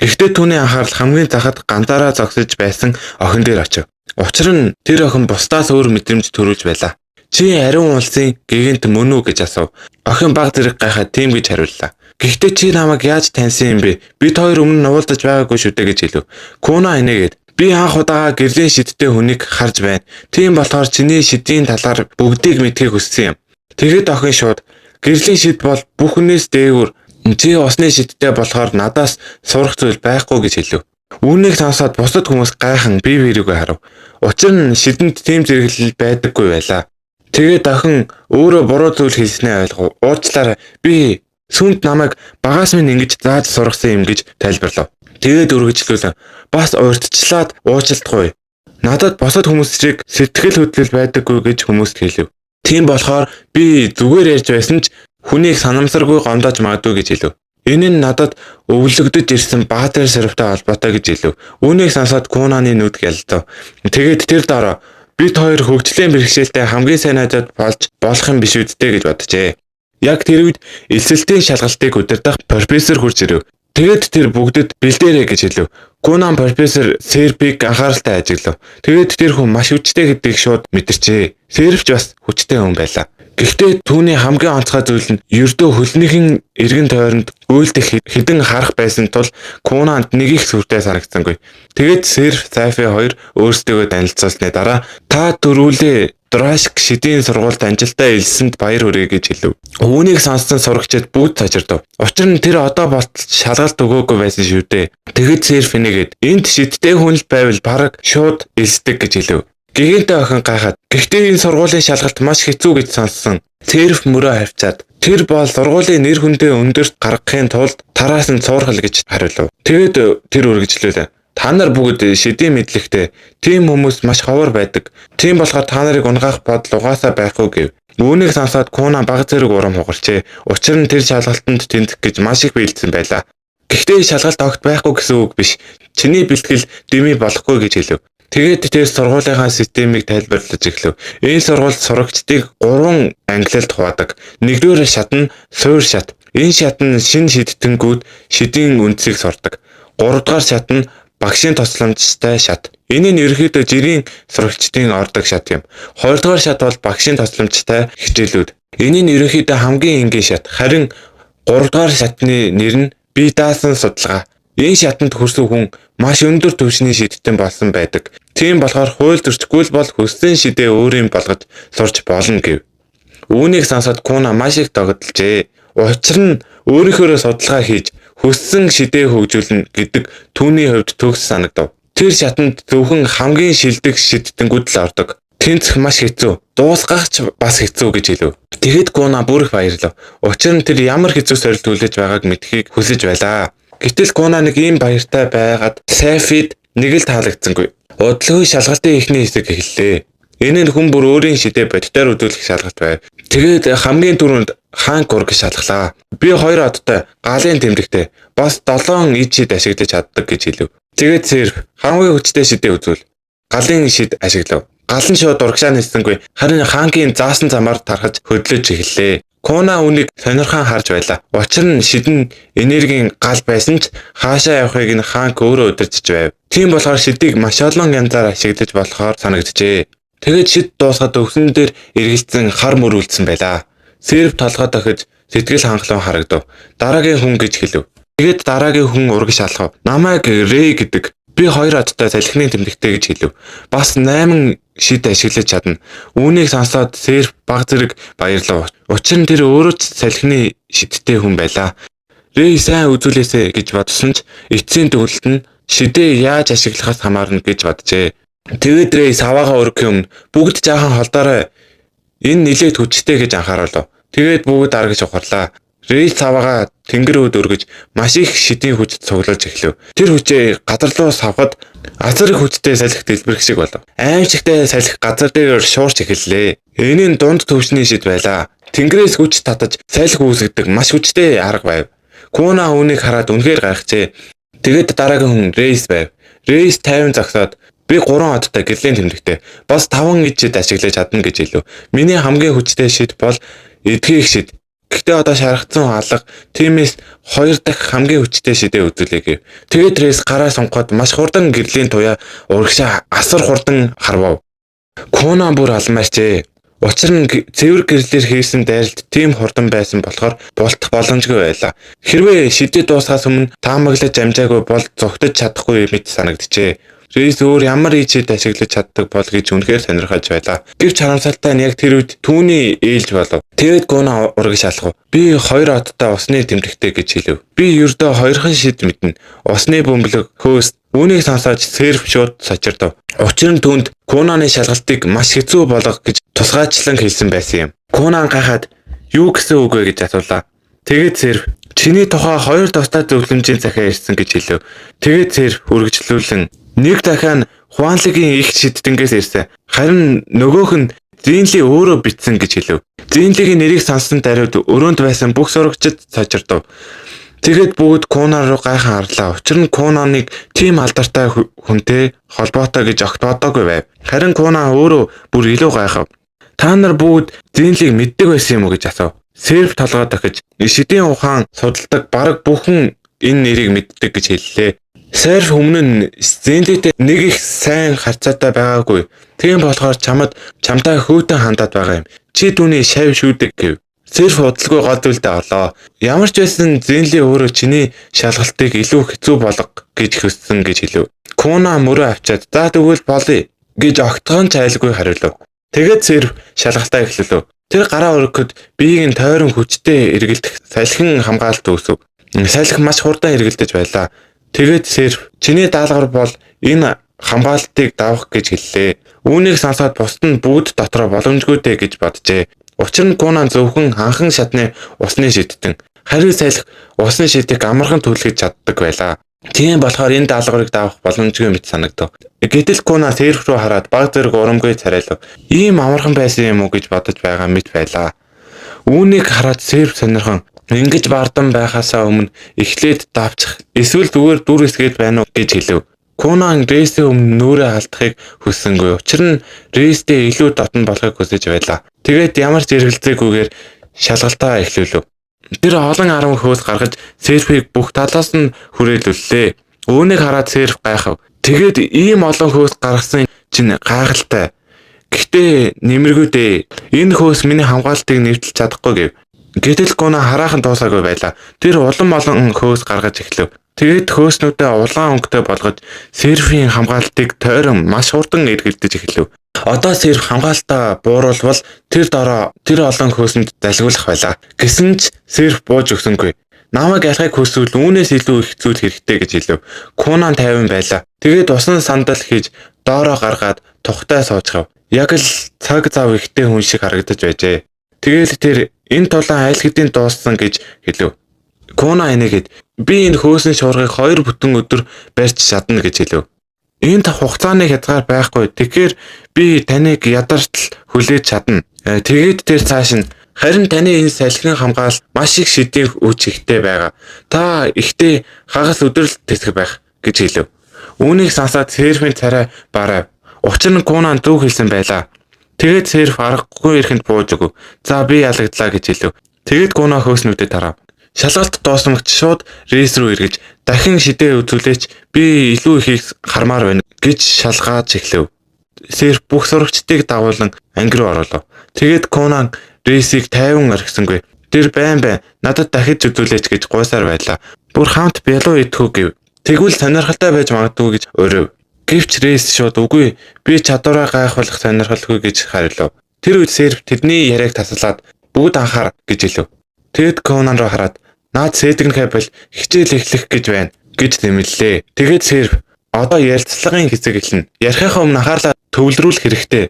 Гэхдээ түүний анхаарал хамгийн захад ганцаараа зогсож байсан охин дээр очив. Учир нь тэр охин бусдаас өөр мэдрэмж төрүүлж байлаа. Чи ариун улсын гигэнт мөн үү гэж асуув. Охин баг зэрэг гайхаад тийм гэж хариуллаа. Гэхдээ чи намайг яаж таньсан юм бэ? Бид хоёр өмнө нуулдаж байгаагүй шүү дээ гэж хэлв. Куна инээгээд би анх удаага гэрлийн шидтэй хүнийг харж байна. Тийм болохоор чиний шидийн талаар бүгдийг мэдхийг хүссэн юм. Тэгэд охин шууд гэрлийн шид бол бүх хүнээс дээгүүр чи усны шидтэй болохоор надаас сурах зүйл байхгүй гэж хэлв. Үүнийг сонсоод бусад хүмүүс гайхан бие биерийгөө харав. Учир нь шидэнд тийм зэрэглэл байдаггүй байлаа. Тэгээд охин өөрөө буруу зүйл хэлснээ ойлгов. Уучлаарай. Би сүнд намайг багаас минь ингэж зааж сургасан юм гэж тайлбарлав. Тэгээд үргэлжлүүлэн бас урьдчлаад уучлалтгүй. Надад босод хүмүүс шиг сэтгэл хөдлөл байдаггүй гэж хүмүүст хэлв. Тийм болохоор би зүгээр ярьж байсан ч хүнийг санамсаргүй гомдоож магадгүй гэж хэлв. Энэ нь надад өвлөгдөж ирсэн баатар сарвтай холбоотой гэж хэлв. Үүнийг сонсоод Кунаны нүд гялдав. Тэгээд тэр дараа бид хоёр хөгжлийн бэрхшээлтэй хамгийн сайн найзууд болж болох юм биш үсттэй гэж боджээ. Яг тэр үед эсэлтийн шалгалтыг удирдах профессор хурж ирэв. Тэгэд тэр бүгдэд бэлдээрэй гэж хэлв. Кунан профессор Серпиг анхааралтай ажиглав. Тэгэд тэр хүн маш хүчтэй гэдгийг шууд мэдэрчээ. Сервч бас хүчтэй хүн байлаа. Гэхдээ түүний хамгийн онцгой зүйл нь ердөө хөлнийхэн эргэн тойронд үйлдэх хідэн харах байсан тул Кунанд нэг их сүртэй санагдсангүй. Тэгэд Серф Сайфи хоёр өөрсдөө танилцуулсны дараа та дөрвөлээ Драшк шидийн сургуульд амжилтаа илсэнд баяр хүргэе гэж хэлв. Үүнийг сонссон сурагчид бүгд цочирдов. Учир нь тэр одоо болтол шалгалт өгөөгүй байсан шүү дээ. Тэгэд Серф нэгээд энд шидтэй хүн л байвал бараг шууд илсдэг гэж хэлв. Гигэнтэй охин гайхаад гэхдээ энэ сургуулийн шалгалт маш хэцүү гэж сонссон. Серф мөрөө хавцаад тэр бол сургуулийн нэр хүндээ өндөрт гаргахын тулд тараас нь цуурхал гэж хариулв. Тэгэд тэр үргэлжлүүлээ. Та нар бүгд шидийн мэдлэгтэй. Тийм хүмүүс маш ховор байдаг. Тийм болохоор та нарыг унгаах бодол угаасаа байхгүй гэв. Үүнийг сонсоод Куна баг зэрэг урам хугарчээ. Учир нь тэр шалгалтанд тэнцэх гэж маш их бэлдсэн байлаа. Гэхдээ шалгалт огт байхгүй гэсэн үг биш. Чиний бэлтгэл дэмий болохгүй гэж хэлв. Тэгээд тэр сургуулийнхаа системийг тайлбарлаж эхлэв. Энэ сургуульд сурагчдыг 3 ангилалд хуваадаг. Нэгдүгээр шат нь суур шат. Энэ шат нь шинэ шидтэнгүүд шидийн үндсийг сурдаг. 3 дугаар шат нь багшийн тусламжтай шат. Энэ нь ерөнхийдөө жирийн сурагчдын ордог шат юм. 2 дугаар шат бол багшийн тусламжтай хичээлүүд. Энэ нь ерөнхийдөө хамгийн энгийн шат. Харин 3 дугаар шатны нэр нь бие даасан судалгаа. Энэ шатанд хүрсэн хүн маш өндөр түвшний шидтэн болсон байдаг. Тийм болохоор хууль зөрчгүй бол хүссэн шидээ өөрийн болгож сурч болно гэв. Үүнийг сонсоод Куна маш их догдолжээ. Учир нь өөрийнхөө судалгаа хийж хүссэн шидээ хөгжүүлнэ гэдэг түүний хувьд төгс санагдав. Тэр шатанд зөвхөн хамгийн шилдэг шидтэнгүүд л ордог. Тэнцэх маш хэцүү. Дуусгах ч бас хэцүү гэж хэлв. Тэгэд Куна бүр их баярлав. Учир нь тэр ямар хэцүү сорилт хүлээж байгааг мэдхийг хүсэж байлаа. Гэтэл Куна нэг ийм баяртай байгаад Сайфид нэг л таалагдсангүй. Удалгүй шалгалтын эхний хэсэг эхэллээ. Энэ нь хүн бүр өөрийн шидээ боддоор үзүүлэх шалгалт байв. Тэгээд хамгийн түрүүнд хаан гург шалгалаа. Би 2 одтой галын тэмдэгтэй бас 7 ид шид ашиглаж чаддаг гэж хэлв. Тэгээд Серф хамгийн хүчтэй шидээ үзүүл. Галын шид ашиглав. Гал нь шууд урагшаа нисэнгүй. Харин хаангийн заасан замаар тархаж хөдлөж эхэллээ. Куна үнийг сонирхон харж байлаа. Учир нь шидэн энергийн гал байсан ч хаашаа явахыг нь хаанк өөрөө удирдах байв. Тийм болохоор шидийг маш олон янзаар ашиглаж болохоор санагджээ. Тэгээд шид дуусгаад өвсөн дээр эргэлзсэн хар мөр үлдсэн байлаа. Серв толгой дохиж сэтгэл хангалуун харагдав. Дараагийн хүн гэж хэлв. Тэгээд дараагийн хүн урагш алхав. Намайг Рэй гэдэг. Би 2 одтой салхины тэмдэгтэй гэж хэлв. Бас 8 шид ашиглаж чадна. Үүнийг сонсоод Серф баг зэрэг баярлав. Учир нь тэр өөрөө ч салхины шидтэй хүн байлаа. Рэй сайн үзүүлээсэ гэж бодсон ч эцсийн төгөлд нь шидээ яаж ашиглахаас хамаарна гэж боджээ. Тэгээд Рейс аваагаа өргөхийн өмнө бүгд жаахан холдоорой. Энэ нилээд хүчтэй гэж анхааруулав. Тэгээд бүгд аргиж ухарлаа. Рейс аваагаа тэнгэр үүд өргөж маш их шидийн хүчтэй цуглуулж эхлэв. Тэр хүчээ газар руу савхад азар их хүчтэй салхи дэлбэрэх шиг болов. Аимшигтай салхи газар дээр шуурч эхэллээ. Энэ нь дунд төвчний шид байлаа. Тэнгэрээс хүч татаж салхи үүсгдэг маш хүчтэй арга байв. Куна үүнийг хараад үнэхээр гайхжээ. Тэгээд дараагийн хүн Рейс байв. Рейс 50 зогсоод би 3 одтой гэрлийн тэмдэгтэй бас 5 ижид ашиглаж чадна гэж хэлв. Миний хамгийн хүчтэй шид бол эдгийх шид. Гэхдээ одоо шаргацсан алга тиймээс 2 дахь хамгийн хүчтэй шидээ үзүүлээ гэв. Тэгээд Рейс гараа сунгахад маш хурдан гэрлийн туяа урагшаа асар хурдан харвав. Куна бүр алмаарчээ. Учир нь цэвэр гэрлэр хийсэн дайралт тийм хурдан байсан болохоор бултах боломжгүй байлаа. Хэрвээ шидэд дуусахаас өмнө таамаглаж амжаагүй бол зогтож чадахгүй мэт санагджээ. Рейс өөр ямар ижид ашиглаж чаддаг бол гэж үнэхээр сонирхож байлаа. Гэвч харамсалтай нь яг тэр үед түүний ээлж болов. Тэгээд Куна урагш алхав. Би 2 одтой усны тэмдэгтэй гэж хэлв. Би ердөө 2хан шид мэднэ. Усны бөмбөлөг хөөс үүнийг сонсоод Серф шууд сочирдов. Учир нь түүнд Кунаны шалгалтыг маш хэцүү болгох гэж тусгайчлан хэлсэн байсан юм. Куна гахаад юу гэсэн үг вэ гэж асуулаа. Тэгээд Серф чиний тухай 2 тусдаа зөвлөмжийн захиа ирсэн гэж хэлв. Тэгээд Серф үргэлжлүүлэн нэг дахин Хуанлигийн их шиддэнгээс ирсэн. Харин нөгөөх нь Зинли өөрөө бичсэн гэж хэлв. Зинлигийн нэрийг сонссон даруйд өрөөнд байсан бүх сурагчид сочирдов. Тэгээд бүгд Куна руу гайхан харлаа. Учир нь Кунаныг тийм алдартай хүнтэй холбоотой гэж огт бодоогүй байв. Харин Куна өөрөө бүр илүү гайхав. Та нар бүгд Зинлийг мэддэг байсан юм уу гэж асуув. Серф толгой дахиж шидийн ухаан судалдаг бараг бүхэн энэ нэрийг мэддэг гэж хэллээ. Серф өмнө нь Зинлитэй нэг их сайн харьцаатай байгаагүй. Тийм болохоор чамтай хөтөн хандаад байгаа юм. Чи түүний шавь шүүдэг гэв. Серф удалгүй гол зүйлдээ олоо. Ямар ч байсан Зинли өөрөө чиний шалгалтыг илүү хэцүү болгох гэж хүссэн гэж хэлв. Куна мөрөө авчаад за тэгвэл болъё гэж огтхон цайлгүй хариулв. Тэгээд Серф шалгалтаа эхлэв. Тэр гараа өргөхөд биеийг нь тойрон хүчтэй эргэлдэх салхин хамгаалалт үүсв. Салхи маш хурдан эргэлдэж байлаа. Тэгээд Серф чиний даалгавар бол энэ хамгаалалтыг давах гэж хэллээ. Үүнийг сонсоод бусд нь бүгд дотроо боломжгүйтэй гэж боджээ. Учир нь Куна зөвхөн анхан шатны усны шидтэн. Харин салхи усны шидийг амархан түлхэж чаддаг байлаа. Тийм болохоор энэ даалгаврыг давах боломжгүй мэт санагдав. Гэтэл Куна Серф рүү хараад баг зэрэг урамгүй царайлав. Ийм амархан байсан юм уу гэж бодож байгаа мэт байлаа. Үүнийг хараад Серф сонирхон ингэж бардам байхаасаа өмнө эхлээд давчих эсвэл зүгээр дүр эсгээд байна уу гэж хэлв. Куна Рейсийн өмнө нүрээ алдахыг хүссэнгүй. Учир нь Рейстэй илүү дотн болохыг хүсэж байлаа. Тэгээд ямар ч эргэлзээгүйгээр шалгалтаа эхлүүлв. Тэр олон 10 хөөс гаргаж Серфийг бүх талаас нь хүрээлүүллээ. Үүнийг хараад Серф гайхав. Тэгээд ийм олон хөөс гаргасан чинь гайхалтай. Гэхдээ нэмэргүй дээ. Энэ хөөс миний хамгаалтыг нэвтэлж чадахгүй гэв. Гэтэл Куна хараахан дуусаагүй байлаа. Тэр улам олон хөөс гаргаж эхлэв. Тэгээд хөөснүүдээ улаан өнгөтэй болгож Серфийн хамгаалтыг тойрон маш хурдан эргэлдэж эхлэв. Одоо Серф хамгаалтаа бууруулвал тэр олон хөөсөнд залгиулах байлаа. Гэсэн ч Серф бууж өгсөнгүй. Намайг ялахыг хүсвэл үүнээс илүү их зүйл хэрэгтэй гэж хэлв. Куна 50 байлаа. Тэгээд усан сандал хийж доороо гаргаад тухтай суужгав. Яг л цаг зав ихтэй хүн шиг харагдаж байжээ. Тэгээл тэр энэ тулаан айл хэдийн дууссан гэж хэлв. Куна энийгэд би энэ хөөсний шуургыг 2 бүтэн өдөр барьж чадна гэж хэлв. Энд хугацааны хязгаар байхгүй. Тэгэхээр би таныг ядартал хүлээж чадна. Тэгээд тэр цааш нь харин таны энэ салхин хамгаалал маш их шидийн үуч ихтэй байгаа. Та ихтэй хагас өдрөл тэсэх байх гэж хэлв. Үүнийг сонсоод Серфийн царай барав. Учир нь Куна зөв хэлсэн байлаа. Тэгээд Серф аргагүй ирэхэд бууж өгөв. За би ялагдлаа гэж хэлв. Тэгээд Куна хөөснүүдэд тарав. Шалгалт дуусмагч шууд Рейс рүү эргэж дахин шидээ үзүүлээч би илүү ихийг хармаар байна гэж шалгаж эхлэв. Серф бүх сурагчдыг дагуулan анги руу оруулав. Тэгээд Куна Рейсийг 50 орхисонгүй. Тэр байн надад дахиж үзүүлээч гэж гуйсаар байлаа. Бүр хамт бялуу идэхүү гэв. Тэгвэл сонирхолтой байж магадгүй гэж өрөв. Гэвч Рейс шууд үгүй би чадвараа гайхуулах сонирхолгүй гэж хариулв. Тэр үед Серф тэдний яриаг таслаад бүгд анхаар гэж хэлв. Тэгэд Кунан руу хараад наад сэтгэнхэ бол хичээл эхлэх гэж байна. гэж тэмэллээ. Тэгээд Серв одоо ярилцлагын хэсэг эхэлнэ. Ярихынхаа өмнө анхаарлаа төвлөрүүлэх хэрэгтэй.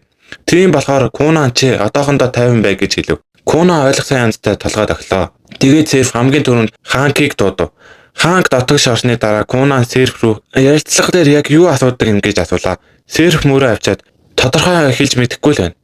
Тийм болохоор Кунан чи одоохондоо 50 бай гэж хэлв. Кунан ойлгосон янзтай толгойд оглоо. Тэгээд Серв хамгийн түрүүнд Ханкийг дуудав. Ханк дотогш орсны дараа Кунан Серв рүү ярилцлага дээр яг юу асуудаг юм гэж асуулаа. Серв мөрөө авчаад тодорхой хэлж мэдэхгүй л байна.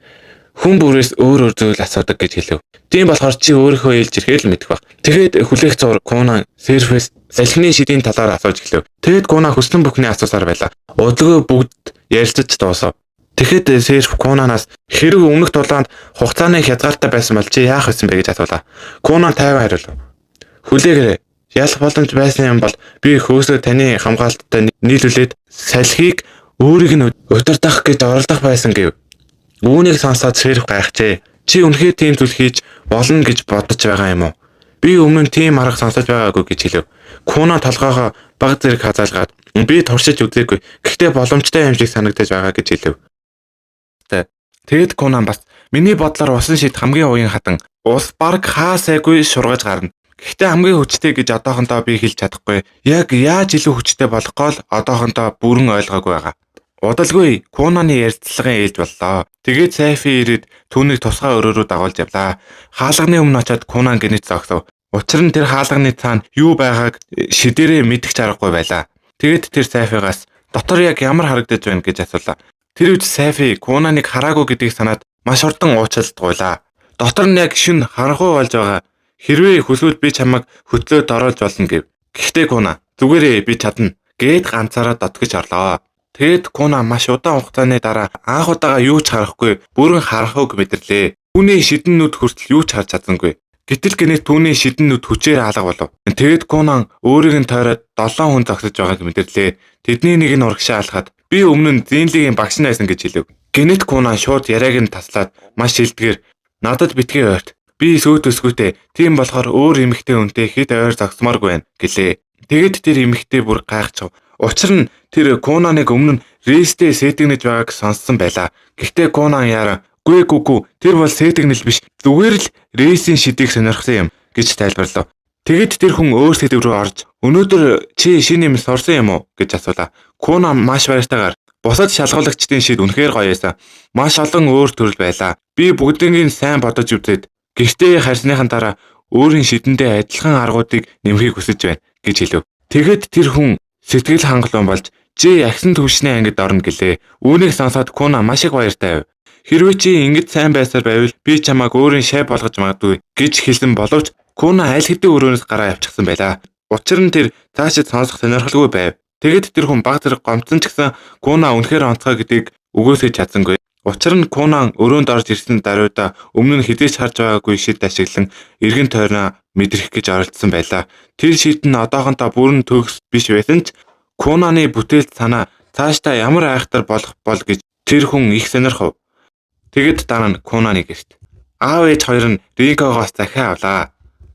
Хүн бүрээс өөр зүйл асуудаг гэж хэлв. Тийм болохоор чи өөрийнхөө ээлж ирэхээ л мэдэх баг. Тэгээд хүлээх зур Кунан Сервээс салхины шидийн талаар асууж эхлэв. Тэгээд Кунан хүслэн бүхний асуусаар байла. Удалгүй бүгд ярилцаж дуусав. Тэгэхэд Серв Кунанаас хэрэг өмнөх тулаанд хугацааны хязгаартай байсан бол чи яах вэ гэж асуулаа. Кунан 50 хариулв. Хүлээгээрэй. Ялах боломж байсан юм бол би хөөсөө таны хамгаалттай нийлүүлээд салхийг өөрийг нь удирдах гэж оролдох байсан гэв. Үүнийг сонсоод Серв гайхжээ. Чи үнэхээр тийм зүйл хийж болно гэж бодож байгаа юм уу? Би өмнө нь тийм арга сонсож байгаагүй гэж хэлв. Кунан толгоогоо баг зэрэг хазаалгаад би туршиж үзээгүй. Гэхдээ боломжтой юм шиг санагдаж байгаа гэж хэлв. Тэгэд Кунан бас миний бодлоор усан шид хамгийн уян хатан ус баг хаасайгүй шургаж гарна. Гэхдээ хамгийн хүчтэй гэж одоохондоо би хэлж чадахгүй. Яг яаж илүү хүчтэй болохгүй л одоохондоо бүрэн ойлгоогүй байгаа. Удалгүй Кунаны ярилцлагын ээлж боллоо. Тэгээд Сайфи ирээд түүнийг тусгай өрөөрөө дагуулж явлаа. Хаалганы өмнө очиод Кунан гинэт зогсов. Учир нь тэр хаалганы цаана юу байгааг шидэрээ мэдэх чаргагүй байлаа. Тэгээд тэр Сайфигаас дотор яг ямар харагдаж байна гэж асуулаа. Тэр үед Сайфи Кунаныг хараагүй гэдгийг санаад маш урдан уучлалдгуйлаа. Дотор нь яг шин харанхуй болж байгаа. Хэрвээ хүсвэл би чамайг хөтлөөд оруулж болно гэв. Гэхдээ Кунан зүгээрээ би чадна гээд ганцаараа дотгож орлоо. Тэгэд Кунан маш удаан хугацааны дараа анх удаага юу ч харахгүй бүрэн харанхуйг мэдэрлээ. Түүний шидэн нүд хүртэл юу ч харж чадсангүй. Гэтэл гинэт түүний шидэн нүд хүчээр алга болов. Тэгэд Кунан өөрийг нь тойроод 7 хүн зогсож байгааг мэдэрлээ. Тэдний нэг нь урагшаа алхаад би өмнө нь Зинлигийн багш найсан гэж хэлв. Гинэт Кунан шууд яриаг нь таслаад маш шилдгээр надад битгий ойрт. Би сүйт өсгүйтэй. Тийм болохоор өөр эмэгтэй хүнтэй хэд ойр зогсмооргүй байна гэлээ. Тэгэд тэр эмэгтэй бүр гайхчихв. Учир нь тэр Кунаныг өмнө нь рейстэй сэтгнэж байгааг сонссон байлаа. Гэхдээ Кунан яаран гүгүү тэр бол сэтгнэл биш. Зүгээр л рейсийн шидийг сонирхсан юм гэж тайлбарлав. Тэгэд тэр хүн өөр сэдв рүү орж өнөөдөр чи шинэ юм сурсан юм уу гэж асуулаа. Кунан маш баяртайгаар бусад шалгуулагчдын шид үнэхээр гоё байсан. Маш олон өөр төрөл байлаа. Би бүгднийг сайн бодож үзээд гэхдээ харсныхан дараа өөрийн шидэндээ адилхан аргуудыг нэмэхийг хүсэж байна гэж хэлв. Тэгэд тэр хүн сэтгэл хангалуун болж чи агсан төвшний ангид орно гэлээ. Үүнийг сонсоод Кунан маш их баяртай байв. Хэрвээ чи ингэж сайн байсаар байвал би чамайг өөрийн шай болгож магадгүй гэж хэлсэн боловч Кунан аль хэдийн өрөөнөөс гараа явчихсан байлаа. Учир нь тэр цаашид сонсох сонирхолгүй байв. Тэгэд тэр хүн баг зэрэг гомцсон ч гэсэн Кунан үнэхээр онцгой гэдгийг өгөөсөж чадсангүй. Учир нь Кунан өрөөнд орж ирсэн даруйда өмнө нь хизээч харж байгаагүй шид ашиглан эргэн тойрноо мэдрэх гэж оролдсон байлаа. Тэр шид нь одоохондоо бүрэн төгс биш байсан ч Кунаны бүтээлд санаа цаашдаа ямар айхтар болох бол гэж тэр хүн их сонирхов. Тэгэд дараа нь Кунаны гэрт аав ээж хоёр нь Рикогоос захиа авлаа.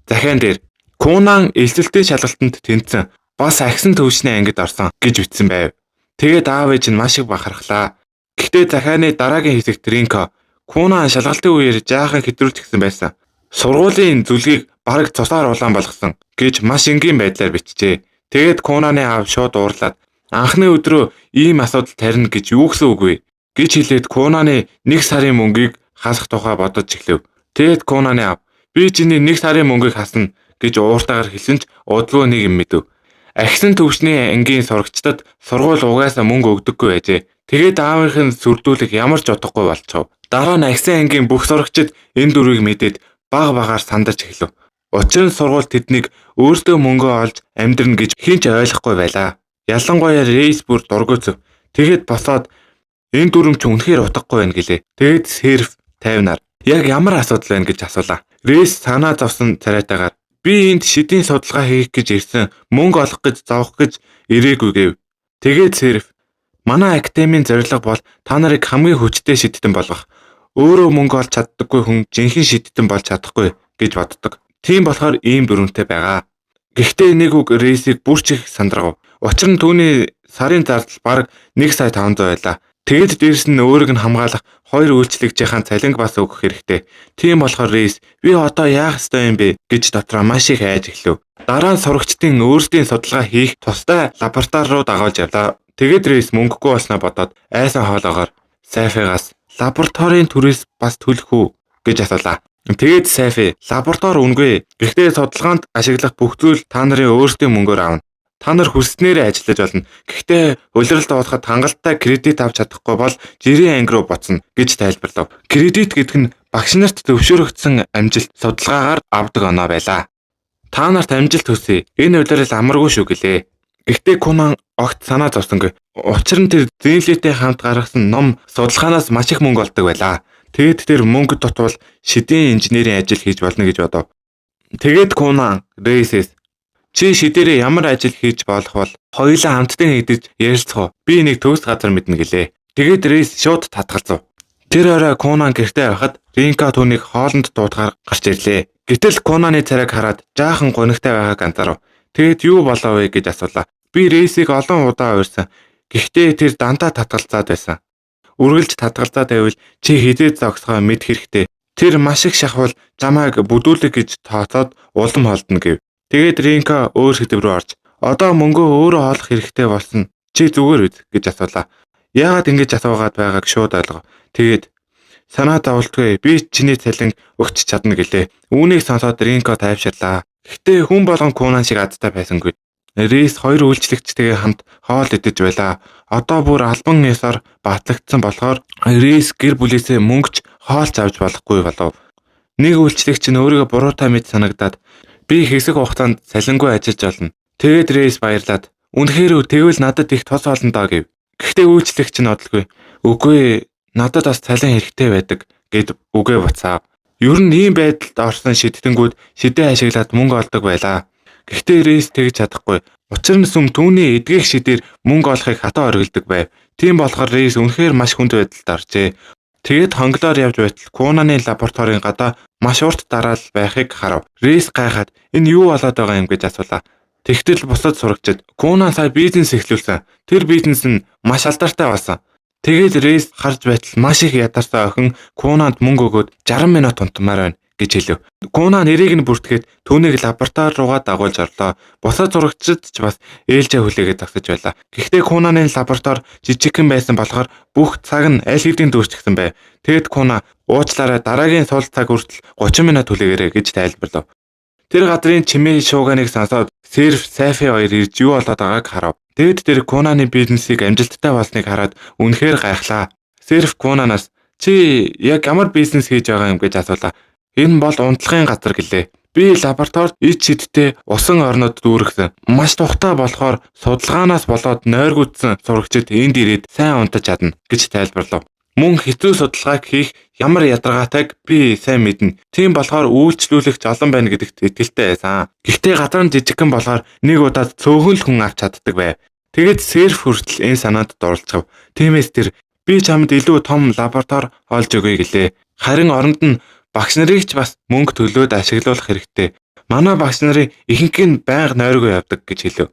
Захиан дээр Кунан элсэлтэй шалгалтанд тэнцсэн бас агсан төвшний ангид орсон гэж бичсэн байв. Тэгээд аав ээж нь маш их бахархлаа. Гэхдээ захианы дараагийн хэсэгт Ринко Кунан шалгалтын үеэр жаахан хэтрүүлчихсэн байсан. Сургуулийн зүлгийг бараг цусаар улаан болгосон гэж маш энгийн байдлаар бичжээ. Тэгээд Кунаны аав шууд уурлаад анхны өдрөө ийм асуудал тарина гэж юу гэсэн үг вэ гэж хэлээд Кунаны 1 сарын мөнгийг хасах тухай бодож эхлэв. Тэгэд Кунаны аав би чиний 1 сарын мөнгийг хасна гэж ууртаагаар хэлсэн ч удалгүй нэг юм мэдэв. Агсан төвшний ангийн сурагчдад сургууль угаасаа мөнгө өгдөггүй байжээ. Тэгээд аавынх нь сүрдүүлэх ямар ч утгагүй болчихов. Дараа нь агсан ангийн бүх сурагчид энэ дүрийг мэдээд баг багаар сандарч эхлэв. Учир нь сургууль тэднийг өөртөө мөнгө олж амьдрна гэж хинч ойлгохгүй байлаа. Ялангуяа рейс бүр дургуйцв. Тэгэд босоод энэ дүрмч үнэхээр утгагүй байна гэлээ. Тэгэд Серв тайвнаар яг ямар асуудал байна гэж асуулаа. Рейс санаа зовсон царайтайгаар би энд шидийн судалгаа хийх гэж ирсэн, мөнгө олох гэж зовох гэж ирээгүй гэв. Тэгээд Серв манай академийн зорилго бол та нарыг хамгийн хүчтэй шидтэн болгох. Өөрөө мөнгө олж чаддаггүй хүн жинхэнэ шидтэн болж чадахгүй гэж боддог. Тийм болохоор ийм дүрмтэй байгаа. Гэхдээ нэг үг рейсийг бүрч их сандрагав. Учир нь түүний сарын зардал бараг 1 сая 500 байлаа. Тэгэд дээрс нь өөрийг нь хамгаалах хоёр үйлчлэгчийн цалинг бас өгөх хэрэгтэй. Тийм болохоор Рейс би одоо яах ёстой юм бэ гэж дотроо маш их айж эхлэв. Дараа нь сурагчдын өөрсдийн судалгаа хийх тусдаа лаборатори руу дагуулж явлаа. Тэгээд Рейс мөнгөгүй болсноо бодоод айсан хоолоогоор Сайфигаас лабораторийн төрөөс бас төлөх үү гэж асуулаа. Тэгээд Сайфи лаборатори үнгүй. Гэхдээ судалгаанд ашиглах бүх зүйл та нарын өөрсдийн мөнгөөр авна. Та нар хүснээрээ ажиллаж болно. Гэхдээ улиралд авахад хангалттай кредит авч чадахгүй бол жирийн анги руу боцно гэж тайлбарлав. Кредит гэдэг нь багш нарт зөвшөөрөгдсөн амжилт судалгаагаар авдаг оноо байлаа. Та нарт амжилт хүсье. Энэ улирал амаргүй шүү гэлээ. Гэхдээ Конан огт санаа зовсонгүй. Учир нь тэр Зинлитэй хамт гаргасан ном судалгаанаас маш их мөнгө олдог байлаа. Тэгэд тэр мөнгө дотвол шидийн инженерийн ажил хийж болно гэж бодов. Тэгээд Конан Рейсээс чи шидээрээ ямар ажил хийж болох бол хоёулаа хамтдаа нэгдэж ярилцах уу? Би нэг төгс газар мэднэ гэлээ. Тэгээд Рейс шууд татгалзав. Тэр орой Конан гэртээ байхад Ринка түүнийг хоолнд дуудахаар гарч ирлээ. Гэтэл Конаны царайг хараад жаахан гонигтай байгааг анзаарав. Тэгээд юу болов вэ гэж асуулаа. Би Рейсийг олон удаа уурсан. Гэхдээ тэр дандаа татгалзаад байсан. Үргэлж татгалзаад байвал чи хизээд зогсохоо мэд хэрэгтэй. Тэр маш их шахвал чамайг бүдүүлэх гэж тооцоод улам холдно гэв. Тэгээд Ринка өөр хэдэв рүү орж одоо мөнгөө өөрөө олох хэрэгтэй болсон. Чи зүгээр үз гэж асуулаа. Яагаад ингэж асуугаад байгааг шууд ойлгов. Тэгээд санаа зовлтгүй би чиний цалин өгч чадна гэлээ. Үүнийг сонсоод Ринка тайвширлаа. Гэхдээ хүн болгон Конан шиг азтай байсангүй. Рейс хоёр үйлчлэгчтэйгээ хамт хоол идэж байлаа. Одоо бүр албан ёсоор батлагдсан болохоор Рейс гэр бүлээсээ мөнгөч хоолч авч болохгүй болов. Нэг үйлчлэгч нь өөрийгөө буруутай мэд санагдаад би хэсэг хугацаанд цалингүй ажиллаж олно. Тэгээд Рейс баярлаад үнэхээр тэгвэл надад их тос олно доо гэв. Гэхдээ үйлчлэгч нь одлгүй. Үгүй надад бас цалин хэрэгтэй байдаг гэд үгээ буцаав. Ер нь ийм байдалд орсон шидэнгүүд шидээ ашиглаад мөнгө олдог байлаа. Гэхдээ Рейс тэгж чадахгүй. Учир нь сүм түүний эдгэх шидээр мөнгө олохыг хатаа оргилдог байв. Тийм болохоор Рейс үнэхээр маш хүнд байдалд оржээ. Тэгээд хонглоор явж байтал Конаны лабораторийн гадаа маш урт дараал байхыг харав. Рейс гайхаад энэ юу болоод байгаа юм гэж асуулаа. Тэгтэл бусад сурагчид Конан сая бизнес эхлүүлсэн. Тэр бизнес нь маш алдартай болсон. Тэгээд Рейс харж байтал маш их ядарсан охин Конанд мөнгө өгөөд 60 минут унтмаар байна гэж хэлв. Конан нэрийг нь бүртгээд түүнийг лаборатори руугаа дагуулж орлоо. Бусад зурагчид ч бас ээлжээ хүлээгээд зогсож байлаа. Гэхдээ Конаны лаборатори жижигхэн байсан болохоор бүх цаг нь аль хэдийн дүүрчихсэн байв. Тэгэд Кона уучлаарай дараагийн сул цаг хүртэл 30 минут хүлээгээрэй гэж тайлбарлав. Тэр газрын чимээ шууганыг сонсоод Серф Сайфи хоёр ирж юу болоод байгааг харав. Тэгэд тэр Конаны бизнесийг амжилттай болсныг хараад үнэхээр гайхлаа. Серф Конанаас чи яг ямар бизнес хийж байгаа юм гэж асуулаа. Энэ бол унтлагын газар гэлээ. Би лабораторид ид шидтэй усан орнод дүүргэсэн. Маш тухтай болохоор судалгаанаас болоод нойргуудсан сурагчид энд ирээд сайн унтаж чадна гэж тайлбарлав. Мөн хэцүү судалгааг хийх ямар ядаргаатайг би сайн мэднэ. Тийм болохоор үйлчлүүлэгч олон байна гэдэгт итгэлтэй байсан. Гэхдээ газар нь жижигхэн болохоор нэг удаад цөөхөн л хүн авч чаддаг байв. Тэгэд Серф хүртэл энэ санаанд дурлцав. Тиймээс тэр би чамд илүү том лаборатори олж өгье гэлээ. Харин оронд нь багш нарыг ч бас мөнгө төлөөд ашиглуулах хэрэгтэй. Манай багш нарын ихэнх нь байнга нойргүй явдаг гэж хэлв.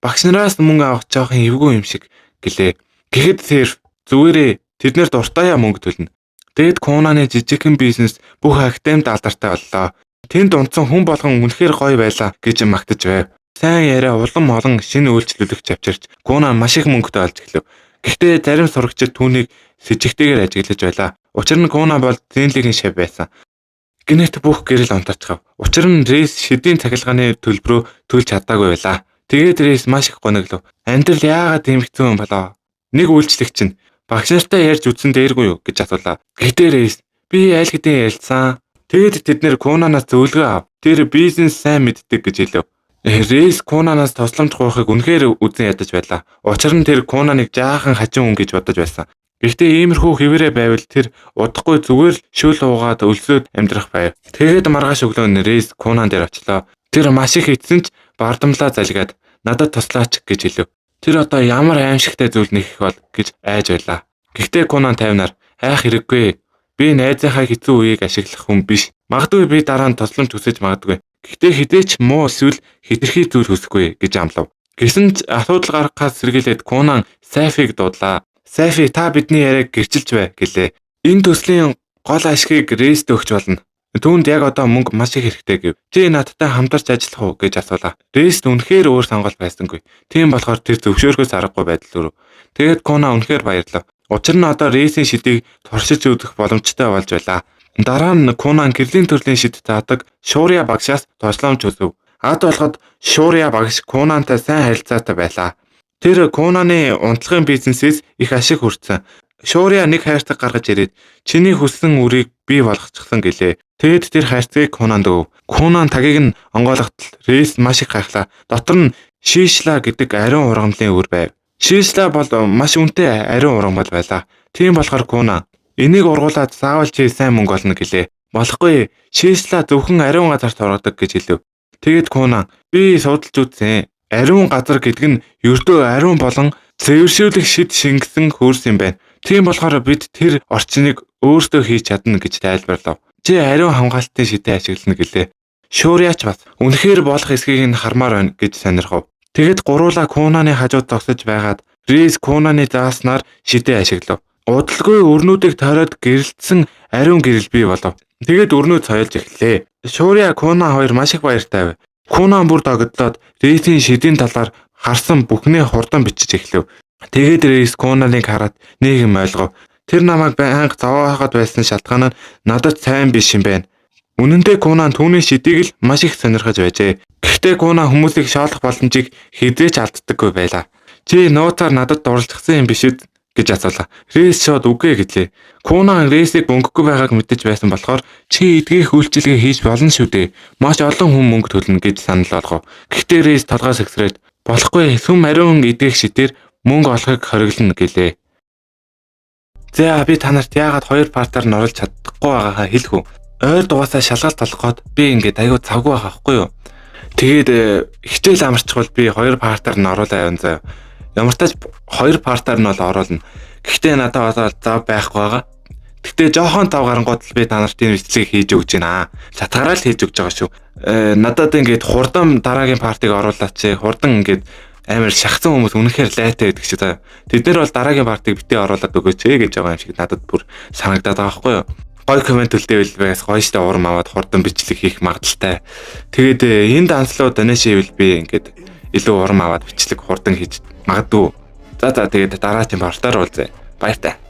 Багш нараас мөнгө авах жоохон эвгүй юм шиг гэлээ. Тэгэхэд Серф зүгээрээ тэднэр дуртаяа мөнгө төлнө. Тэгэд Конаны жижигхэн бизнес бүх академид алдартай боллоо. Тэнд унтсан хүн болгон үнэхээр гоё байлаа гэж магтаж байв. Сайн яриа улам олон шинэ үйлчлүүлэгч авчирч Конан маш их мөнгөтэй олж эхлэв. Гэхдээ зарим сурагчид түүнийг сэжигтэйгээр ажиглаж байлаа. Учир нь Конан бол Зинлигийн шав байсан. Гэнэт бүх гэрэл унтарчгав. Учир нь Рейс шидийн цахилгааны төлбөрөө төлж чадаагүй байлаа. Тэгээд Рейс маш их гониглов. Амьдрал яагаад тийм хэцүү юм болоо? Нэг үйлчлэгч нь багш нартай ярьж үтсэн дээргүй юу гэж асуулаа. Гэтээ Рейс би аль хэдийн ярилцсан. Тэгэд тэднэр Конанаас зөвлөгөө ав. Тэр бизнес сайн мэддэг гэж хэлв. Рейс Конанаас тусламж гуйхыг үнэхээр үзэн ядаж байлаа. Учир нь тэр Конаныг жаахан хажин хүн гэж бодож байсан. Гэхдээ иймэрхүү хэвээрээ байвал тэр удахгүй зүгээр л шүл уугаад өлсөд амьдрах байв. Тэгээд маргааш өглөө Рейс Конан дээр очлоо. Тэр маш их эцсэн ч бардамлаа залгаад надад туслаач гэж хэлв. Тэр одоо ямар аимшигтай зүйл нэгэх бол гэж айж байлаа. Гэхдээ Конан тайвнаар хайх хэрэггүй. Би найзынхаа хэцүү үеийг ашиглах хүн биш. Магадгүй би дараа нь тусламж хүсэж магадгүй. Гэхдээ хідээч муу эсвэл хэтэрхий зүйл хүсэхгүй гэж амлав. Гэсэн ч асуудал гаргахаас сэргийлээд Конан Сайфиг дуудлаа. Сайфи та бидний яриаг гэрчилж бай гэлээ. Энэ төслийн гол ашгийг Рейст өгч болно. Түүнд яг одоо мөнгө маш их хэрэгтэй гэв. Чи надтай хамтарч ажиллах уу гэж асуулаа. Рейст үнэхээр өөр сонголт байсангүй. Тийм болохоор тэр зөвшөөрөхөөс аргагүй байдал руу. Тэгээд Кона үнэхээр баярлав. Учир нь одоо Рейсийн шидийг туршиж үзэх боломжтой болж байлаа. Дараа нь Кона гэрлийн төрлийн шид заадаг Шурия багшаас тусламж үзв. Ад болоход Шурия багш Конантай сайн харилцаатай байлаа. Тэр Конаны унтлагын бизнесээс их ашиг хүртсэн. Шурия нэг хайрцаг гаргаж ирээд чиний хүссэн үрийг бий болгочихсон гэлээ. Тэгэд тэр хайрцагыг Конанд өг. Конан тагийг нь онгойлготол Рейс маш их гайхлаа. Дотор нь Шишла гэдэг ариун ургамлын үр байв. Шишла бол маш үнэтэй ариун ургамал байлаа. Тийм болохоор Кона энийг ургуулад заавал чи сайн мөнгө олно гэлээ. Болохгүй. Шишла зөвхөн ариун газарт ордог гэж хэлв. Тэгэд Кона би судалж үзсэн. Ариун газар гэдэг нь ердөө ариун болон цэвэршүүлэх шид шингэсэн хөрс юм байна. Тийм болохоор бид тэр орчныг өөрсдөө хийж чадна гэж тайлбарлав. Чи ариун хамгаалтын шидээ ашиглана гэлээ. Шуриач бас үнэхээр болох эсхийг нь хармаар байна гэж сонирхов. Тэгэд гуруула Конаны хажууд зогсож байгаад Рейс Конаны зааснаар шидээ ашиглав. Удалгүй өрнүүдийг тойроод гэрэлтсэн ариун гэрэл бий болов. Тэгэд өрнүүд соёлж эхлэв. Шурия Кона хоёр маш их баяртай байв. Конан бүр догдлоод Рейсийн шидийн талаар харсан бүхнээ хурдан бичиж эхлэв. Тэгээд Рейс Конаныг хараад нэг юм ойлгов. Тэр намайг байнга зовоохоод байсан шалтгаан нь надад сайн биш юм байна. Үнэн дээр Конан түүний шидийг л маш их сонирхож байжээ. Гэхдээ Конан хүмүүсийг шоолох боломжийг хизээч алддаггүй байлаа. Чи нууцаар надад дурлцсан юм биш үү гэж асуулаа. Рейс шууд үгүй гэлээ. Конан Рейсийг өнгөхгүй байгааг мэдэж байсан болохоор чи эдгэх үйлчилгээ хийж болно шүү дээ. Маш олон хүн мөнгө төлнө гэж санал болгов. Гэхдээ Рейс толгоос ихсрээд болохгүй сүм ариун эдгэх шидээр мөнгө олохыг хориглоно гэлээ. За би та нарт яагаад хоёр партаар нь оруулж чадахгүй байгаагаа хэлэх үү? Ойр дугаасаа шалгалт толгоод би ингээд аягүй завгүй байгаа байхгүй юу? Тэгээд хичээл амарчвал би хоёр партаар нь оруулаа явна заяа. Ямар ч тач хоёр партаар нь бол оруулна. Гэхдээ надад одоо зав байхгүй байгаа. Гэхдээ жоохон зав гарангууд л би та нарт энэ бичлэгийг хийж өгч байна. Шатгаараа л хийж өгч байгаа шүү. Надад ингээд хурдан дараагийн партыг оруулаач. Хурдан ингээд амар шахсан хүмүүс үнэхээр лайтай байдаг шүү заяа. Тэд нар бол дараагийн партыг битээ оруулаад өгөөч гэж байгаа юм шиг надад бүр санагдаад байгаа байхгүй юу? Гой комент үлдээвэл байгаас гоё штэ урам аваад хурдан бичлэг хийх магадaltaй. Тэгээд энэ данслуу донешивэл би ингээд илүү урам аваад бичлэг хурдан хийж магадгүй. За тэгээд дараагийн партаар уулзъя. Баяртай.